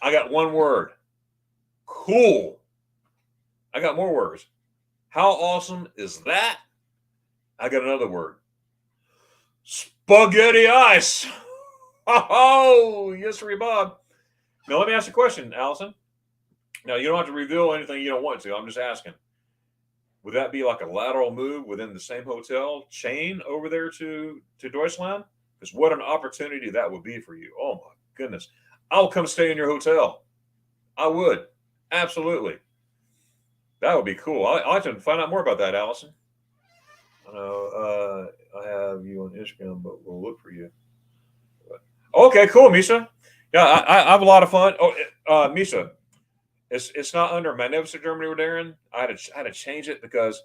I got one word. Cool. I got more words. How awesome is that? I got another word. Spaghetti ice. Oh, yes, sir, Bob. Now, let me ask you a question, Allison. Now, you don't have to reveal anything you don't want to. I'm just asking. Would that be like a lateral move within the same hotel chain over there to Deutschland? Because what an opportunity that would be for you. Oh, my goodness. I'll come stay in your hotel. I would. Absolutely. That would be cool. I'd like to find out more about that, Allison. I know I have you on Instagram, but we'll look for you. Okay, cool, Misha. Yeah, I have a lot of fun. Oh, Misha, it's not under Magnificent Germany with Darren. I had to change it because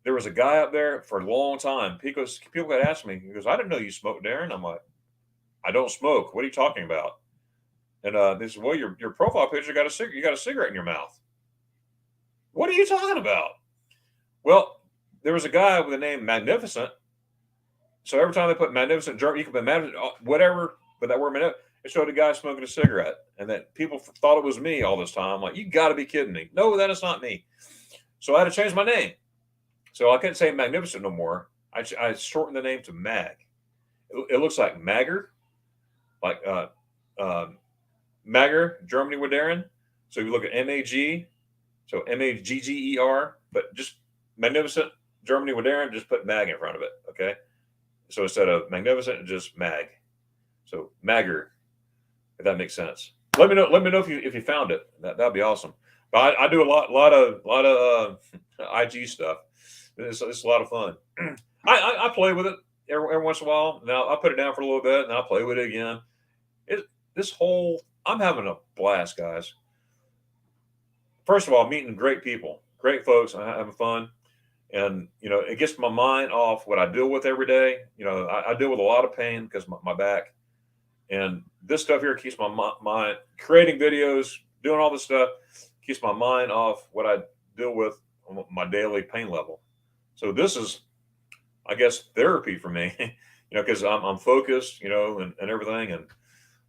there was a guy up there for a long time. People had asked me. He goes, "I didn't know you smoked, Darren." I'm like, "I don't smoke. What are you talking about?" And they said, "Well, your profile picture got a cigarette. You got a cigarette in your mouth." What are you talking about? Well, there was a guy with the name Magnificent. So every time they put Magnificent Germany, you can put Magnificent, whatever, but that word Magnificent, it showed a guy smoking a cigarette. And that people thought it was me all this time. I'm like, you got to be kidding me. No, that is not me. So I had to change my name. So I couldn't say Magnificent no more. I shortened the name to Mag. It looks like Magger, like Magger, Germany with Darren. So you look at MAG, so MAGGER, but just Magnificent Germany with Darren, just put Mag in front of it. Okay. So instead of Magnificent, just Mag. So Magger, if that makes sense. Let me know if you found it. That'd be awesome. But I do a lot of IG stuff. It's a lot of fun. I play with it every once in a while. Now I put it down for a little bit, and I'll play with it again. I'm having a blast, guys. First of all, meeting great people, great folks. I'm having fun. And, it gets my mind off what I deal with every day. I deal with a lot of pain because my back. And this stuff here keeps my mind, creating videos, doing all this stuff, keeps my mind off what I deal with on my daily pain level. So this is, I guess, therapy for me, because I'm focused, and everything. And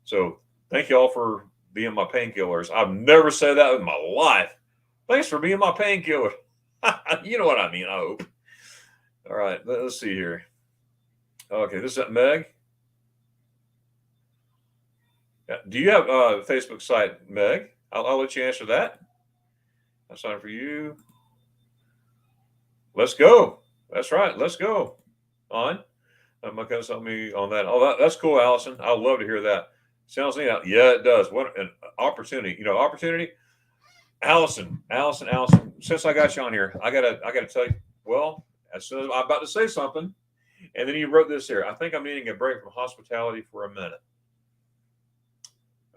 so thank you all for being my painkillers. I've never said that in my life. Thanks for being my painkiller. You know what I mean, I hope. All right, let's see here. Okay, this is Meg. Do you have a Facebook site, Meg? I'll let you answer that. That's time for you. Let's go. That's right. Let's go. On. My cousin helped me on that. Oh, that's cool, Allison. I'd love to hear that. Sounds neat. Yeah, it does. What an opportunity. Opportunity. Allison. Since I got you on here, I gotta tell you. Well, as soon as I'm about to say something, and then you wrote this here. I think I'm needing a break from hospitality for a minute.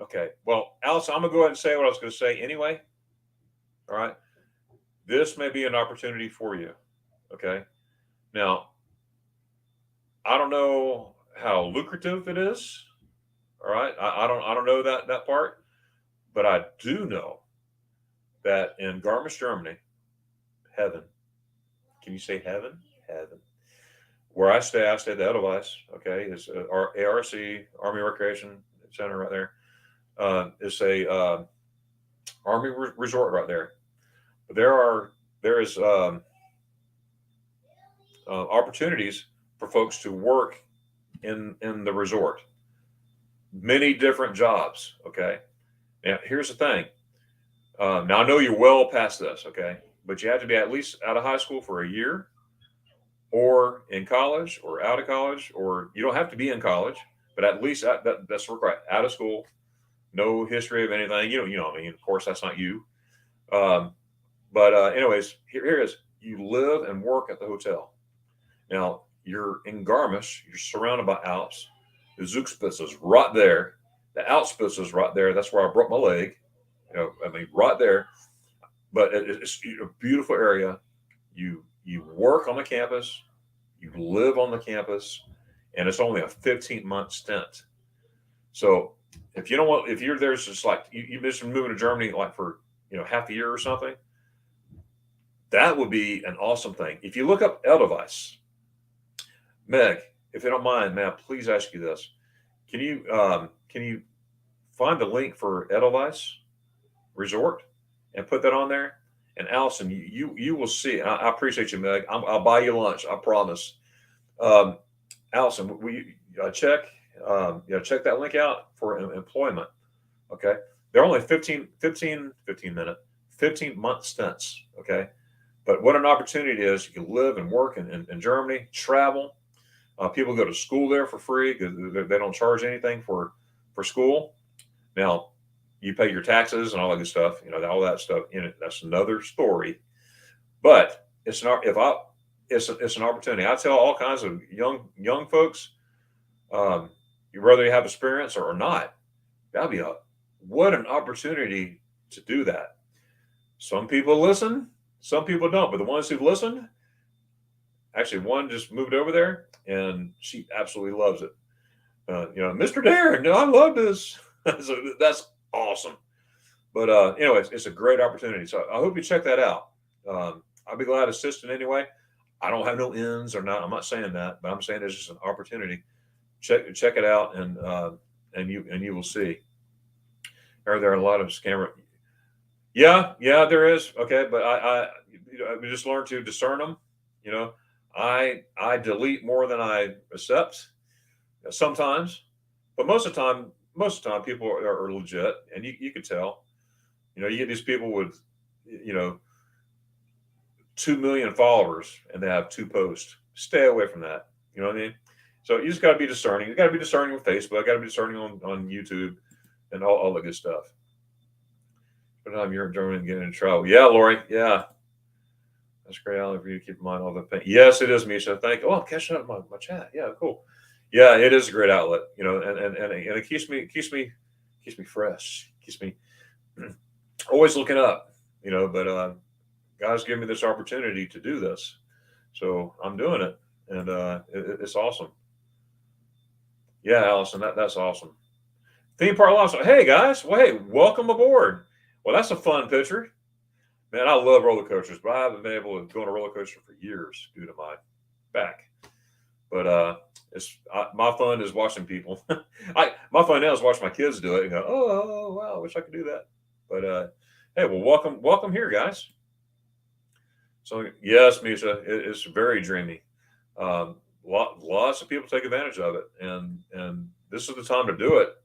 Okay. Well, Allison, I'm gonna go ahead and say what I was going to say anyway. All right. This may be an opportunity for you. Okay. Now, I don't know how lucrative it is. All right. I don't know that part, but I do know that in Garmisch, Germany, heaven. Can you say heaven? Heaven. where I stay at Edelweiss. Okay, is our ARC Army Recreation Center right there. It's a Army resort right there. But there is opportunities for folks to work in the resort. Many different jobs. Okay. Now here's the thing. Now I know you're well past this. Okay, but you have to be at least out of high school for a year, or in college, or out of college, or you don't have to be in college, but at least that's required. Out of school, no history of anything. You know. I mean, of course, that's not you. Um, but anyways, here is you live and work at the hotel. Now you're in Garmisch. You're surrounded by Alps. The Zugspitze is right there. The Alpspitze is right there. That's where I broke my leg. I mean, right there. But it's a beautiful area. You work on the campus. You live on the campus, and it's only a 15-month stint. So if you don't want, if you're there, just like you've been moving to Germany, like for half a year or something, that would be an awesome thing. If you look up Edelweiss, Meg, if you don't mind, man, please ask you this: can you find the link for Edelweiss Resort and put that on there? And Allison, you will see. I appreciate you, Meg. I'll buy you lunch. I promise. Allison, will you check check that link out for employment? Okay, they're only 15-month stints. Okay, but what an opportunity it is. You can live and work in Germany, travel. People go to school there for free because they don't charge anything for school. Now, you pay your taxes and all that good stuff, all that stuff in it. That's another story. But it's an opportunity. I tell all kinds of young folks, whether you have experience or not, that'd be what an opportunity to do that. Some people listen, some people don't. But the ones who've listened, actually, one just moved over there and she absolutely loves it. Mr. Darion, I love this. So that's awesome. But anyways, it's a great opportunity. So I hope you check that out. I'll be glad to assist in any way. I don't have no ends or not. I'm not saying that, but I'm saying it's just an opportunity. Check it out, and you will see. Are there a lot of scammer? Yeah, there is. Okay, but I just learned to discern them. I delete more than I accept sometimes, but most of the time people are legit, and you can tell. You get these people with 2 million followers and they have 2 posts. Stay away from that. You know what I mean? So you just got to be discerning. You got to be discerning with Facebook. Got to be discerning on YouTube and all the good stuff. But you're in Germany and getting in trouble. Yeah, Lori. Yeah. That's great, Alan, for you to keep in mind all the pain. Yes, it is, Misha. Thank you. Oh, I'm catching up my chat. Yeah, cool. Yeah, it is a great outlet, and it keeps me fresh. Keeps me always looking up, but God's given me this opportunity to do this. So I'm doing it, and it's awesome. Yeah, Allison, that's awesome. Theme Park Lost. Hey, guys. Well, hey, welcome aboard. Well, that's a fun picture. Man, I love roller coasters, but I haven't been able to go on a roller coaster for years due to my back. But my fun is watching people. My fun now is watching my kids do it and go, oh wow, I wish I could do that. But hey, well, welcome here, guys. So yes, Misha, it's very dreamy. Lots of people take advantage of it, and this is the time to do it.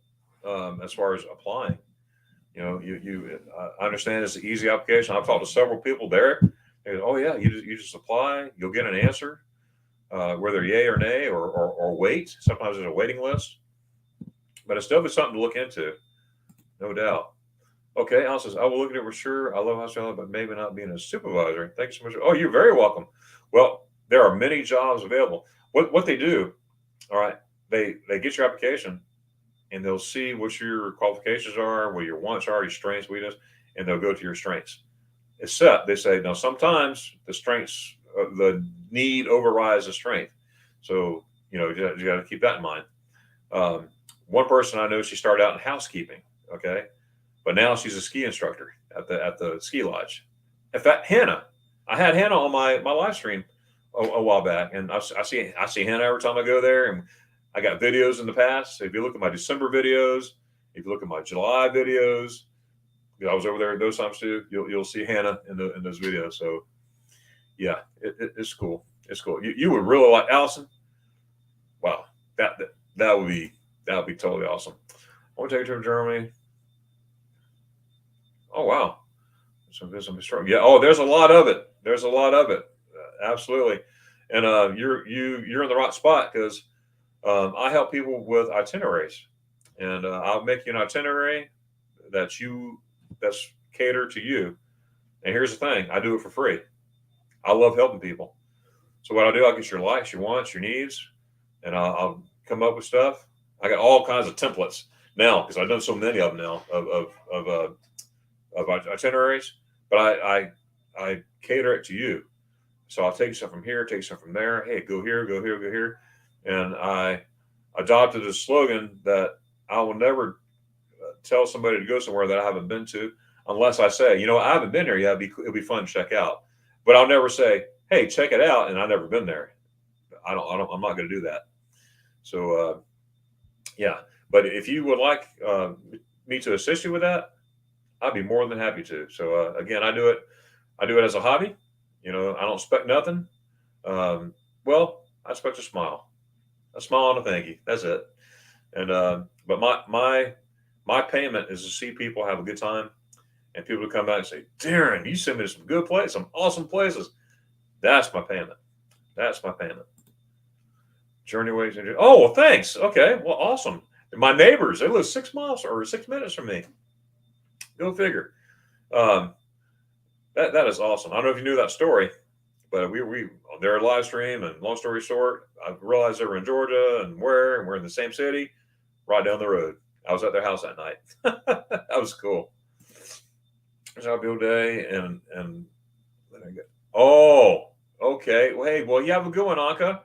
As far as applying, I understand it's an easy application. I've talked to several people there. They go, oh yeah, you just apply, you'll get an answer. Whether yay or nay or wait. Sometimes there's a waiting list, but it's definitely something to look into, no doubt. Okay, Al says, I will look at it for sure. I love hospitality, but maybe not being a supervisor. Thank you so much. Oh, you're very welcome. Well, there are many jobs available. What they do, all right, they get your application and they'll see what your qualifications are, what your wants are, your strengths, weakness, and they'll go to your strengths. Except they say, now sometimes the strengths, the need overrides the strength. So, you got to keep that in mind. One person I know, she started out in housekeeping. Okay. But now she's a ski instructor at the ski lodge. In fact, I had Hannah on my live stream. a while back, and I see Hannah every time I go there, and I got videos in the past. So if you look at my December videos, if you look at my July videos, I was over there those times too. You'll see Hannah in those videos. So yeah, it's cool. It's cool. You would really like Allison. Wow, that would be totally awesome. I want to take her to Germany. Oh wow, some strong. Yeah. Oh, there's a lot of it. There's a lot of it. Absolutely. And you're in the right spot because I help people with itineraries, and I'll make you an itinerary that's catered to you. And here's the thing: I do it for free. I love helping people. So what I do, I get your likes, your wants, your needs, and I'll come up with stuff. I got all kinds of templates now because I've done so many of them now of itineraries. But I cater it to you. So I'll take stuff from here, take stuff from there. Hey, go here, go here, go here. And I adopted a slogan that I will never tell somebody to go somewhere that I haven't been to unless I say, I haven't been there yet. It'll be fun to check out. But I'll never say, hey, check it out. And I've never been there. I'm not going to do that. So, yeah. But if you would like me to assist you with that, I'd be more than happy to. So, again, I do it as a hobby. I don't expect nothing. Well, I expect a smile and a thank you. That's it. And but my payment is to see people have a good time, and people to come back and say, Darren, you sent me to some good places, some awesome places. That's my payment. That's my payment. Journey ways. Oh, well, thanks. Okay, well, awesome. And my neighbors, they live 6 miles or 6 minutes from me. Go figure. That is awesome. I don't know if you knew that story, but we they're a live stream, and long story short, I realized they were in Georgia and we're in the same city, right down the road. I was at their house that night. That was cool. It's our bill day, and oh, okay. Well, hey, well, you have a good one, Anka.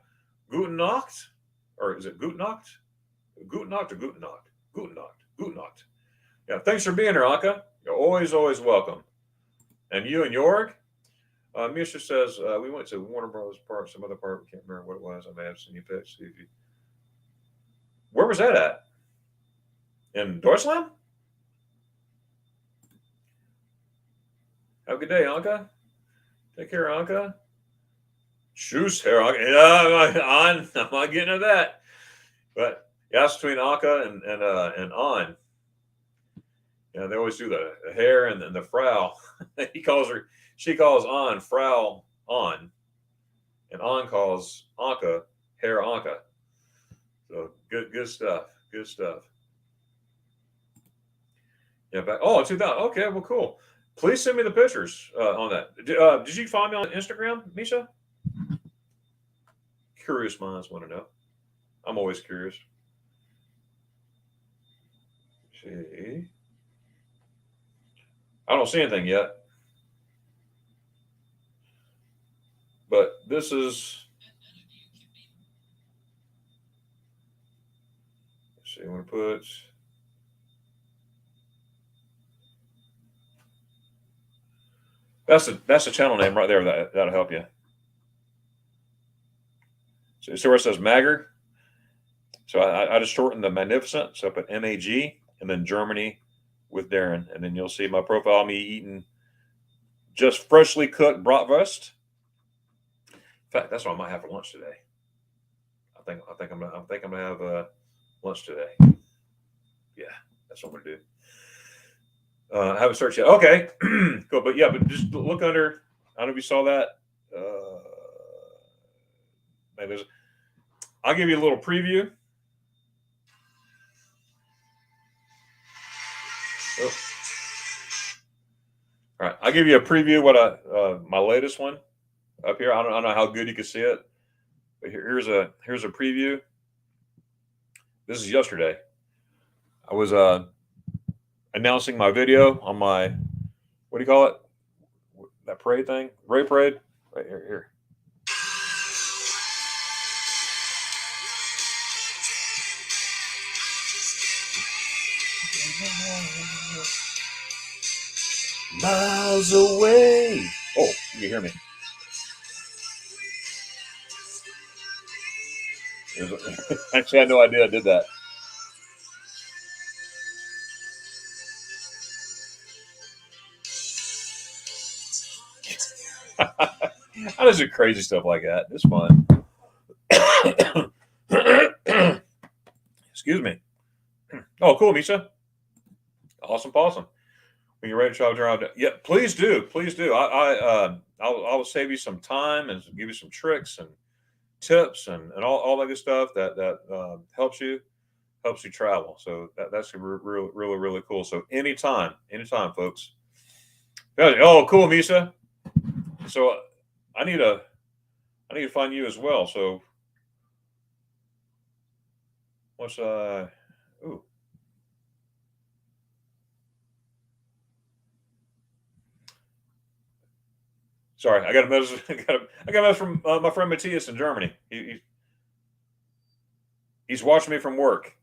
Guten Nacht, or is it Guten Nacht? Guten Nacht or Guten Nacht? Guten Nacht. Guten Nacht. Yeah, thanks for being here, Anka. You're always welcome. And you and Jorg? Misha says, we went to Warner Brothers Park, some other park. We can't remember what it was. I may have seen you pics. Where was that at? In Deutschland? Have a good day, Anka. Take care, Anka. Tschüss, Herr Anka. Yeah, I'm not getting to that. But yeah, that's between Anka and An. Yeah, they always do the hair and the Frau. She calls An Frau An, and An calls Anka Herr Anka. So good stuff. Good stuff. Yeah, back. Oh, 2000. Okay, well, cool. Please send me the pictures on that. Did you find me on Instagram, Misha? Curious minds want to know. I'm always curious. See. I don't see anything yet. But this is. Let's see, I'm going to put. That's the channel name right there. That'll help you. So where it says Magger. So I just shortened the Magnificent. So I put MAG and then Germany with Darren, and then you'll see my profile. Me eating just freshly cooked bratwurst. In fact, that's what I might have for lunch today. I think I'm gonna have lunch today. Yeah, that's what I'm gonna do. I haven't searched yet. Okay, cool. But yeah, but just look under. I don't know if you saw that. Maybe I'll give you a little preview. Oh. All right, I'll give you a preview of what my latest one up here. I don't know how good you can see it, but here's a preview. This is yesterday. I was announcing my video on my, what do you call it? That parade thing? Ray parade? Right here. Miles away. Oh, you can hear me. Actually, I had no idea I did that. I just do crazy stuff like that. It's fun. Excuse me. Oh, cool, Misha. Awesome. When you're ready to travel around, yeah, please do, please do. I'll save you some time and give you some tricks and tips and all that good stuff that helps you travel. So that's really cool. So anytime, folks. Oh, cool, Misha. So I need to find you as well. So what's ooh. Sorry, I got a message. I got a message from my friend Matthias in Germany. He's watching me from work.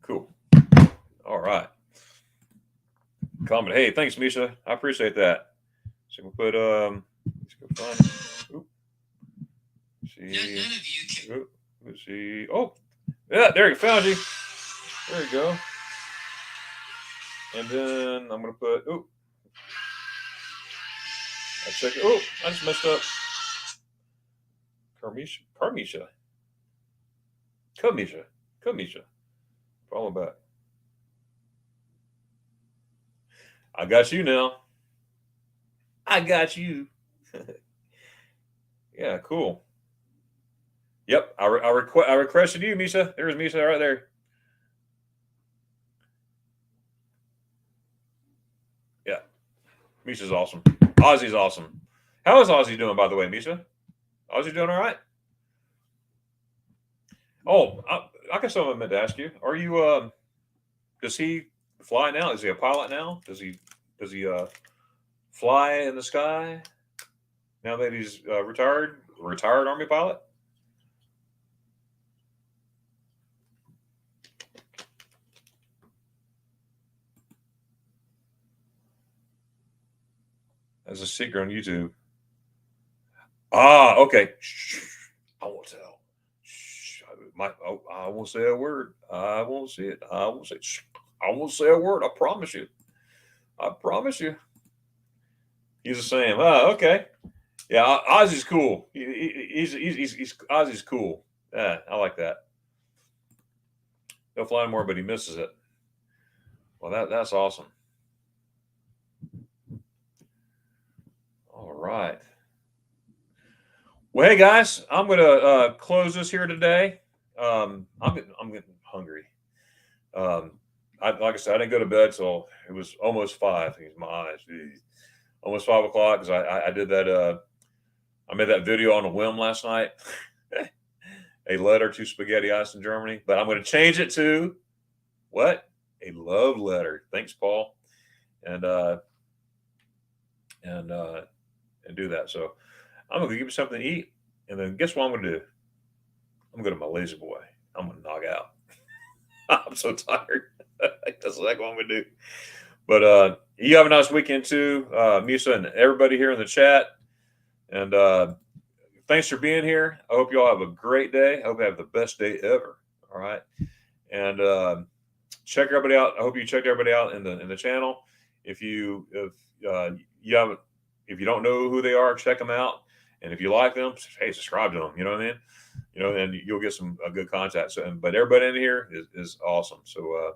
Cool. All right. Comment. Hey, thanks, Misha. I appreciate that. So we'll put let's go find it. Oop. See. Oop. Let's see. Oh, yeah, there you found you. There you go. And then I'm gonna put I check it. Oh, I just messed up. Carmisha. Follow back. I got you now. I got you. Yeah, cool. Yep, I requested you, Misha. There's Misha right there. Yeah, Misha's awesome. Ozzy's awesome. How is Ozzy doing, by the way, Misha? Ozzy doing all right? Oh, I guess I meant to ask you. Are you? Does he fly now? Is he a pilot now? Does he fly in the sky now that he's retired Army pilot? As a secret on YouTube. Ah, okay. Shh, I won't tell. Shh, I won't say a word. I won't say it. I won't say. Shh, I won't say a word. I promise you. I promise you. He's the same. Oh, okay. Yeah, Ozzy's cool. He's Ozzy's cool. Yeah, I like that. He'll fly more, but he misses it. Well, that's awesome. All right. Well, hey guys, I'm gonna close this here today. I'm getting hungry. Like I said, I didn't go to bed till it was almost 5. I think my eyes, geez. Almost 5 o'clock because I did that. I made that video on a whim last night. A letter to Spaghetti Ice in Germany, but I'm going to change it to what? A love letter. Thanks, Paul, and and do that. So I'm going to give you something to eat, and then guess what I'm going to do? I'm going to go to my lazy boy. I'm going to knock out. I'm so tired. That's exactly what I'm going to do. But you have a nice weekend too, Misa, and everybody here in the chat. And thanks for being here. I hope you all have a great day. I hope you have the best day ever. All right. And check everybody out. I hope you checked everybody out in the channel. If you don't know who they are, check them out. And if you like them, hey, subscribe to them. You know what I mean? You know, and you'll get some good contact. So, but everybody in here is awesome. So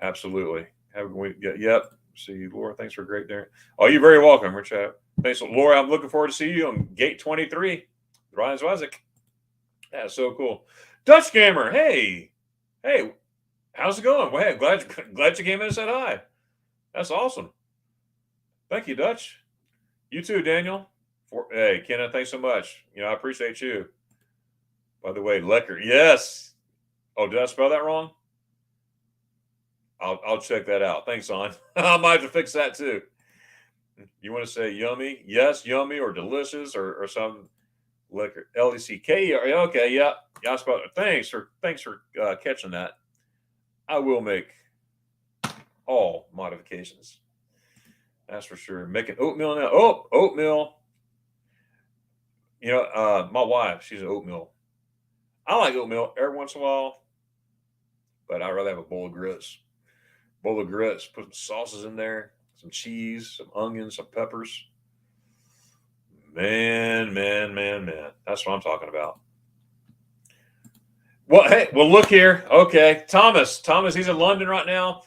absolutely. Have a good week. Yep. See, Laura, thanks for a great dinner. Oh, you're very welcome, Rich. Thanks, Laura. I'm looking forward to see you on Gate 23, Ryan Zwazik. That's so cool. Dutch Gamer, hey, how's it going? Well, hey, glad you came in and said hi. That's awesome. Thank you, Dutch. You too, Daniel. Hey, Kenneth, thanks so much. You know, I appreciate you. By the way, Lecker, yes. Oh, did I spell that wrong? I'll check that out. Thanks, on. I might have to fix that too. You want to say yummy? Yes, yummy or delicious or something. Liquor. LECK. Okay, yeah. Yeah, I spelled it. Thanks for catching that. I will make all modifications. That's for sure. Making oatmeal now. Oh, oatmeal. My wife, she's an oatmeal. I like oatmeal every once in a while, but I'd rather have a bowl of grits. Bowl of grits, put some sauces in there, some cheese, some onions, some peppers. Man, man, man, man. That's what I'm talking about. Well, hey, well, look here. Okay, Thomas, he's in London right now.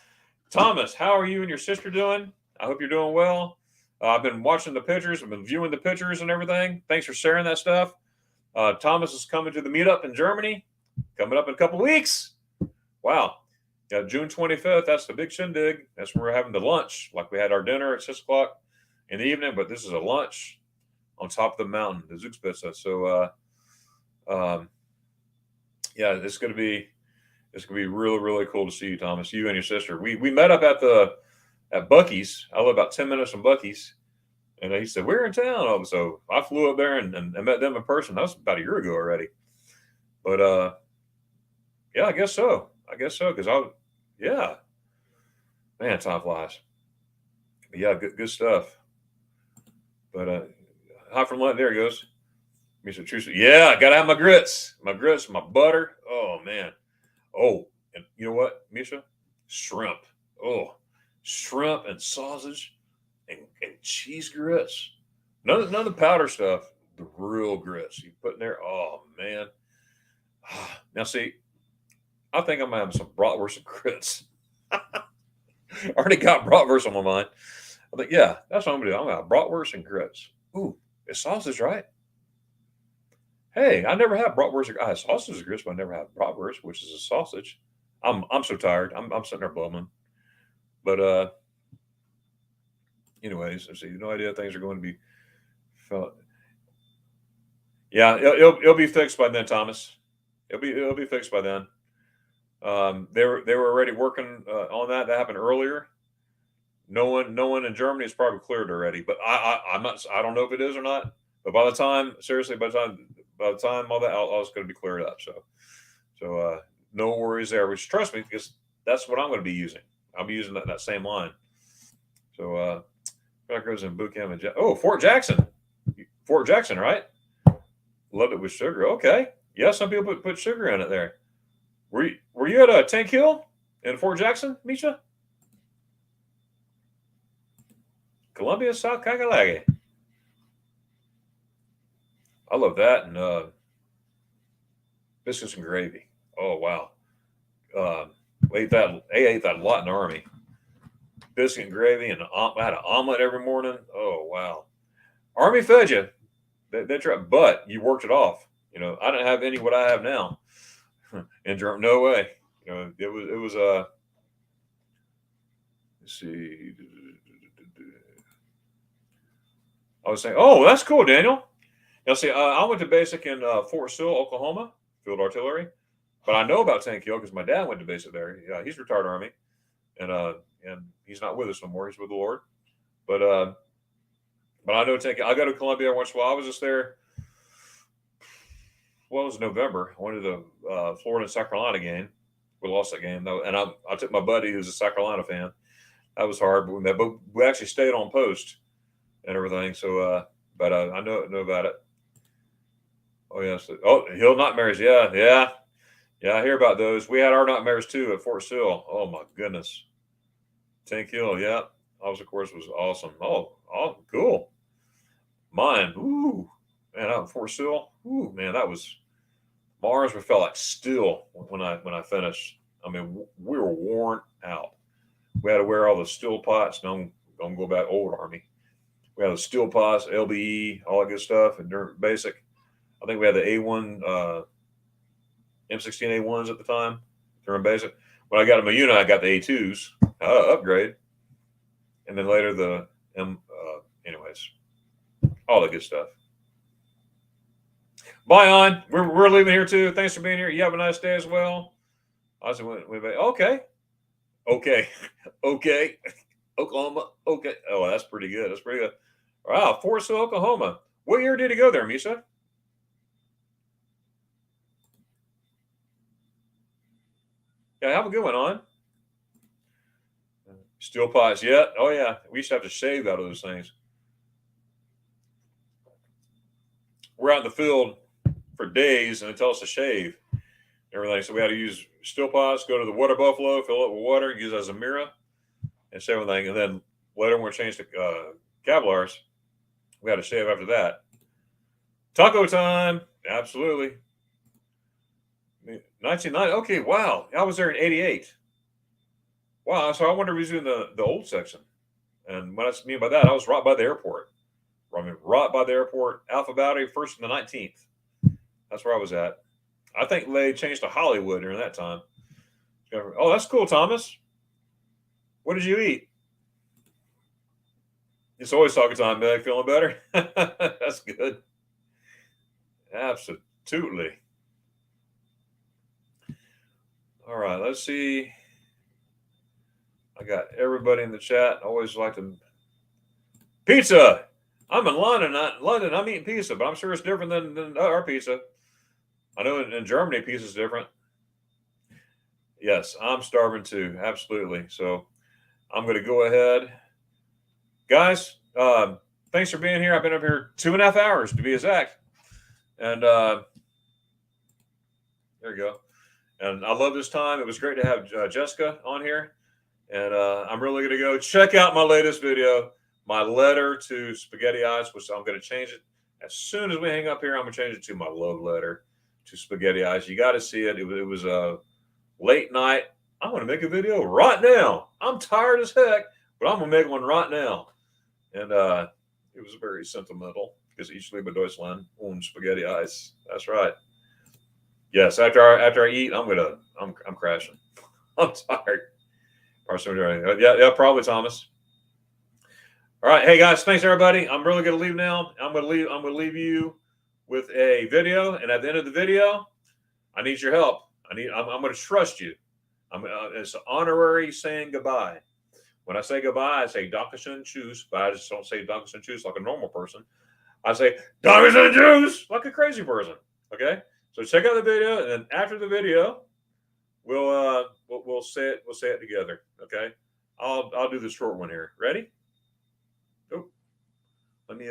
Thomas, how are you and your sister doing? I hope you're doing well. I've been watching the pictures. I've been viewing the pictures and everything. Thanks for sharing that stuff. Thomas is coming to the meetup in Germany, coming up in a couple of weeks. Wow. Yeah, June 25th, that's the big shindig. That's when we're having the lunch. Like we had our dinner at 6 o'clock in the evening, but this is a lunch on top of the mountain, the Zugspitze. So, yeah, it's gonna be really, really cool to see you, Thomas. You and your sister. We met up at Bucky's. I live about 10 minutes from Bucky's, and he said we're in town. So I flew up there and met them in person. That was about a year ago already. But yeah, I guess so. Because yeah, man, time flies. But yeah, good stuff. But hi from London. There he goes. Massachusetts. Yeah, I gotta have my grits, my butter. Oh man. Oh, and you know what, Misha? Shrimp. Oh, shrimp and sausage and cheese grits. None of the powder stuff. The real grits you put in there. Oh man. Now see, I think I'm having some bratwurst and grits. I already got bratwurst on my mind. I think, yeah, that's what I'm gonna do. I'm gonna have bratwurst and grits. Ooh, it's sausage, right? Hey, I never had bratwurst. I had sausage and grits, but I never had bratwurst, which is a sausage. I'm so tired. I'm sitting there bumming. But anyways, I see no idea how things are going to be felt. Yeah, it'll be fixed by then, Thomas. It'll be fixed by then. They were already working on that. That happened earlier. No one in Germany is probably cleared already, but I'm not. I don't know if it is or not. But by the time, seriously, by the time all that, all it's going to be cleared up. So no worries there. Which trust me, because that's what I'm going to be using. I'll be using that same line. So crackers and boot camp and Fort Jackson, right? Love it with sugar. Okay, yeah, some people put sugar in it there. Were you at a Tank Hill in Fort Jackson, Misha? Columbia, South Kakalaki. I love that and biscuits and gravy. Oh wow. I ate that a lot in the army. Biscuit and gravy and I had an omelet every morning. Oh wow. Army fed you. They tried, but you worked it off. I didn't have any what I have now. In Germany, no way. It was. Let's see. I was saying, oh, that's cool, Daniel. Now, see, I went to basic in Fort Sill, Oklahoma, field artillery, but I know about Tank Hill because my dad went to basic there. Yeah, he's retired Army, and he's not with us no more. He's with the Lord. But but I know Tank Hill. I go to Columbia once in a while. I was just there. Well, it was November. I went to the Florida and South Carolina game. We lost that game, though, and I took my buddy who's a South Carolina fan. That was hard, but we actually stayed on post and everything. So, but I know about it. Oh yes. Oh, Hill Nightmares. Yeah, yeah, yeah. I hear about those. We had our nightmares too at Fort Sill. Oh my goodness. Tank Hill. Yeah, that was of course was awesome. Oh, cool. Mine. Ooh, man, out in Fort Sill. Ooh, man, that was my arms felt like steel when I finished. I mean, we were worn out. We had to wear all the steel pots. No, I'm go back old Army. We had the steel pots, LBE, all that good stuff, and during basic. I think we had the A1 M16 A1s at the time during basic. When I got in my unit, I got the A2s upgrade, and then later the M. Anyways, all the good stuff. Bye, on. We're leaving here too. Thanks for being here. You have a nice day as well. I said, okay, okay, okay, Oklahoma. Okay. Oh, that's pretty good. That's pretty good. Wow, Fort Sill, Oklahoma. What year did he go there, Misa? Yeah, have a good one on. Steel pots, yeah. Oh yeah. We used to have to shave out of those things. we're out in the field for days, and they tell us to shave everything. So we had to use still pots, go to the water buffalo, fill it with water, use it as a mirror, and shave everything. And then later, when we changed to Kevlars, we had to shave after that. Taco time, absolutely. 1990. Okay, wow. I was there in '88. Wow. So I wonder if he's in the old section. And what I mean by that, I was right by the airport. I mean, right by the airport, Alpha Valley, first and the 19th. That's where I was at. I think they changed to Hollywood during that time. Oh, that's cool, Thomas. What did you eat? It's always talking time, Meg. Feeling better? That's good. Absolutely. All right, let's see. I got everybody in the chat. I always like to. Pizza. I'm in London. I'm eating pizza, but I'm sure it's different than our pizza. I know in Germany, pizza is different. Yes, I'm starving too. Absolutely. So I'm going to go ahead. Guys, thanks for being here. I've been up here 2.5 hours to be exact. And there you go. And I love this time. It was great to have Jessica on here. And I'm really going to go check out my latest video, my letter to Spaghetti Eyes, which I'm going to change it. As soon as we hang up here, I'm going to change it to my love letter to Spaghetti Eyes. You got to see it. It was a late night. I'm going to make a video right now. I'm tired as heck, but I'm going to make one right now. And it was very sentimental because Ich liebe Deutschland und Spaghetti Eyes. That's right. Yes, after I eat, I'm crashing. I'm tired. Yeah, probably, Thomas. All right, hey guys, thanks everybody. I'm really gonna leave now. I'm gonna leave you with a video, and at the end of the video, I need your help. I'm gonna trust you. It's an honorary saying goodbye. When I say goodbye, I say Dankeschön, tschüss, but I just don't say Dankeschön, tschüss like a normal person. I say Dankeschön, tschüss like a crazy person. Okay, so check out the video, and then after the video, we'll say it together. Okay, I'll do the short one here. Ready? Oh, let me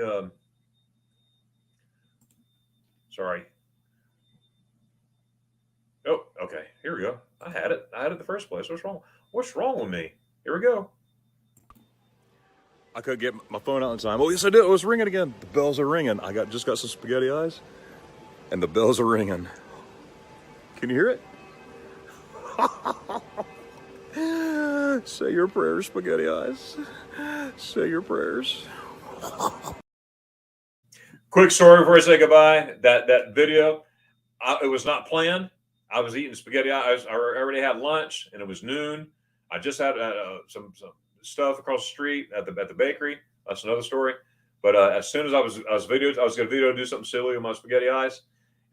sorry. Oh, okay. Here we go. I had it in the first place. What's wrong with me? Here we go. I couldn't get my phone out in time. Oh, yes, I did. It was ringing again. The bells are ringing. I just got some Spaghetti Eyes, and the bells are ringing. Can you hear it? Say your prayers, Spaghetti Eyes. Say your prayers. Quick story before I say goodbye. That video, it was not planned. I was eating Spaghetti Eyes. I already had lunch, and it was noon. I just had some stuff across the street at the bakery. That's another story. But as soon as I was going to do something silly with my Spaghetti Eyes,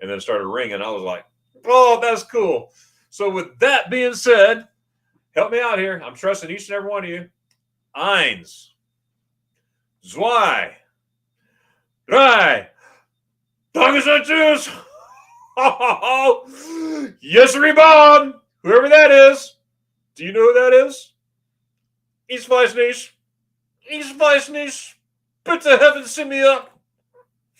and then it started ringing. I was like, oh, that's cool. So with that being said, help me out here. I'm trusting each and every one of you. Eins, zwei, drei. Dankeschön, tschüss. Yes, rebound. Whoever that is. Do you know who that is? Ich weiß nicht. Ich weiß nicht. Bitte helfen Sie mir.